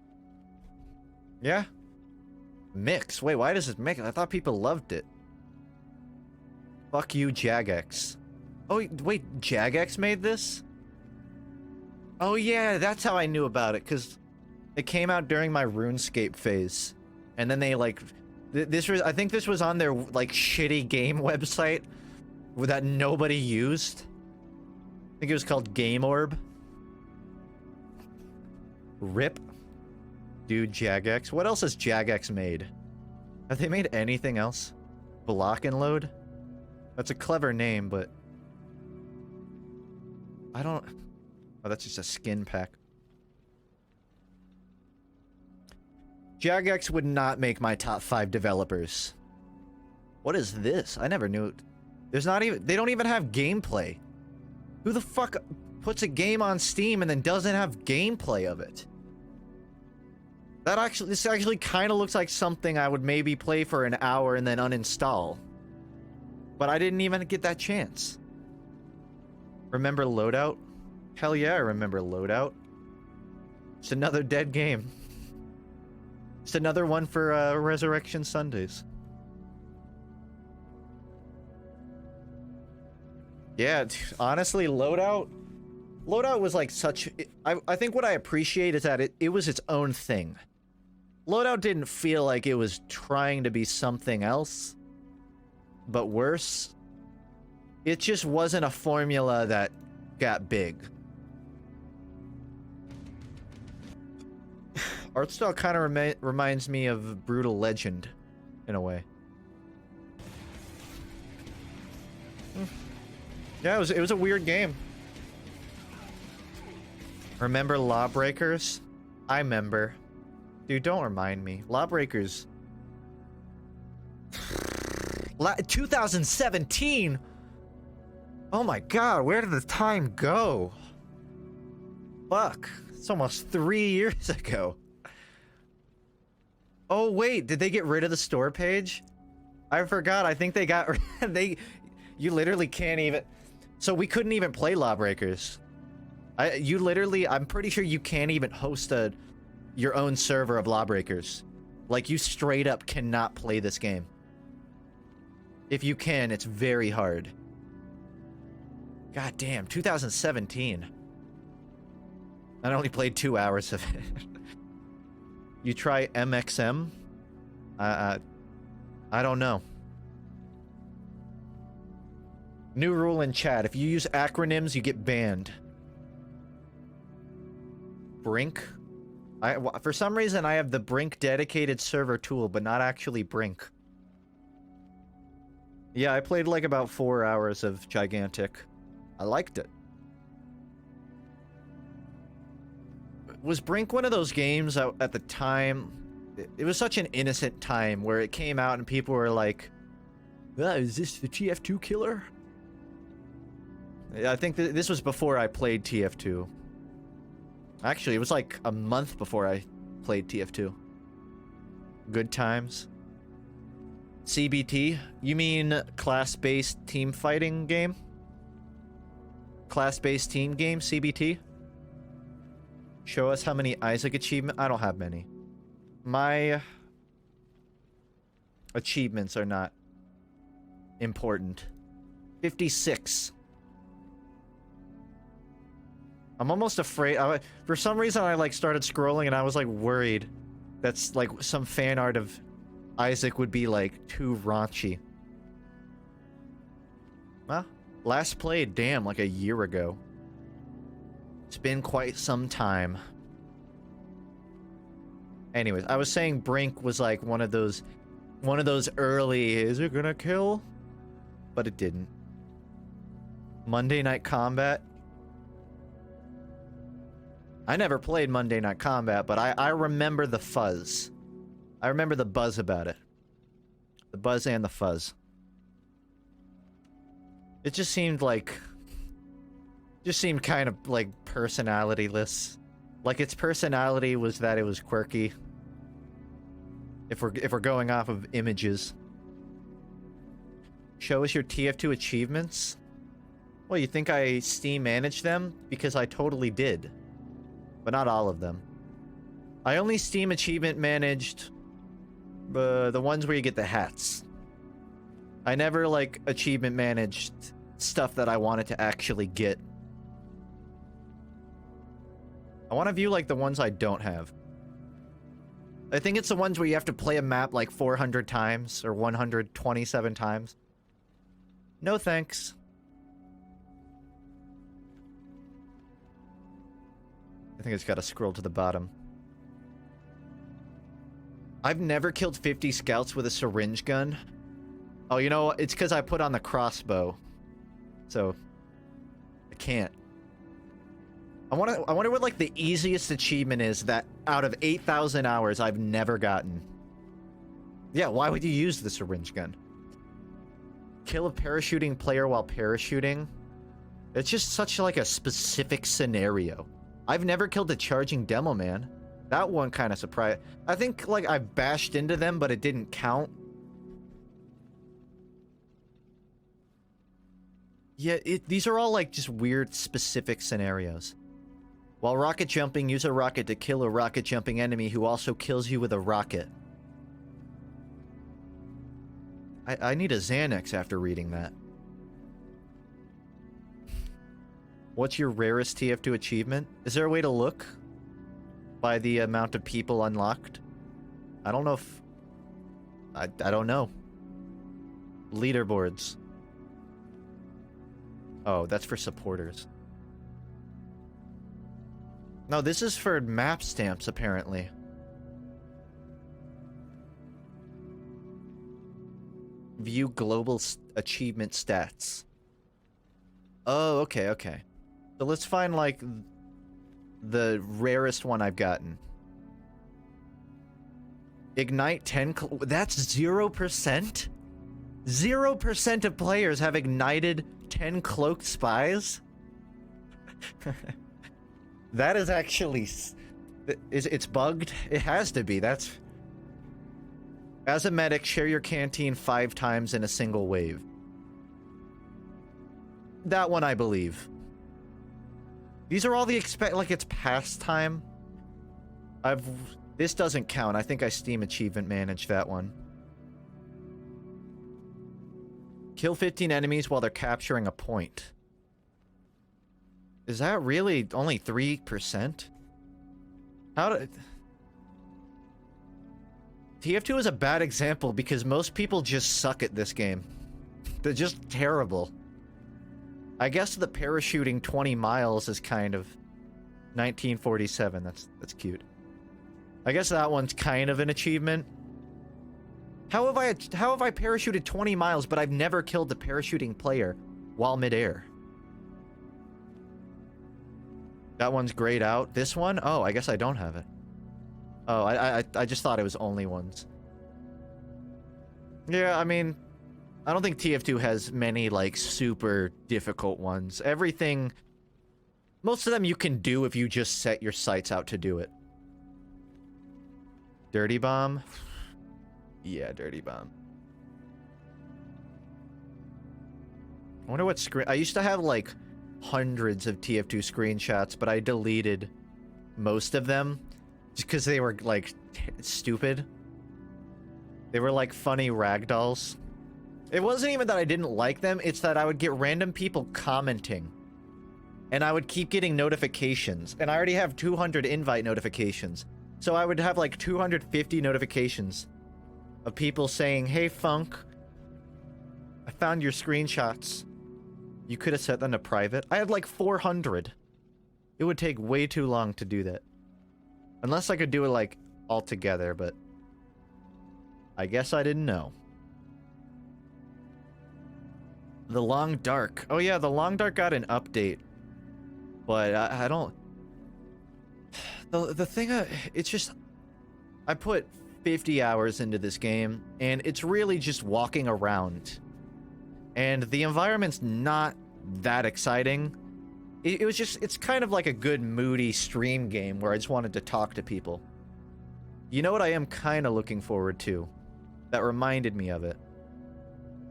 Speaker 1: Yeah? Mix. Wait, why does it mix? I thought people loved it. Fuck you, Jagex. Oh, wait, Jagex made this? Oh yeah, that's how I knew about it, because it came out during my RuneScape phase. And then they, like... I think this was on their, like, shitty game website that nobody used. I think it was called Game Orb. RIP. Dude, Jagex. What else has Jagex made? Have they made anything else? Block and Load? That's a clever name, but... I don't... Oh, that's just a skin pack. Jagex would not make my top 5 developers. What is this? I never knew it. There's not even... They don't even have gameplay. Who the fuck puts a game on Steam and then doesn't have gameplay of it? This actually kind of looks like something I would maybe play for an hour and then uninstall. But I didn't even get that chance. Remember Loadout? Hell yeah, I remember Loadout. It's another dead game. It's another one for Resurrection Sundays. Yeah, honestly, Loadout was like such... I think what I appreciate is that it was its own thing. Loadout didn't feel like it was trying to be something else, but worse. It just wasn't a formula that got big. Art style kind of reminds me of Brutal Legend, in a way. Yeah, it was a weird game. Remember Lawbreakers? I remember. Dude, don't remind me. Lawbreakers. 2017? Oh my god, where did the time go? Fuck. It's almost 3 years ago. Oh wait, did they get rid of the store page? I forgot. I think they got... You literally can't even... So we couldn't even play Lawbreakers. I'm pretty sure you can't even host your own server of Lawbreakers. Like, you straight up cannot play this game. If you can, it's very hard. God damn, 2017. I only played 2 hours of it. You try MXM? I don't know. New rule in chat. If you use acronyms, you get banned. Brink? For some reason, I have the Brink dedicated server tool, but not actually Brink. Yeah, I played like about 4 hours of Gigantic. I liked it. Was Brink one of those games at the time? It was such an innocent time where it came out and people were like, is this the TF2 killer? I think this was before I played TF2. Actually, it was like a month before I played TF2. Good times. CBT? You mean class-based team fighting game? Class-based team game, CBT? Show us how many Isaac achievements. I don't have many. My achievements are not important. 56. I'm almost afraid. For some reason, I like started scrolling and I was like worried that's like some fan art of Isaac would be like too raunchy. Well, last played, damn, like a year ago. It's been quite some time. Anyways, I was saying Brink was like one of those early, is it gonna kill? But it didn't. Monday Night Combat. I never played Monday Night Combat, but I remember the fuzz. I remember the buzz about it. The buzz and the fuzz. It just seemed like... just seemed kind of, like, personality-less. Like, its personality was that it was quirky. If we're going off of images. Show us your TF2 achievements? Well, you think I Steam managed them? Because I totally did. But not all of them. I only Steam achievement managed the ones where you get the hats. I never, like, achievement managed stuff that I wanted to actually get. I want to view, like, the ones I don't have. I think it's the ones where you have to play a map, like, 400 times, or 127 times. No thanks. I think it's got to scroll to the bottom. I've never killed 50 scouts with a syringe gun. Oh, you know, it's because I put on the crossbow. So, I can't. I wonder what, like, the easiest achievement is that out of 8,000 hours I've never gotten. Yeah, why would you use the syringe gun? Kill a parachuting player while parachuting? It's just such, like, a specific scenario. I've never killed a charging demo man. That one kind of surprised. I think, like, I bashed into them, but it didn't count. Yeah, these are all, like, just weird, specific scenarios. While rocket jumping, use a rocket to kill a rocket jumping enemy who also kills you with a rocket. I need a Xanax after reading that. What's your rarest TF2 achievement? Is there a way to look? By the amount of people unlocked? I don't know if... I don't know. Leaderboards. Oh, that's for supporters. No, this is for map stamps, apparently. View global achievement stats. Oh, okay, okay. So let's find, like, the rarest one I've gotten. Ignite 10... That's 0%? 0% of players have ignited 10 cloaked spies? That is actually... It's bugged? It has to be. That's... As a medic, share your canteen 5 times in a single wave. That one I believe. These are all the like it's past time. This doesn't count. I think I Steam achievement managed that one. Kill 15 enemies while they're capturing a point. Is that really only 3%? How did... TF2 is a bad example because most people just suck at this game. They're just terrible. I guess the parachuting 20 miles is kind of 1947. That's cute. I guess that one's kind of an achievement. How have I parachuted 20 miles but I've never killed the parachuting player while midair? That one's grayed out. This one? Oh, I guess I don't have it. Oh, I just thought it was only ones. Yeah, I mean, I don't think TF2 has many, like, super difficult ones. Everything... Most of them you can do if you just set your sights out to do it. Dirty Bomb? Yeah, Dirty Bomb. I wonder what screen... I used to have, like, hundreds of TF2 screenshots, but I deleted most of them just because they were, like, stupid. They were, like, funny ragdolls. It wasn't even that I didn't like them, it's that I would get random people commenting. And I would keep getting notifications. And I already have 200 invite notifications. So I would have, like, 250 notifications of people saying, "Hey, Funk, I found your screenshots. You could have set them to private." I had, like, 400. It would take way too long to do that. Unless I could do it, like, all together, but... I guess I didn't know. The Long Dark. Oh yeah, The Long Dark got an update. But I don't... The thing, it's just... I put 50 hours into this game, and it's really just walking around. And the environment's not that exciting. It was just... It's kind of like a good moody stream game where I just wanted to talk to people. You know what I am kind of looking forward to? That reminded me of it.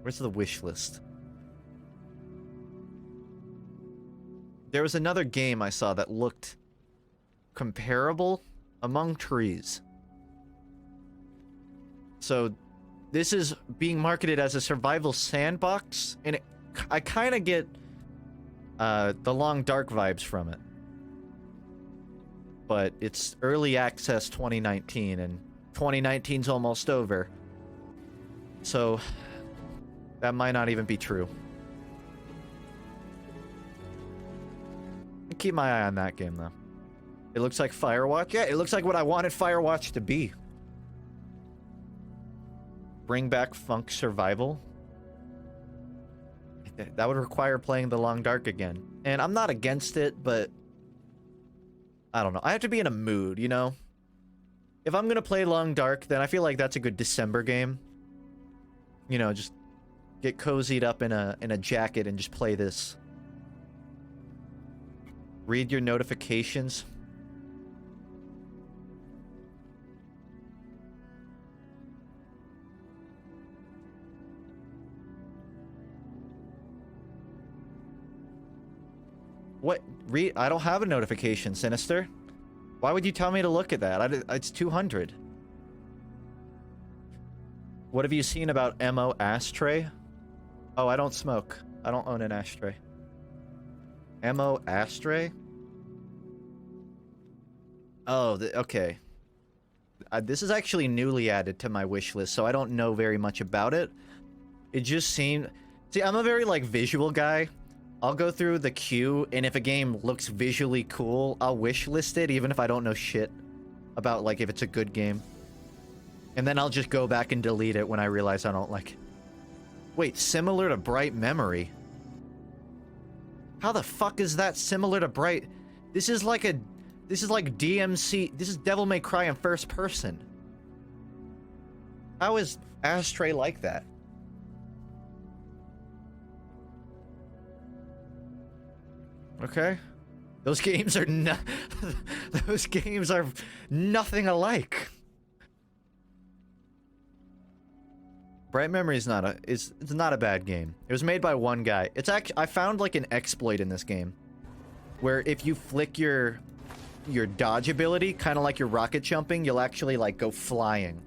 Speaker 1: Where's the wish list? There was another game I saw that looked comparable among trees. So, this is being marketed as a survival sandbox, and I kind of get the Long Dark vibes from it. But it's early access 2019, and 2019's almost over. So, that might not even be true. Keep my eye on that game, though. It looks like Firewatch. Yeah, it looks like what I wanted Firewatch to be. Bring back FUNKe Survival. That would require playing The Long Dark again. And I'm not against it, but... I don't know. I have to be in a mood, you know? If I'm gonna play Long Dark, then I feel like that's a good December game. You know, just get cozied up in a jacket and just play this. Read your notifications. What? I don't have a notification, Sinister. Why would you tell me to look at that? It's 200. What have you seen about MO Ashtray? Oh, I don't smoke. I don't own an ashtray. MO Ashtray? Oh, okay. This is actually newly added to my wish list, so I don't know very much about it. It just seemed... See, I'm a very, like, visual guy. I'll go through the queue, and if a game looks visually cool, I'll wish list it, even if I don't know shit about, like, if it's a good game. And then I'll just go back and delete it when I realize I don't like it. Wait, similar to Bright Memory? How the fuck is that similar to Bright? This is like DMC. This is Devil May Cry in first person. How is Ashtray like that? Okay. Those games are those games are nothing alike. Bright Memory is not it's not a bad game. It was made by one guy. It's actually, I found like an exploit in this game where if you flick your dodge ability, kind of like your rocket jumping, you'll actually like go flying.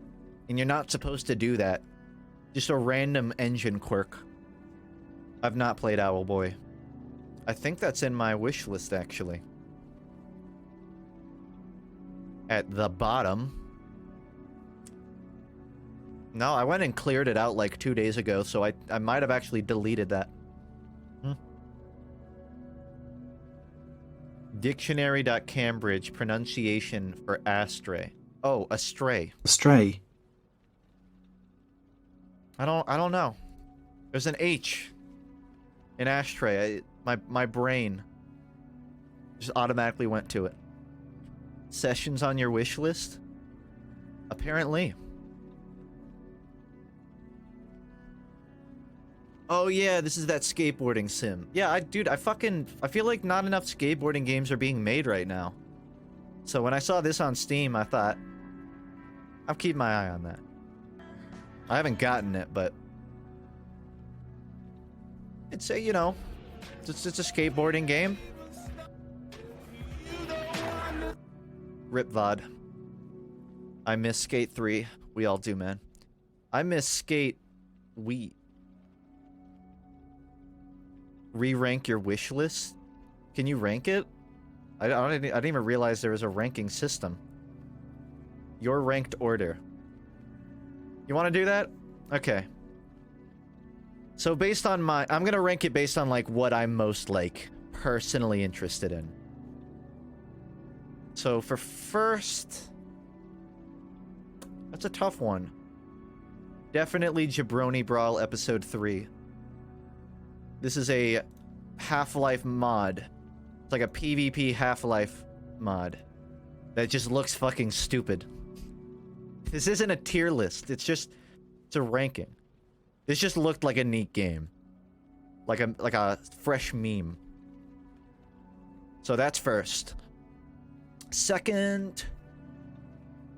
Speaker 1: And you're not supposed to do that. Just a random engine quirk. I've not played Owlboy. I think that's in my wish list actually. At the bottom. No, I went and cleared it out like 2 days ago, so I might have actually deleted that. Dictionary.cambridge pronunciation for astray. Oh, astray.
Speaker 5: Astray.
Speaker 1: I don't know. There's an H in ashtray. My brain just automatically went to it. Sessions on your wish list? Apparently. Oh yeah, this is that skateboarding sim. Yeah, dude, I feel like not enough skateboarding games are being made right now. So when I saw this on Steam, I thought, I'll keep my eye on that. I haven't gotten it, but it's a, you know, it's a skateboarding game. Rip VOD. I miss Skate 3. We all do, man. I miss Skate Wii. Re-rank your wish list? Can you rank it? I didn't even realize there was a ranking system. Your ranked order. You want to do that? Okay. So based on I'm gonna rank it based on like what I'm most like personally interested in. So for first, that's a tough one. Definitely Jabroni Brawl Episode 3. This is a Half-Life mod. It's like a PvP Half-Life mod that just looks fucking stupid. This isn't a tier list. It's a ranking. This just looked like a neat game. Like a fresh meme. So that's first. Second...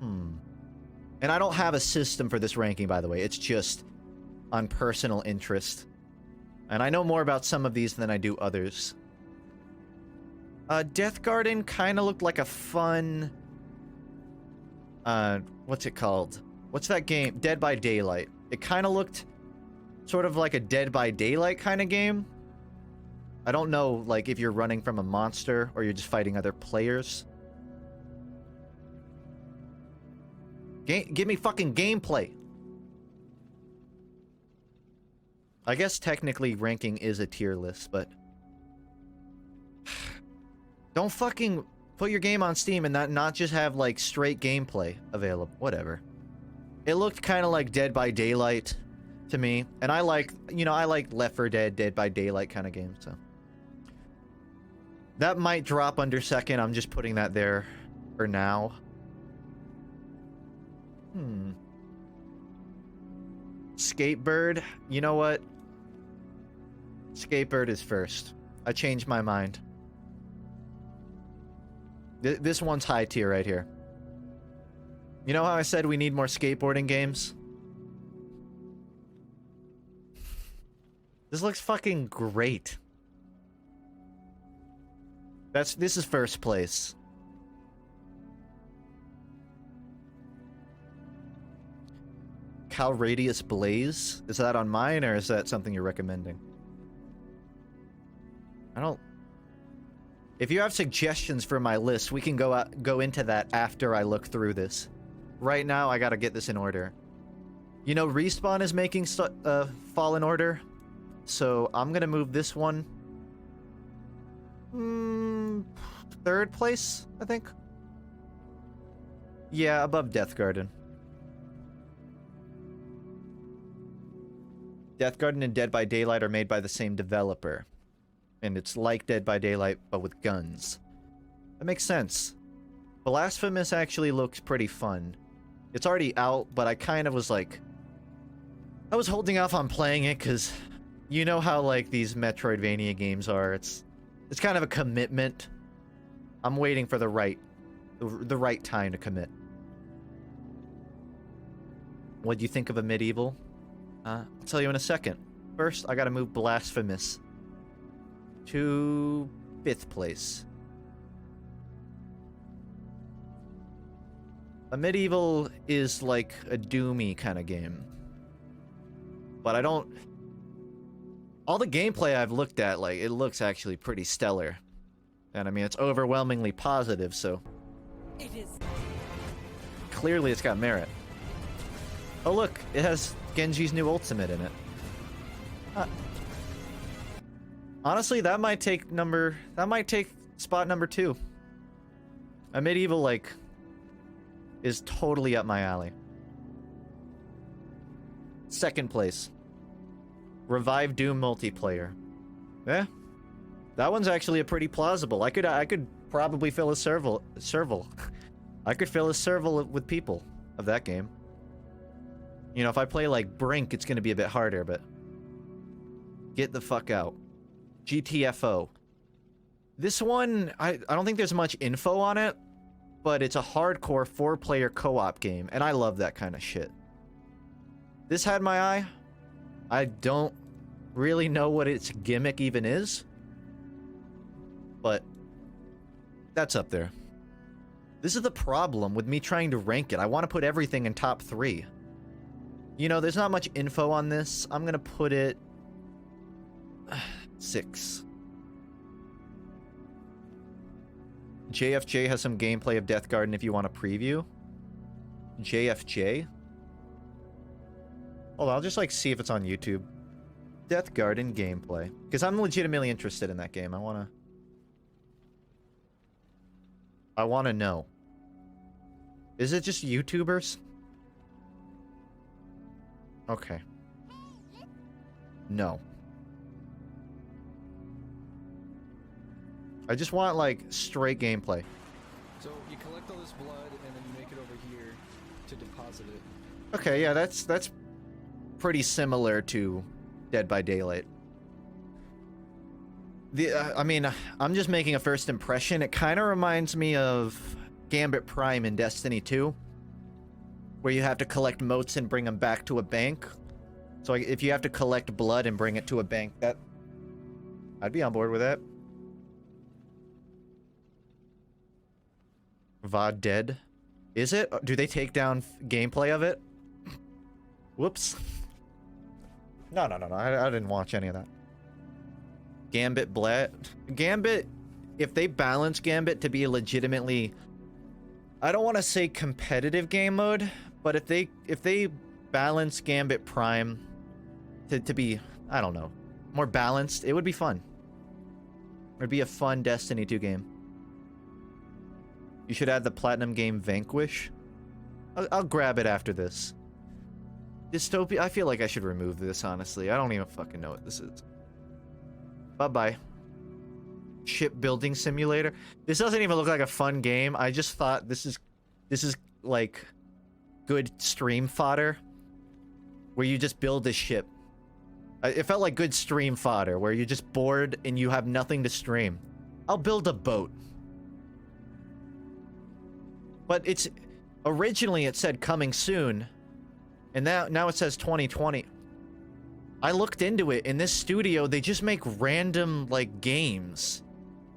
Speaker 1: And I don't have a system for this ranking, by the way. It's just on personal interest. And I know more about some of these than I do others. Death Garden kind of looked like a fun... what's it called? What's that game? Dead by Daylight. It kind of looked sort of like a Dead by Daylight kind of game. I don't know, like, if you're running from a monster or you're just fighting other players. Give me fucking gameplay. I guess technically ranking is a tier list, but... Don't fucking put your game on Steam and not just have, like, straight gameplay available. Whatever. It looked kind of like Dead by Daylight to me. And I like, you know, I like Left 4 Dead, Dead by Daylight kind of games, so... That might drop under second. I'm just putting that there for now. Skatebird. You know what? Skatebird is first. I changed my mind. This one's high tier right here. You know how I said we need more skateboarding games? This looks fucking great. This is first place. Cal Radius Blaze? Is that on mine, or is that something you're recommending? I don't... If you have suggestions for my list, we can go into that after I look through this. Right now, I gotta get this in order. You know, Respawn is making Fallen Order, so I'm gonna move this one... third place, I think? Yeah, above Death Garden. Death Garden and Dead by Daylight are made by the same developer. And it's like Dead by Daylight, but with guns. That makes sense. Blasphemous actually looks pretty fun. It's already out, but I kind of was like... I was holding off on playing it, because... You know how, like, these Metroidvania games are. It's kind of a commitment. I'm waiting for the right time to commit. What do you think of a Medieval? I'll tell you in a second. First, I gotta move Blasphemous to 5th place. A Medieval is like a Doomy kind of game. But I don't... All the gameplay I've looked at, like, it looks actually pretty stellar. And I mean, it's overwhelmingly positive, so...
Speaker 4: It is.
Speaker 1: Clearly it's got merit. Oh look, it has Genji's new ultimate in it. Honestly, that might take spot number 2. A Medieval, like, is totally up my alley. 2nd place. Revive Doom multiplayer. Yeah. That one's actually a pretty plausible. I could probably fill a serval. I could fill a serval with people of that game. You know, if I play like Brink, it's gonna be a bit harder, but Get the fuck out. GTFO. This one, I don't think there's much info on it, but it's a hardcore 4-player co-op game, and I love that kind of shit. This had my eye. I don't really know what its gimmick even is, but that's up there. This is the problem with me trying to rank it. I want to put everything in top 3. You know, there's not much info on this. I'm gonna put it 6. JFJ has some gameplay of Death Garden if you want a preview. JFJ? Hold on, I'll just like see if it's on YouTube. Death Garden gameplay. Because I'm legitimately interested in that game. I wanna know. Is it just YouTubers? Okay. No. I just want, like, straight gameplay.
Speaker 5: So you collect all this blood and then you make it over here to deposit it.
Speaker 1: Okay, yeah, that's pretty similar to Dead by Daylight. I mean, I'm just making a first impression. It kind of reminds me of Gambit Prime in Destiny 2, where you have to collect motes and bring them back to a bank. So if you have to collect blood and bring it to a bank, I'd be on board with that. VOD dead. Is it? Do they take down gameplay of it? Whoops. No. I didn't watch any of that. Gambit Gambit, if they balance Gambit to be a legitimately, I don't want to say competitive game mode, but if they balance Gambit Prime to be, I don't know, more balanced, it would be fun. It'd be a fun Destiny 2 game. You should add the platinum game Vanquish. I'll grab it after this. Dystopia, I feel like I should remove this, honestly. I don't even fucking know what this is. Bye-bye. Shipbuilding simulator. This doesn't even look like a fun game. I just thought this is like good stream fodder where you just build a ship. It felt like good stream fodder where you're just bored and you have nothing to stream. I'll build a boat. But it's originally it said coming soon, and now it says 2020. I looked into it. In this studio, they just make random like games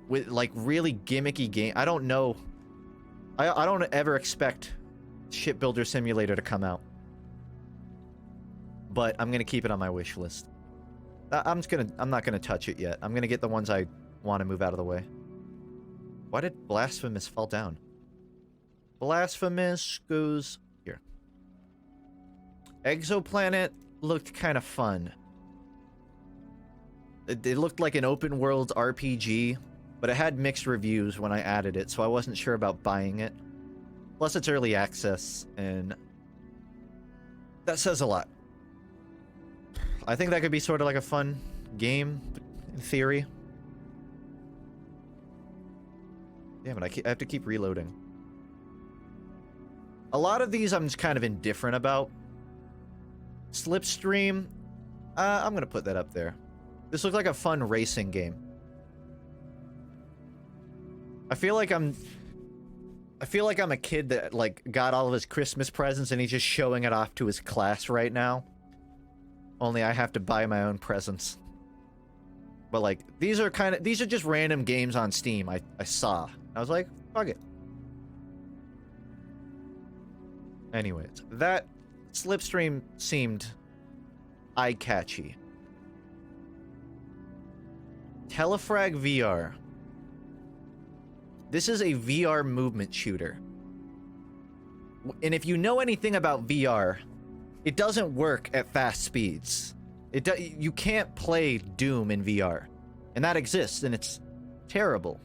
Speaker 1: with like really gimmicky game. I don't know. I don't ever expect Shipbuilder Simulator to come out, but I'm gonna keep it on my wish list. I'm not gonna touch it yet. I'm gonna get the ones I want to move out of the way. Why did Blasphemous fall down? Blasphemous goes here. Exoplanet looked kind of fun. It looked like an open world RPG, but it had mixed reviews when I added it, so I wasn't sure about buying it. Plus it's early access, and that says a lot. I think that could be sort of like a fun game, in theory. Damn it, I have to keep reloading. A lot of these I'm just kind of indifferent about. Slipstream, I'm gonna put that up there. This looks like a fun racing game. I feel like I'm a kid that like got all of his Christmas presents and he's just showing it off to his class right now. Only I have to buy my own presents. But like these are just random games on Steam I saw. I was like, fuck it. Anyways, that Slipstream seemed eye-catchy. Telefrag VR. This is a VR movement shooter. And if you know anything about VR, it doesn't work at fast speeds. You can't play Doom in VR. And that exists, and it's terrible.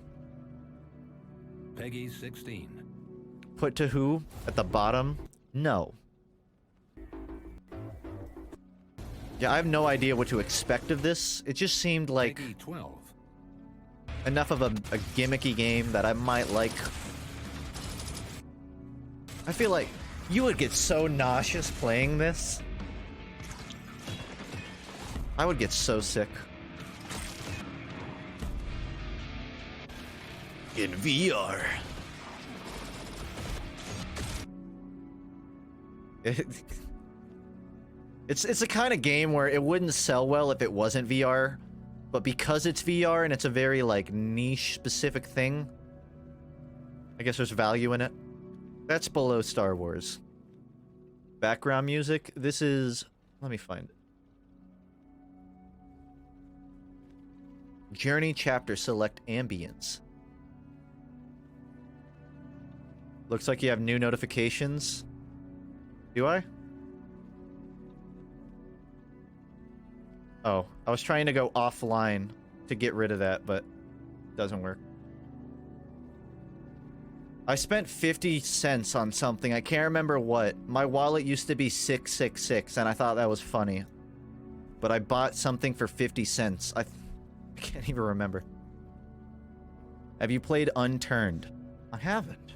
Speaker 6: Peggy 16.
Speaker 1: Put to who? At the bottom? No. Yeah, I have no idea what to expect of this. It just seemed like
Speaker 6: Peggy 12.
Speaker 1: enough of a gimmicky game that I might like. I feel like you would get so nauseous playing this. I would get so sick. In VR. It's a kind of game where it wouldn't sell well if it wasn't VR, but because it's VR and it's a very like niche specific thing, I guess there's value in it. That's below Star Wars. Background music. This is, let me find it. Journey chapter, select ambience. Looks like you have new notifications. Do I? Oh, I was trying to go offline to get rid of that, but it doesn't work. I spent 50 cents on something. I can't remember what. My wallet used to be 666, and I thought that was funny. But I bought something for 50 cents. I can't even remember. Have you played Unturned? I haven't.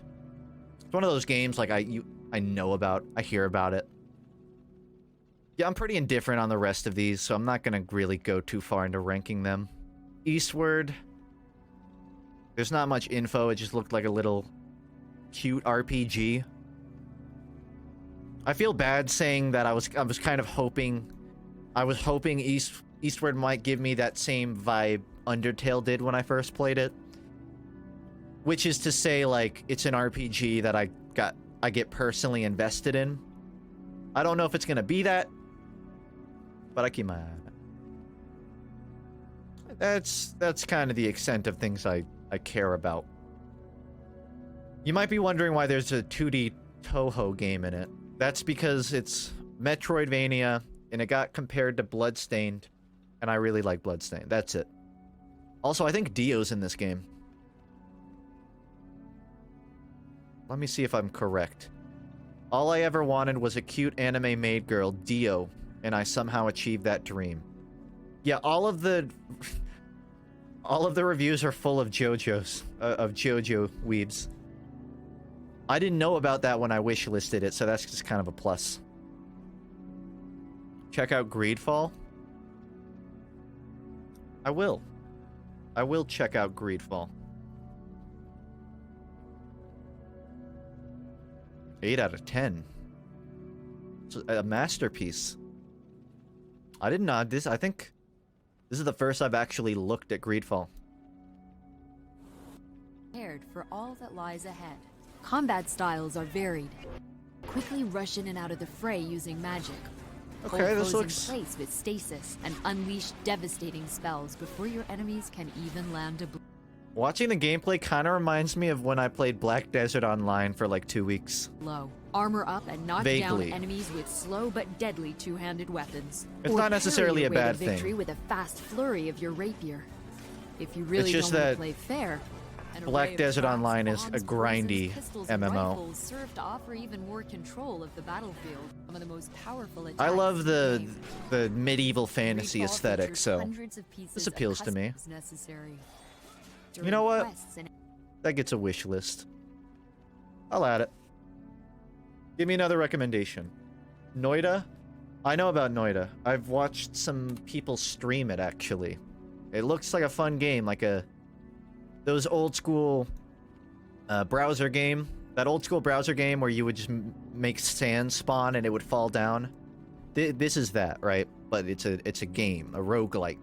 Speaker 1: It's one of those games like I know about. I hear about it. Yeah, I'm pretty indifferent on the rest of these, so I'm not going to really go too far into ranking them. Eastward. There's not much info. It just looked like a little cute RPG. I feel bad saying that I was kind of hoping... I was hoping Eastward might give me that same vibe Undertale did when I first played it. Which is to say, like, it's an RPG that I get personally invested in. I don't know if it's going to be that, but I keep my eye on it. That's kind of the extent of things I care about. You might be wondering why there's a 2D Toho game in it. That's because it's Metroidvania, and it got compared to Bloodstained, and I really like Bloodstained. That's it. Also, I think Dio's in this game. Let me see if I'm correct. All I ever wanted was a cute anime maid girl, Dio, and I somehow achieved that dream. Yeah, all of the reviews are full of JoJo's, of JoJo weebs. I didn't know about that when I wishlisted it, so that's just kind of a plus. Check out Greedfall. I will. I will check out Greedfall. 8 out of 10. It's a masterpiece. I didn't know this. I think this is the first I've actually looked at Greedfall.
Speaker 6: Prepared for all that lies ahead. Combat styles are varied. Quickly rush in and out of the fray using magic.
Speaker 1: Okay,
Speaker 6: Hold
Speaker 1: this
Speaker 6: foes
Speaker 1: looks...
Speaker 6: in place with stasis and unleash devastating spells before your enemies can even land a blow.
Speaker 1: Watching the gameplay kind of reminds me of when I played Black Desert Online for like 2 weeks.
Speaker 6: Armor up and knock
Speaker 1: Vaguely.
Speaker 6: down enemies with slow but deadly two-handed weapons.
Speaker 1: It's
Speaker 6: Or
Speaker 1: not necessarily
Speaker 6: parry
Speaker 1: a
Speaker 6: your way
Speaker 1: bad
Speaker 6: to victory
Speaker 1: thing.
Speaker 6: with a fast flurry of your rapier. If you really
Speaker 1: just
Speaker 6: don't want
Speaker 1: that
Speaker 6: to play fair, an
Speaker 1: Black
Speaker 6: array of
Speaker 1: Desert
Speaker 6: traps,
Speaker 1: Online is
Speaker 6: bombs,
Speaker 1: a grindy
Speaker 6: poisons, pistols, and
Speaker 1: MMO.
Speaker 6: rifles serve to offer even more control of the battlefield. Some of the most powerful
Speaker 1: I
Speaker 6: attacks
Speaker 1: love
Speaker 6: in
Speaker 1: the
Speaker 6: game.
Speaker 1: the medieval fantasy
Speaker 6: Greedfall
Speaker 1: aesthetic,
Speaker 6: features
Speaker 1: so
Speaker 6: hundreds of pieces
Speaker 1: this
Speaker 6: of
Speaker 1: appeals to me.
Speaker 6: customs necessary.
Speaker 1: You know what?
Speaker 6: Quests and
Speaker 1: That gets a wish list. I'll add it. Give me another recommendation. Noida? I know about Noida. I've watched some people stream it, actually. It looks like a fun game, like those old school browser game. That old school browser game where you would just make sand spawn and it would fall down. This is that, right? But it's a game, a roguelite.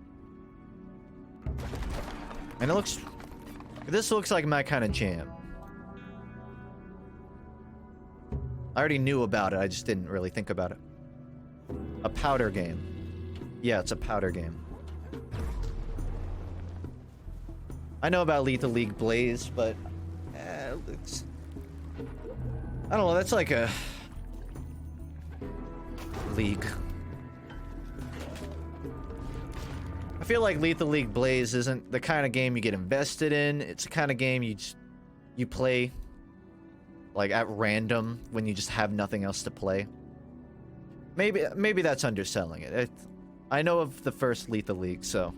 Speaker 1: And it looks... This looks like my kind of jam. I already knew about it, I just didn't really think about it. A powder game. Yeah, it's a powder game. I know about Lethal League Blaze, but... it's... I don't know, that's like a... League. I feel like Lethal League Blaze isn't the kind of game you get invested in. It's the kind of game you play like at random when you just have nothing else to play. Maybe that's underselling it. I know of the first Lethal League, so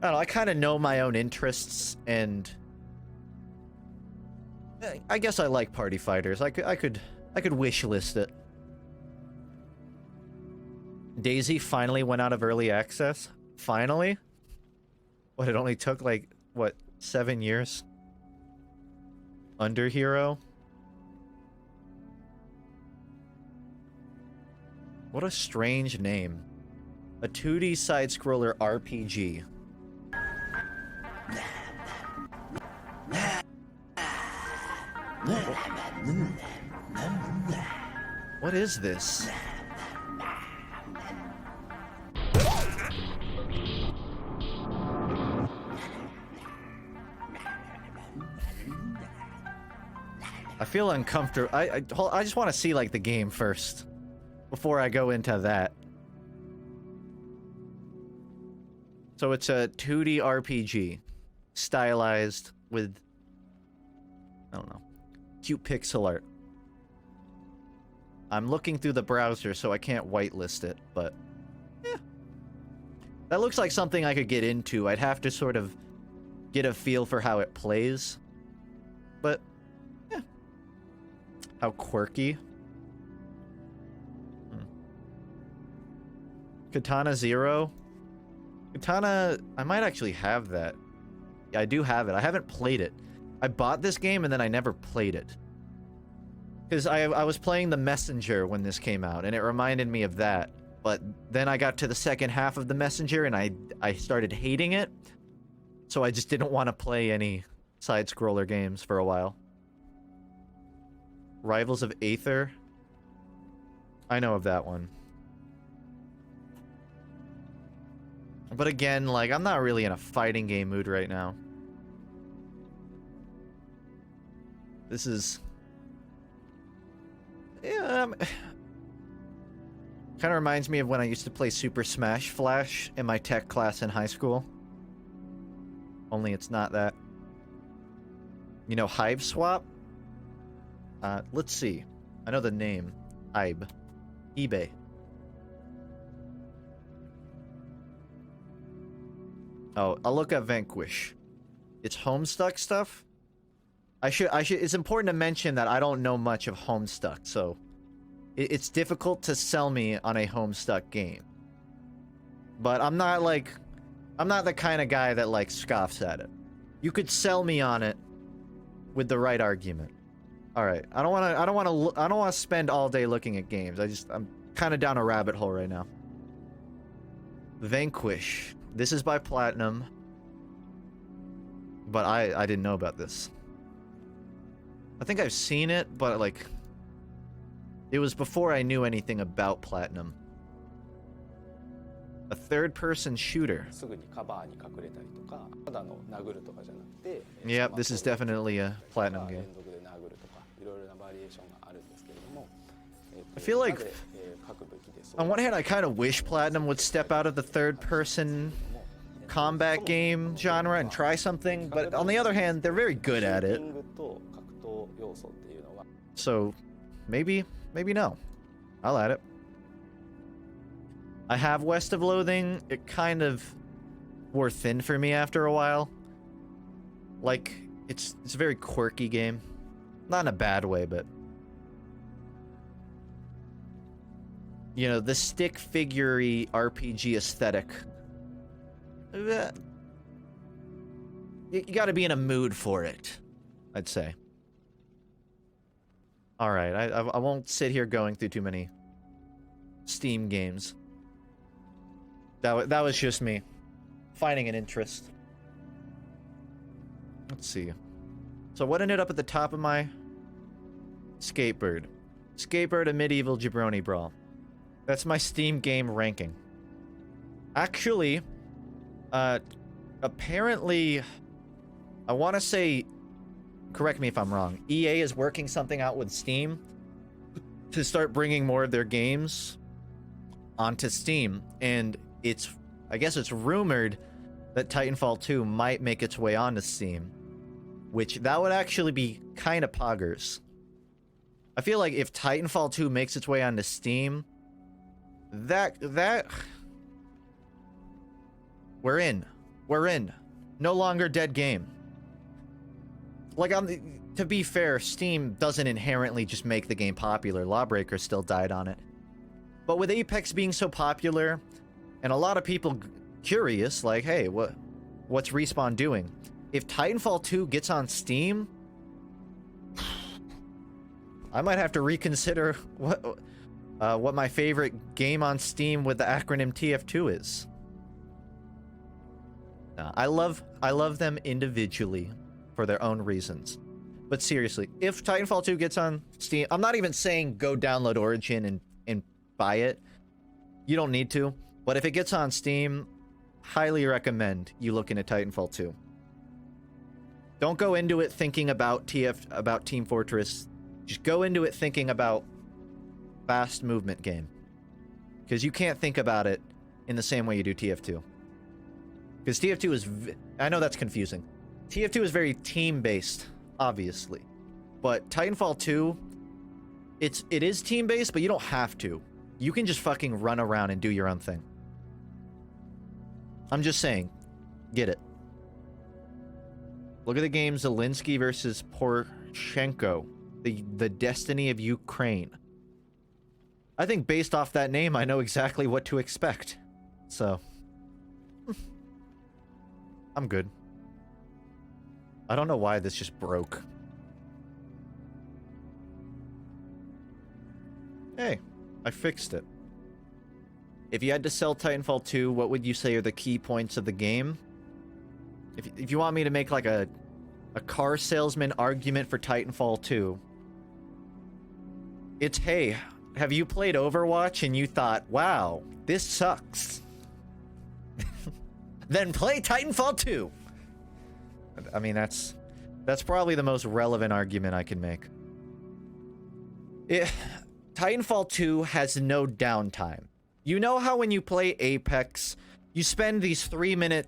Speaker 1: I don't know. I kind of know my own interests, and I guess I like party fighters. I could wish list it. Daisy finally went out of early access. Finally? What, it only took like, what, 7 years? Under Hero? What a strange name. A 2D side-scroller RPG. What is this? I feel uncomfortable. I just want to see like the game first before I go into that. So it's a 2D RPG stylized with, I don't know, cute pixel art. I'm looking through the browser, so I can't whitelist it, but yeah. That looks like something I could get into. I'd have to sort of get a feel for how it plays. But yeah. How quirky. Katana Zero. Katana, I might actually have that. Yeah, I do have it. I haven't played it. I bought this game and then I never played it. Because I was playing The Messenger when this came out, and it reminded me of that. But then I got to the second half of The Messenger, and I started hating it. So I just didn't want to play any side-scroller games for a while. Rivals of Aether? I know of that one. But again, like, I'm not really in a fighting game mood right now. This is... yeah, kind of reminds me of when I used to play Super Smash Flash in my tech class in high school. Only it's not that. You know Hive Swap? Let's see. I know the name. Hive. eBay. Oh, I'll look at Vanquish. It's Homestuck stuff? I should, it's important to mention that I don't know much of Homestuck, so it's difficult to sell me on a Homestuck game. But I'm not the kind of guy that like scoffs at it. You could sell me on it with the right argument. All right, I don't want to spend all day looking at games. I'm kind of down a rabbit hole right now. Vanquish. This is by Platinum. But I didn't know about this. I think I've seen it, but like it was before I knew anything about Platinum. A third-person shooter. Yep, this is definitely a Platinum game. I feel like, on one hand, I kind of wish Platinum would step out of the third-person combat game genre and try something, but on the other hand, they're very good at it. So, maybe no. I'll add it. I have West of Loathing. It kind of wore thin for me after a while. Like, it's a very quirky game. Not in a bad way, but... you know, the stick figure-y RPG aesthetic. You gotta be in a mood for it, I'd say. Alright, I won't sit here going through too many Steam games. That was just me finding an interest. Let's see. So what ended up at the top of my... Skatebird. Skatebird, a medieval jabroni brawl. That's my Steam game ranking. Actually, apparently, I want to say, correct me if I'm wrong, EA is working something out with Steam to start bringing more of their games onto Steam, and I guess it's rumored that Titanfall 2 might make its way onto Steam, which that would actually be kind of poggers. I feel like if Titanfall 2 makes its way onto Steam, that we're in. No longer dead game. Like, to be fair, Steam doesn't inherently just make the game popular. Lawbreaker still died on it. But with Apex being so popular, and a lot of people curious, like, hey, what's Respawn doing? If Titanfall 2 gets on Steam, I might have to reconsider what my favorite game on Steam with the acronym TF2 is. I love them individually for their own reasons. But seriously, if Titanfall 2 gets on Steam, I'm not even saying go download Origin and buy it. You don't need to. But if it gets on Steam, highly recommend you look into Titanfall 2. Don't go into it thinking about Team Fortress. Just go into it thinking about fast movement game. Because you can't think about it in the same way you do TF2. Because TF2 is... I know that's confusing. TF2 is very team-based, obviously. But Titanfall 2, it is team-based, but you don't have to. You can just fucking run around and do your own thing. I'm just saying. Get it. Look at the game Zelensky versus Poroshenko. The destiny of Ukraine. I think based off that name, I know exactly what to expect. So... I'm good. I don't know why this just broke. Hey, I fixed it. If you had to sell Titanfall 2, what would you say are the key points of the game? If you want me to make like a car salesman argument for Titanfall 2, it's, hey, have you played Overwatch and you thought, wow, this sucks? Then play Titanfall 2. I mean, that's probably the most relevant argument I can make. Titanfall 2 has no downtime. You know how when you play Apex, you spend these 3 minute...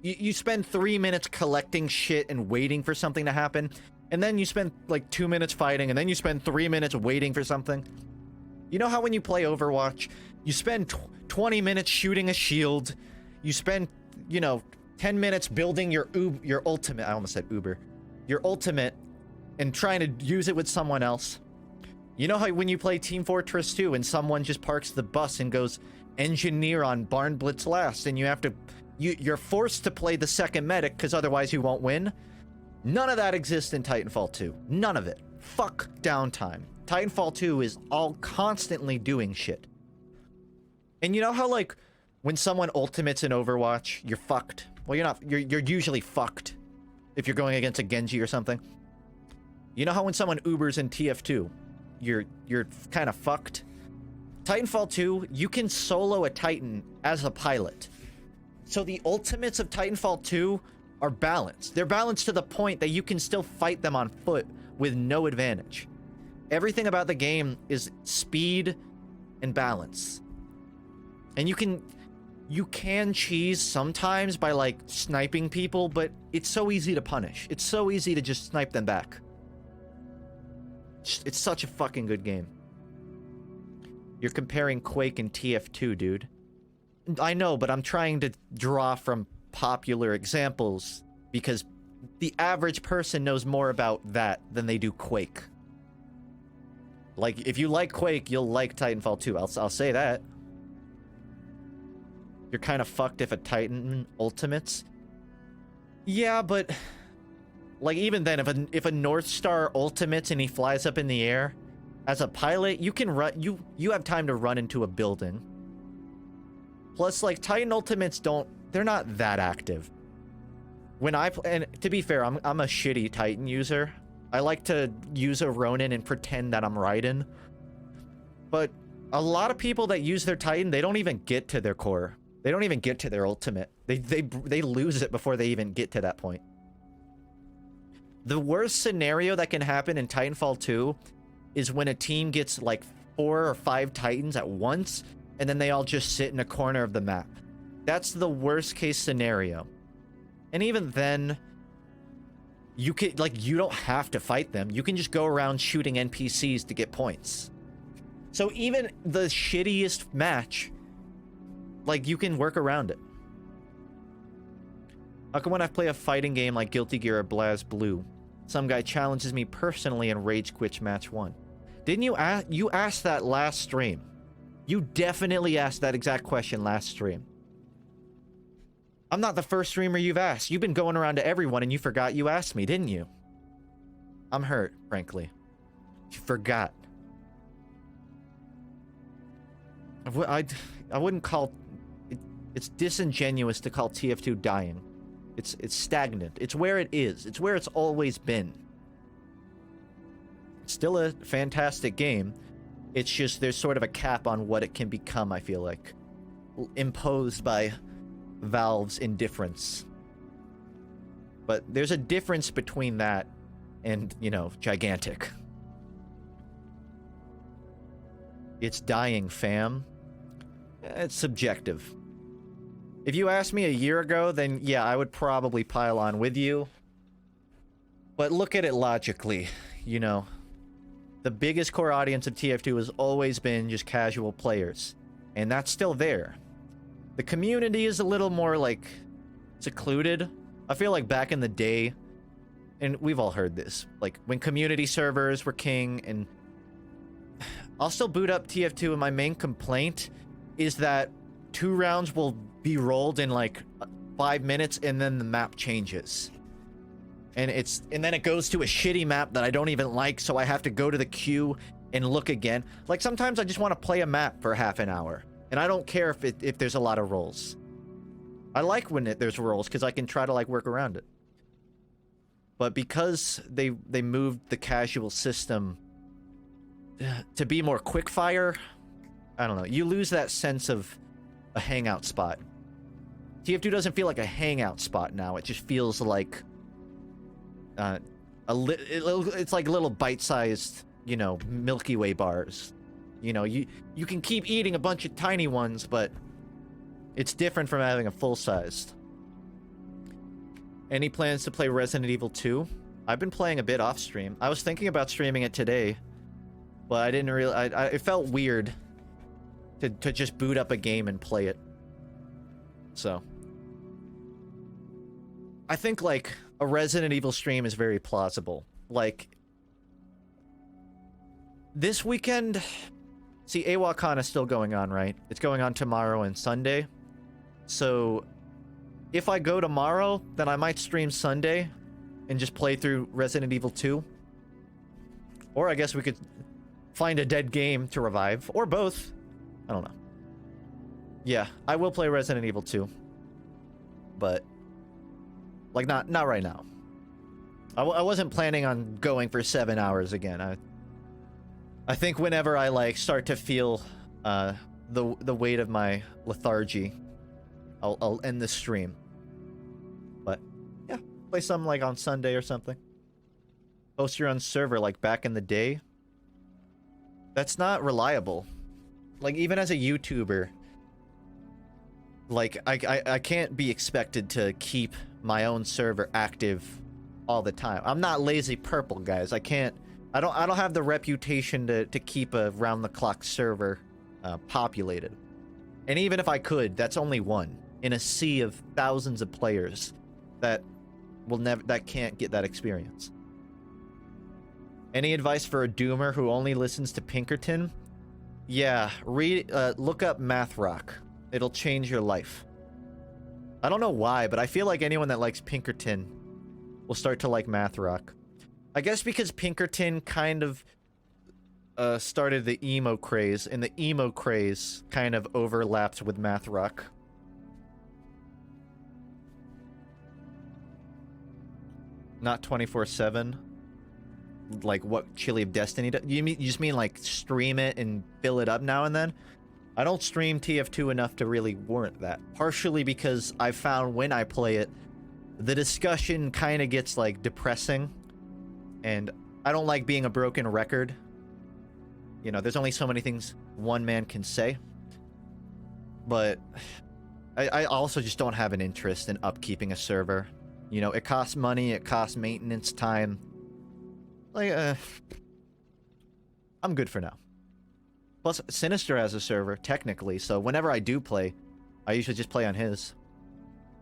Speaker 1: You spend 3 minutes collecting shit and waiting for something to happen, and then you spend like 2 minutes fighting, and then you spend 3 minutes waiting for something? You know how when you play Overwatch, you spend 20 minutes shooting a shield, you spend, you know, 10 minutes building your ultimate... I almost said Uber. Your ultimate, and trying to use it with someone else? You know how when you play Team Fortress 2 and someone just parks the bus and goes engineer on Barn Blitz last, and you have to... You're forced to play the second medic because otherwise you won't win? None of that exists in Titanfall 2. None of it. Fuck downtime. Titanfall 2 is all constantly doing shit. And you know how, like, when someone ultimates in Overwatch, you're fucked? Well, you're not. You're usually fucked if you're going against a Genji or something. You know how when someone Ubers in TF2, you're kind of fucked? Titanfall 2, you can solo a Titan as a pilot. So the ultimates of Titanfall 2 are balanced. They're balanced to the point that you can still fight them on foot with no advantage. Everything about the game is speed and balance. And you can cheese sometimes by, like, sniping people, but it's so easy to punish. It's so easy to just snipe them back. It's such a fucking good game. You're comparing Quake and TF2, dude. I know, but I'm trying to draw from popular examples because the average person knows more about that than they do Quake. Like, if you like Quake, you'll like Titanfall 2. I'll say that. You're kind of fucked if a Titan ultimates. Yeah, but like, even then, if a North Star ultimates and he flies up in the air, as a pilot, you can run. You have time to run into a building. Plus, like, Titan ultimates they're not that active. And to be fair, I'm a shitty Titan user. I like to use a Ronin and pretend that I'm Raiden. But a lot of people that use their Titan, they don't even get to their core. They don't even get to their ultimate. They lose it before they even get to that point. The worst scenario that can happen in Titanfall 2 is when a team gets like 4 or 5 Titans at once, and then they all just sit in a corner of the map. That's the worst case scenario. And even then, you don't have to fight them. You can just go around shooting NPCs to get points. So even the shittiest match, like, you can work around it. How come when I play a fighting game like Guilty Gear or BlazBlue, some guy challenges me personally in Rage Quit Match 1? Didn't you ask that last stream? You definitely asked that exact question last stream. I'm not the first streamer you've asked. You've been going around to everyone and you forgot you asked me, didn't you? I'm hurt, frankly. You forgot. I wouldn't call... It's disingenuous to call TF2 dying. It's stagnant. It's where it is. It's where it's always been. It's still a fantastic game. It's just there's sort of a cap on what it can become, I feel like. Imposed by Valve's indifference. But there's a difference between that and, you know, gigantic. It's dying, fam. It's subjective. If you asked me a year ago, then yeah, I would probably pile on with you. But look at it logically, you know. The biggest core audience of TF2 has always been just casual players. And that's still there. The community is a little more, like, secluded. I feel like back in the day, and we've all heard this, like, when community servers were king, and I'll still boot up TF2, and my main complaint is that 2 rounds will be rolled in, like, 5 minutes, and then the map changes. And then it goes to a shitty map that I don't even like, so I have to go to the queue and look again. Like, sometimes I just want to play a map for half an hour. And I don't care if there's a lot of rolls. I like when there's rolls, because I can try to, like, work around it. But because they moved the casual system to be more quickfire, I don't know. You lose that sense of a hangout spot. TF2 doesn't feel like a hangout spot now. It just feels like... it's like little bite-sized, you know, Milky Way bars. You know, you can keep eating a bunch of tiny ones, but it's different from having a full-sized. Any plans to play Resident Evil 2? I've been playing a bit off-stream. I was thinking about streaming it today, but I didn't really... it felt weird to just boot up a game and play it. So... I think, like, a Resident Evil stream is very plausible. Like, this weekend... See, AWACON is still going on, right? It's going on tomorrow and Sunday. So, if I go tomorrow, then I might stream Sunday and just play through Resident Evil 2. Or I guess we could find a dead game to revive. Or both. I don't know. Yeah, I will play Resident Evil 2. But... like, not right now. I wasn't planning on going for 7 hours again. I think whenever I, like, start to feel the weight of my lethargy, I'll end the stream. But, yeah. Play some, like, on Sunday or something. Post your own server, like, back in the day. That's not reliable. Like, even as a YouTuber... like, I can't be expected to keep my own server active all the time. I'm not Lazy Purple, guys. I don't have the reputation to keep a round-the-clock server populated. And even if I could, that's only one in a sea of thousands of players that can't get that experience. Any advice for a doomer who only listens to Pinkerton? Yeah, look up Math Rock. It'll change your life. I don't know why, but I feel like anyone that likes Pinkerton will start to like Math Rock. I guess because Pinkerton kind of started the emo craze, and the emo craze kind of overlaps with Math Rock. Not 24/7. Like what Chili of Destiny does. You just mean like stream it and fill it up now and then? I don't stream TF2 enough to really warrant that. Partially because I found when I play it, the discussion kind of gets, like, depressing. And I don't like being a broken record. You know, there's only so many things one man can say. But I also just don't have an interest in upkeeping a server. You know, it costs money, it costs maintenance time. Like, I'm good for now. Plus, Sinister has a server, technically, so whenever I do play, I usually just play on his.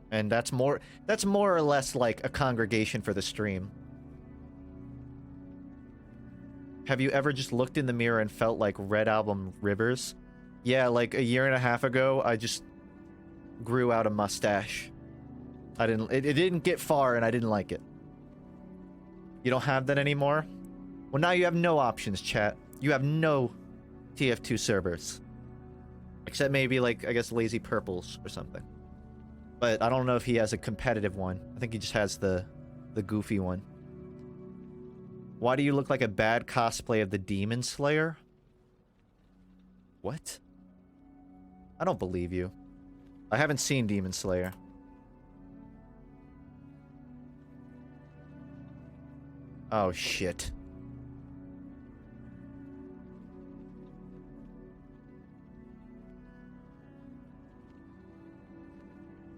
Speaker 1: And that's more or less like a congregation for the stream. Have you ever just looked in the mirror and felt like Red Album Rivers? Yeah, like a year and a half ago, I just grew out a mustache. It didn't get far and I didn't like it. You don't have that anymore? Well, now you have no options, chat. You have no TF2 servers. Except maybe, like, I guess Lazy Purples or something. But I don't know if he has a competitive one. I think he just has the goofy one. Why do you look like a bad cosplay of the Demon Slayer? What? I don't believe you. I haven't seen Demon Slayer. Oh, shit.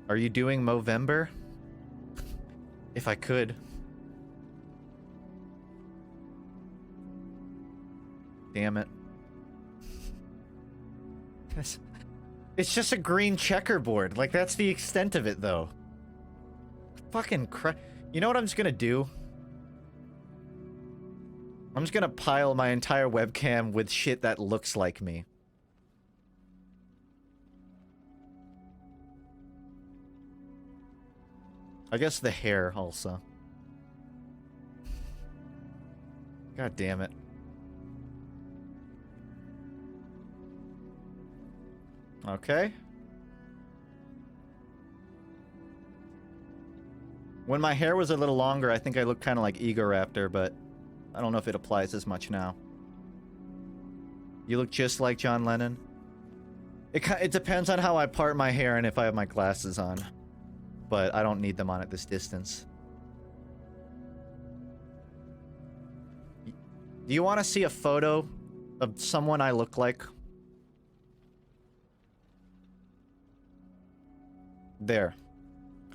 Speaker 1: Are you doing Movember? If I could. Damn it. It's just a green checkerboard. Like, that's the extent of it, though. Fucking crap. You know what I'm just gonna do? I'm just gonna pile my entire webcam with shit that looks like me. I guess the hair, also. God damn it. Okay. When my hair was a little longer, I think I looked kind of like Egoraptor, but I don't know if it applies as much now. You look just like John Lennon. It depends on how I part my hair and if I have my glasses on. But I don't need them on at this distance. Do you want to see a photo of someone I look like? There.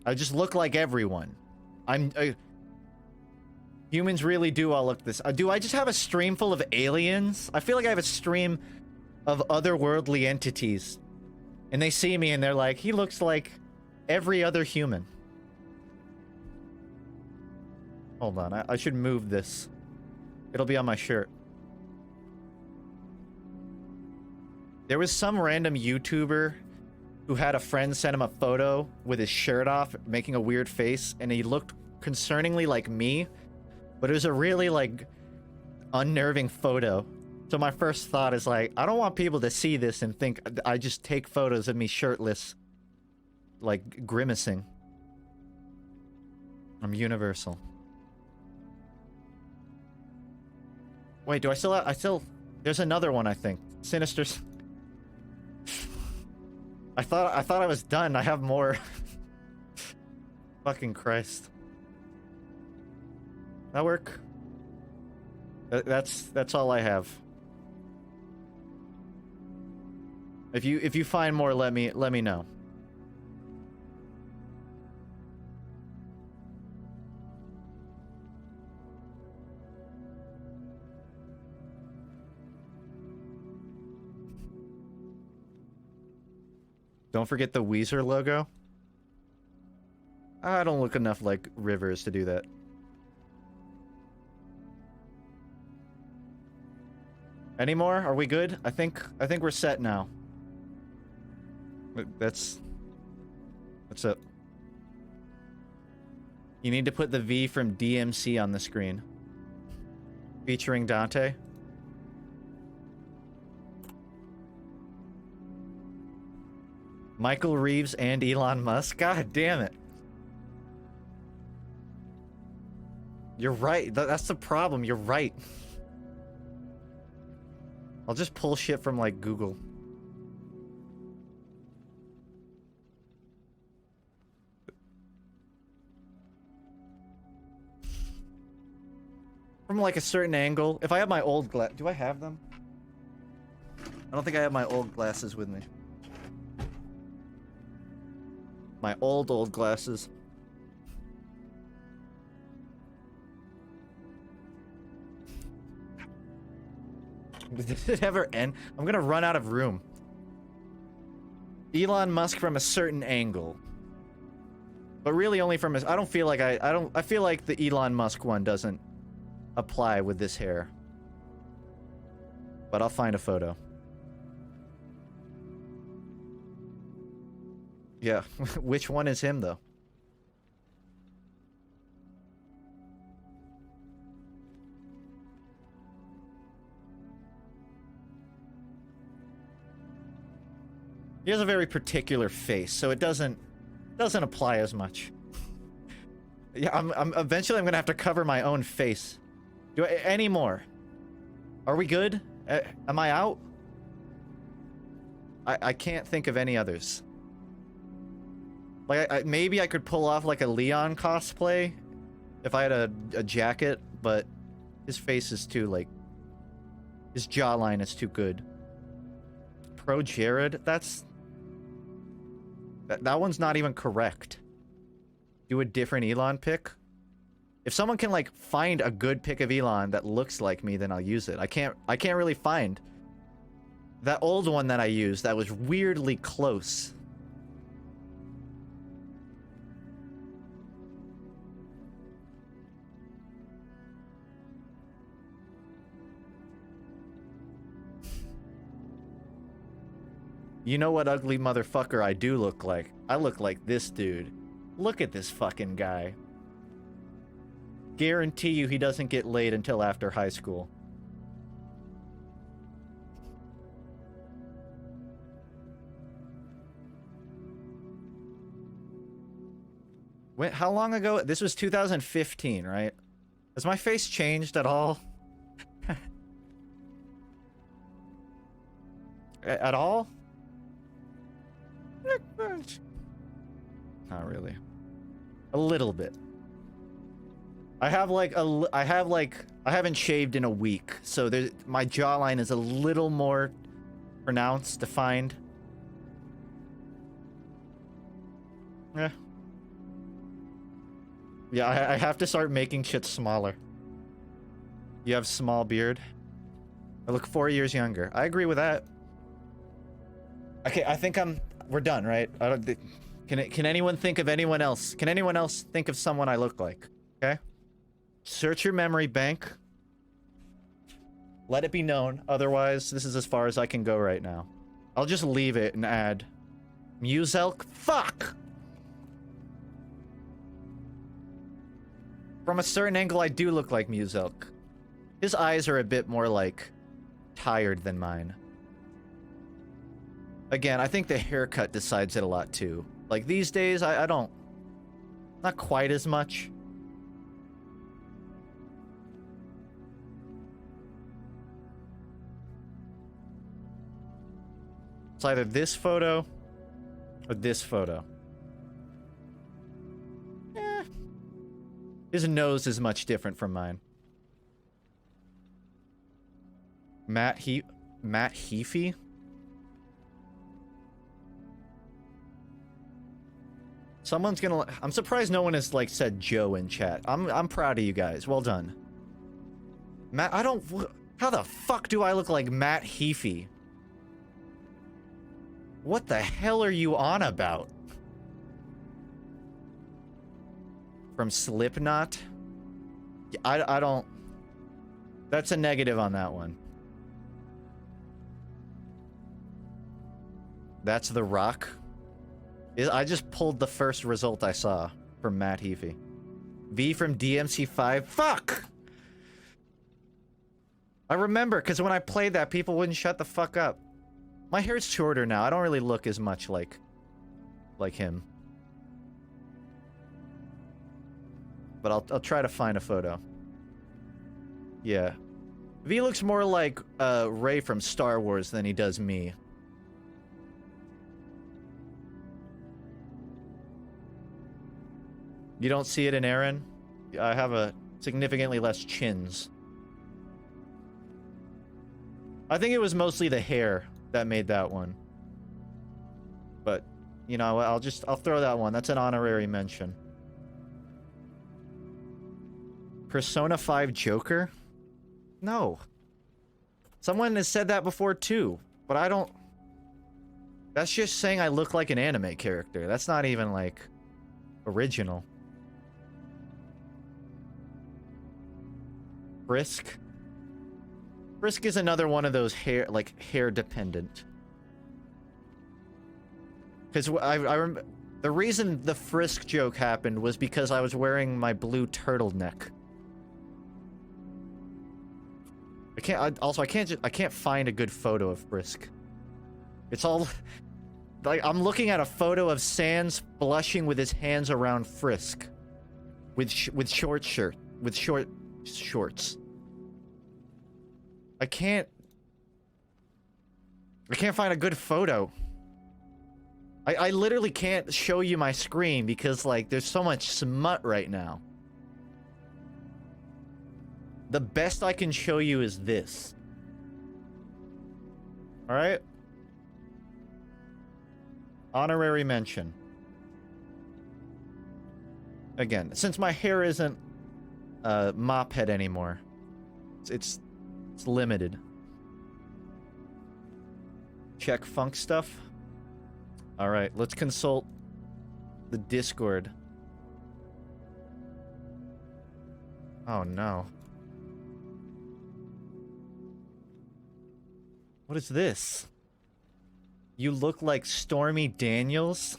Speaker 1: I just look like everyone. Humans really do all look this. Do I just have a stream full of aliens? I feel like I have a stream of otherworldly entities. And they see me and they're like, he looks like every other human. Hold on, I should move this. It'll be on my shirt. There was some random YouTuber who had a friend send him a photo with his shirt off, making a weird face, and he looked concerningly like me, but it was a really, like, unnerving photo. So my first thought is like, I don't want people to see this and think I just take photos of me shirtless, like, grimacing. I'm universal. Wait, do I still have, there's another one, I think. Sinister's. I thought I was done. I have more. Fucking Christ. That work? That's all I have. If you find more, let me know. Don't forget the Weezer logo. I don't look enough like Rivers to do that. Any more? Are we good? I think we're set now. That's it. You need to put the V from DMC on the screen. Featuring Dante. Michael Reeves and Elon Musk? God damn it. You're right. That's the problem. You're right. I'll just pull shit from, like, Google. From, like, a certain angle. If I have my old do I have them? I don't think I have my old glasses with me. My old glasses. Did it ever end? I'm gonna run out of room. Elon Musk from a certain angle. But really only from I don't feel like I feel like the Elon Musk one doesn't apply with this hair. But I'll find a photo. Yeah, which one is him though? He has a very particular face, so it doesn't apply as much. Yeah, I'm eventually I'm gonna have to cover my own face. Any more? Are we good? Am I out? I can't think of any others. Like, maybe I could pull off like a Leon cosplay if I had a jacket, but his face is too, like, his jawline is too good. Pro Jared? That one's not even correct. Do a different Elon pick? If someone can, like, find a good pick of Elon that looks like me, then I'll use it. I can't really find that old one that I used that was weirdly close. You know what ugly motherfucker I do look like? I look like this dude. Look at this fucking guy. Guarantee you he doesn't get laid until after high school. How long ago? This was 2015, right? Has my face changed at all? At all? Not really. A little bit. I haven't shaved in a week, so my jawline is a little more pronounced, defined. Yeah. Yeah, I have to start making shit smaller. You have small beard. I look 4 years younger. I agree with that. Okay, I think we're done, right? Can anyone think of anyone else? Can anyone else think of someone I look like? Okay? Search your memory bank. Let it be known. Otherwise, this is as far as I can go right now. I'll just leave it and add Muselk. Fuck! From a certain angle, I do look like Muselk. His eyes are a bit more, like, tired than mine. Again, I think the haircut decides it a lot, too. Like, these days, I don't... Not quite as much. It's either this photo or this photo. Eh. His nose is much different from mine. Matt Heafy? Someone's gonna... I'm surprised no one has, like, said Joe in chat. I'm proud of you guys. Well done. Matt, I don't... How the fuck do I look like Matt Heafy? What the hell are you on about? From Slipknot? I don't... That's a negative on that one. That's The Rock. I just pulled the first result I saw from Matt Heafy. V from DMC5. Fuck! I remember, because when I played that, people wouldn't shut the fuck up. My hair's shorter now. I don't really look as much like him. But I'll try to find a photo. Yeah. V looks more like Rey from Star Wars than he does me. You don't see it in Aaron? I have a significantly less chins. I think it was mostly the hair that made that one. But, you know, I'll throw that one. That's an honorary mention. Persona 5 Joker? No. Someone has said that before too, but I don't... That's just saying I look like an anime character. That's not even, like, original. Frisk? Frisk is another one of those hair dependent. Because the reason the Frisk joke happened was because I was wearing my blue turtleneck. I can't find a good photo of Frisk. It's all like I'm looking at a photo of Sans blushing with his hands around Frisk, with short shorts. I can't find a good photo. I literally can't show you my screen because, like, there's so much smut right now. The best I can show you is this. Alright? Honorary mention. Again, since my hair isn't mop head anymore, it's limited. Check funk stuff. Alright, let's consult the Discord. Oh no. What is this? You look like Stormy Daniels?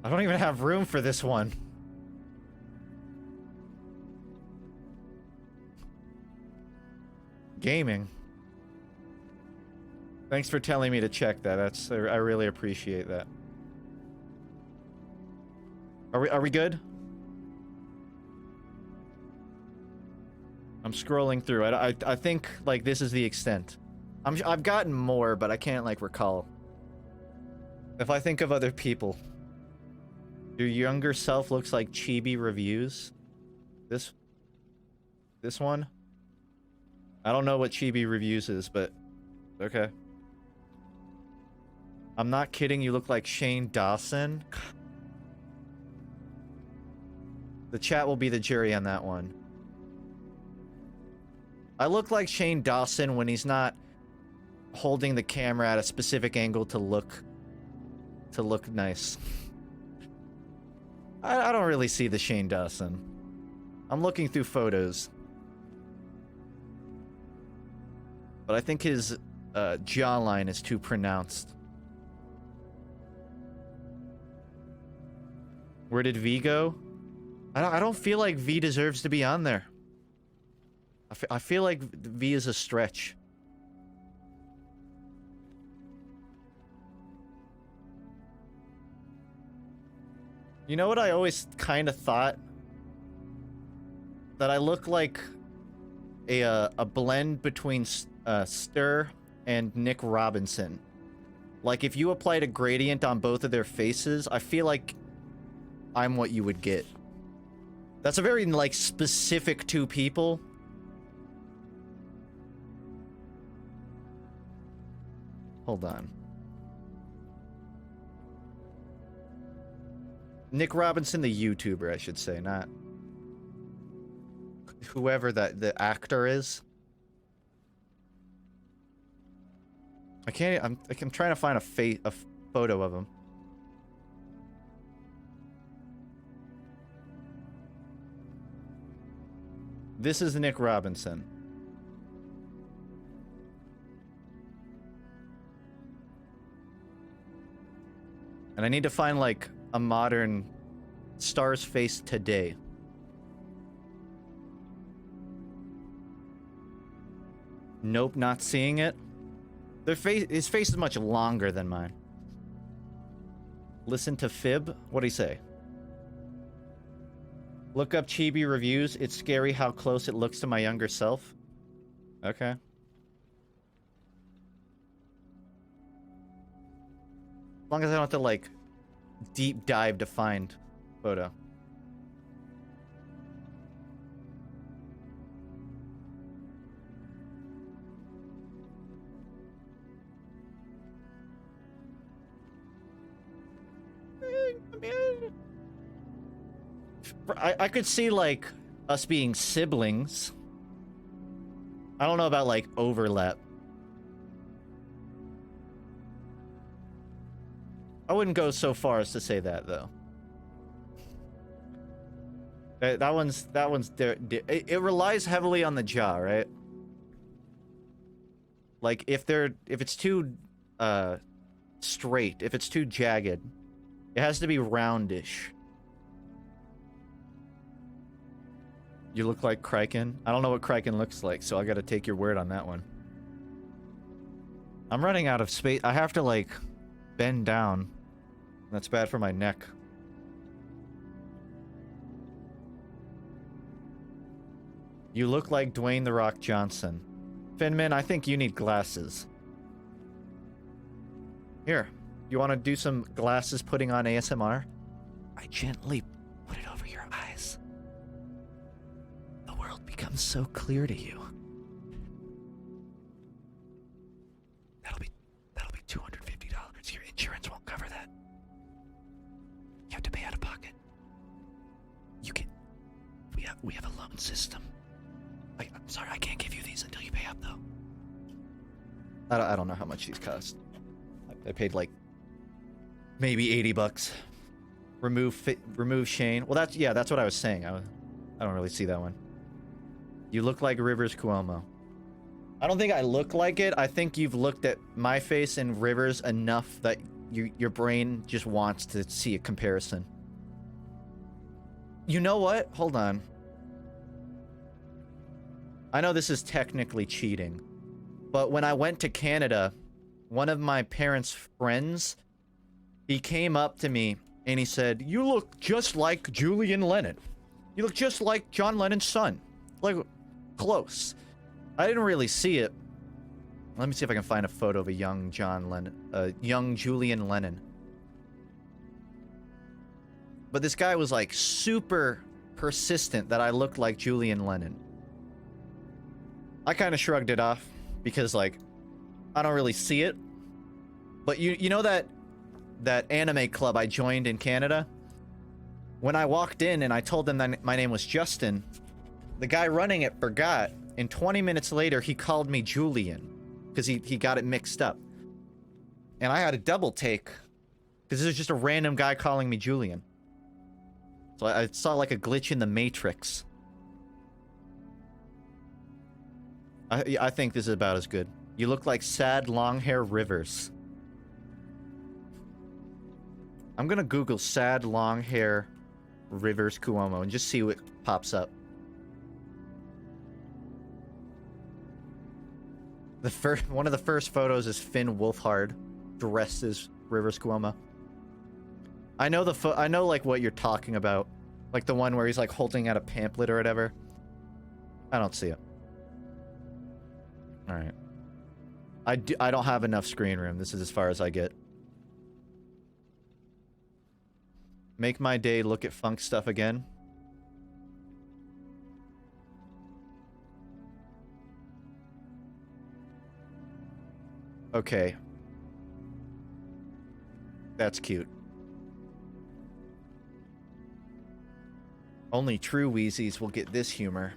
Speaker 1: I don't even have room for this one. Gaming. Thanks for telling me to check that. I really appreciate that. Are we good? I'm scrolling through. I think like this is the extent. I've gotten more, but I can't like recall. If I think of other people, your younger self looks like Chibi Reviews. This one. I don't know what Chibi Reviews is, but okay. I'm not kidding. You look like Shane Dawson. The chat will be the jury on that one. I look like Shane Dawson when he's not holding the camera at a specific angle to look nice. I don't really see the Shane Dawson. I'm looking through photos. But I think his jawline is too pronounced. Where did V go? I don't feel like V deserves to be on there. I feel like V is a stretch. You know what I always kind of thought? That I look like a blend between Stir and Nick Robinson. Like if you applied a gradient on both of their faces, I feel like I'm what you would get. That's a very like specific two people. Hold on. Nick Robinson, the YouTuber, I should say, not whoever the actor is. I'm trying to find a photo of him. This is Nick Robinson. And I need to find like a modern Star's face today. Nope, not seeing it. His face is much longer than mine. Listen to Fib. What'd he say? Look up Chibi Reviews. It's scary how close it looks to my younger self. Okay. As long as I don't have to, like, deep dive to find photo. I could see, like, us being siblings. I don't know about, like, overlap. I wouldn't go so far as to say that, though. That one's there. It relies heavily on the jaw, right? Like if it's too straight, if it's too jagged, it has to be roundish. You look like Kraken. I don't know what Kraken looks like, so I gotta take your word on that one. I'm running out of space. I have to like bend down. That's bad for my neck. You look like Dwayne "The Rock" Johnson. Finman, I think you need glasses. Here, you want to do some glasses putting on ASMR? I gently put it over your eyes. The world becomes so clear to you. That'll be $250. Your insurance won't cover that. You have to pay out of pocket. You can. We have a loan system. I'm sorry, I can't give you these until you pay up, though. I don't know how much these cost. I paid like maybe $80. Remove Shane. Well, that's what I was saying. I don't really see that one. You look like Rivers Cuomo. I don't think I look like it. I think you've looked at my face and Rivers enough that your brain just wants to see a comparison. You know what? Hold on. I know this is technically cheating, but when I went to Canada, one of my parents' friends, he came up to me and he said, "You look just like Julian Lennon. You look just like John Lennon's son." Like, close. I didn't really see it. Let me see if I can find a photo of a young young Julian Lennon. But this guy was like super persistent that I looked like Julian Lennon. I kind of shrugged it off because like I don't really see it. But you know that anime club I joined in Canada? When I walked in and I told them that my name was Justin, the guy running it forgot, and 20 minutes later he called me Julian because he got it mixed up. And I had a double take because this was just a random guy calling me Julian. So I saw like a glitch in the Matrix. I think this is about as good. You look like sad long hair Rivers. I'm gonna Google sad long hair Rivers Cuomo and just see what pops up. One of the first photos is Finn Wolfhard dressed as Rivers Cuomo. I know I know like what you're talking about, like the one where he's like holding out a pamphlet or whatever. I don't see it. All right. I don't have enough screen room. This is as far as I get. Make my day look at funk stuff again. Okay. That's cute. Only true Wheezies will get this humor.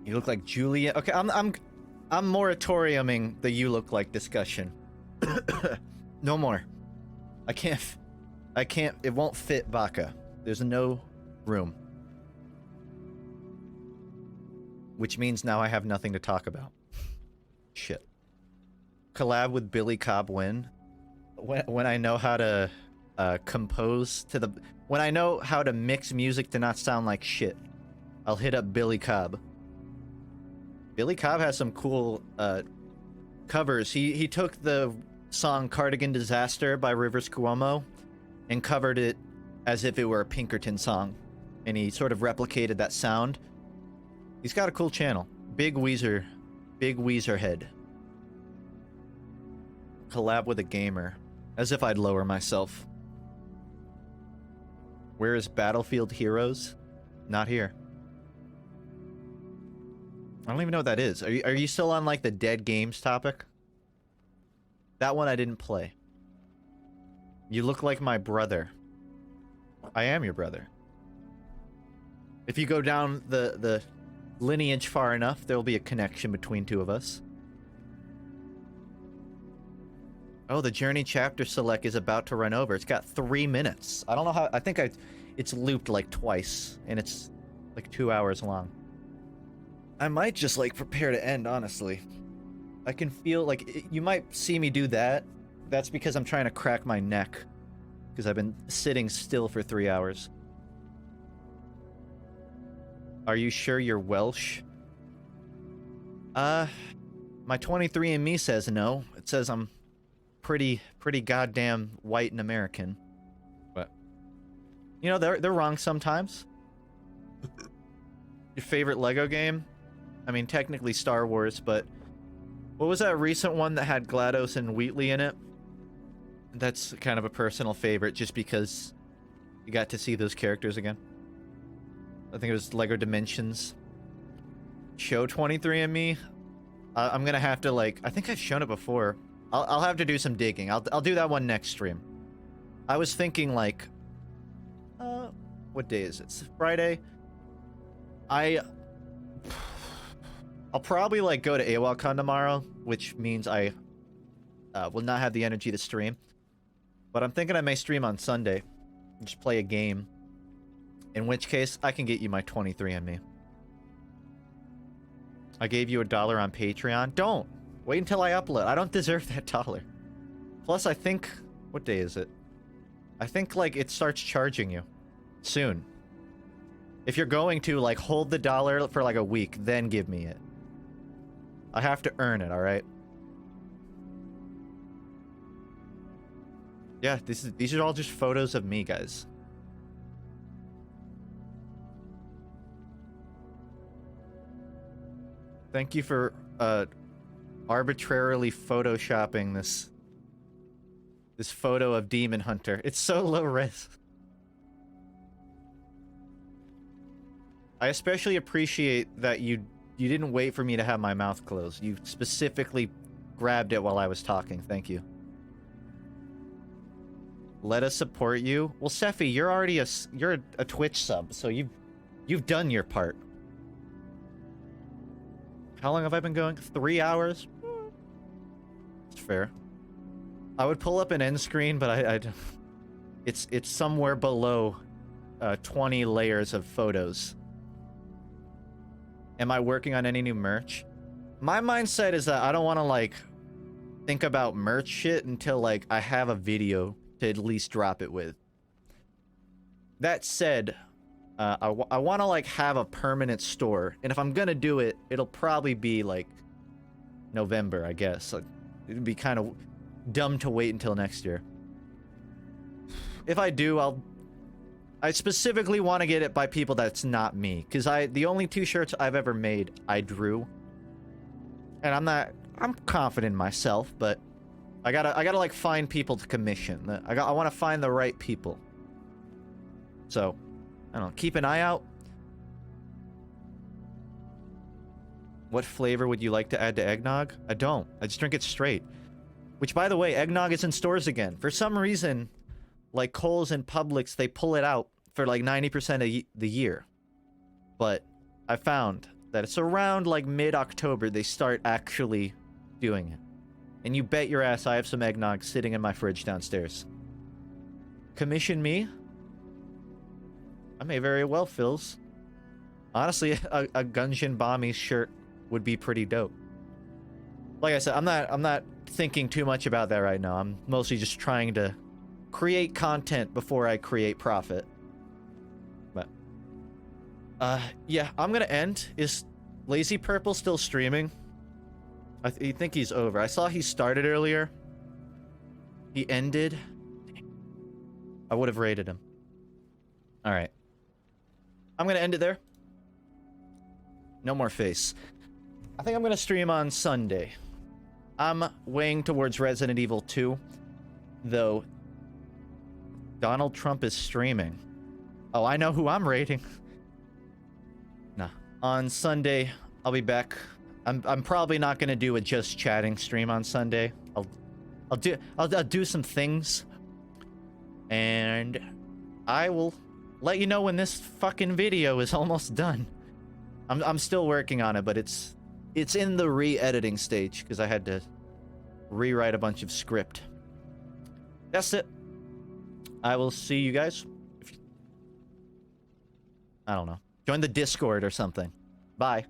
Speaker 1: You look like Julia. Okay, I'm moratoriuming the you look like discussion. No more. I can't. It won't fit Baka. There's no room. Which means now I have nothing to talk about. Shit. Collab with Billy Cobb when I know how to compose to the... When I know how to mix music to not sound like shit, I'll hit up Billy Cobb. Billy Cobb has some cool covers. He took the song Cardigan Disaster by Rivers Cuomo and covered it as if it were a Pinkerton song. And he sort of replicated that sound. He's got a cool channel. Big Weezer head. Collab with a gamer. As if I'd lower myself. Where is Battlefield Heroes? Not here. I don't even know what that is. Are you still on like the dead games topic? That one I didn't play. You look like my brother. I am your brother. If you go down the lineage far enough, there'll be a connection between two of us. Oh, the Journey chapter select is about to run over. It's got 3 minutes. I don't know how... I think it's looped like twice, and it's like 2 hours long. I might just like prepare to end, honestly. I can feel like you might see me do that. That's because I'm trying to crack my neck, because I've been sitting still for 3 hours. Are you sure you're Welsh? My 23andMe says no. It says I'm pretty goddamn white and American. But you know, they're wrong sometimes. Your favorite Lego game? I mean, technically Star Wars, but what was that recent one that had GLaDOS and Wheatley in it? That's kind of a personal favorite just because you got to see those characters again. I think it was Lego Dimensions. Show 23andMe. I'm gonna have to like. I think I've shown it before. I'll have to do some digging. I'll do that one next stream. I was thinking like, what day is it? It's Friday. I'll probably like go to AWOLCon tomorrow, which means I will not have the energy to stream. But I'm thinking I may stream on Sunday, just play a game. In which case, I can get you my 23andMe. I gave you $1 on Patreon. Don't! Wait until I upload. I don't deserve that $1. Plus, I think... What day is it? I think, like, it starts charging you. Soon. If you're going to, like, hold the $1 for, like, a week, then give me it. I have to earn it, alright? Yeah, these are all just photos of me, guys. Thank you for arbitrarily photoshopping this photo of Demon Hunter. It's so low res. I especially appreciate that you didn't wait for me to have my mouth closed. You specifically grabbed it while I was talking. Thank you. Let us support you. Well, Sephi, you're already you're a Twitch sub, so you've done your part. How long have I been going? 3 hours? It's fair. I would pull up an end screen, but it's somewhere below 20 layers of photos. Am I working on any new merch? My mindset is that I don't want to like think about merch shit until like I have a video to at least drop it with. That said, I want to like have a permanent store, and if I'm gonna do it, it'll probably be like November, I guess. Like, it'd be kind of dumb to wait until next year. If I do, I specifically want to get it by people that's not me, because the only 2 shirts I've ever made, I drew, and I'm confident in myself, but I gotta like find people to commission. I want to find the right people. So, I don't know, keep an eye out. What flavor would you like to add to eggnog? I don't. I just drink it straight. Which, by the way, eggnog is in stores again. For some reason, like Kohl's and Publix, they pull it out for like 90% of the year. But I found that it's around like mid-October they start actually doing it. And you bet your ass I have some eggnog sitting in my fridge downstairs. Commission me? I may very well, Phils. Honestly, a Gungeon Bommy shirt would be pretty dope. Like I said, I'm not thinking too much about that right now. I'm mostly just trying to create content before I create profit. But yeah, I'm gonna end. Is Lazy Purple still streaming? I think he's over. I saw he started earlier. He ended. I would have rated him. All right. I'm gonna end it there. No more face. I think I'm gonna stream on Sunday. I'm weighing towards Resident Evil 2, though Donald Trump is streaming. Oh, I know who I'm rating. Nah. On Sunday, I'll be back. I'm probably not gonna do a just chatting stream on Sunday. I'll do some things, and I will let you know when this fucking video is almost done. I'm still working on it, but it's in the re-editing stage because I had to rewrite a bunch of script. That's it. I will see you guys. I don't know. Join the Discord or something. Bye.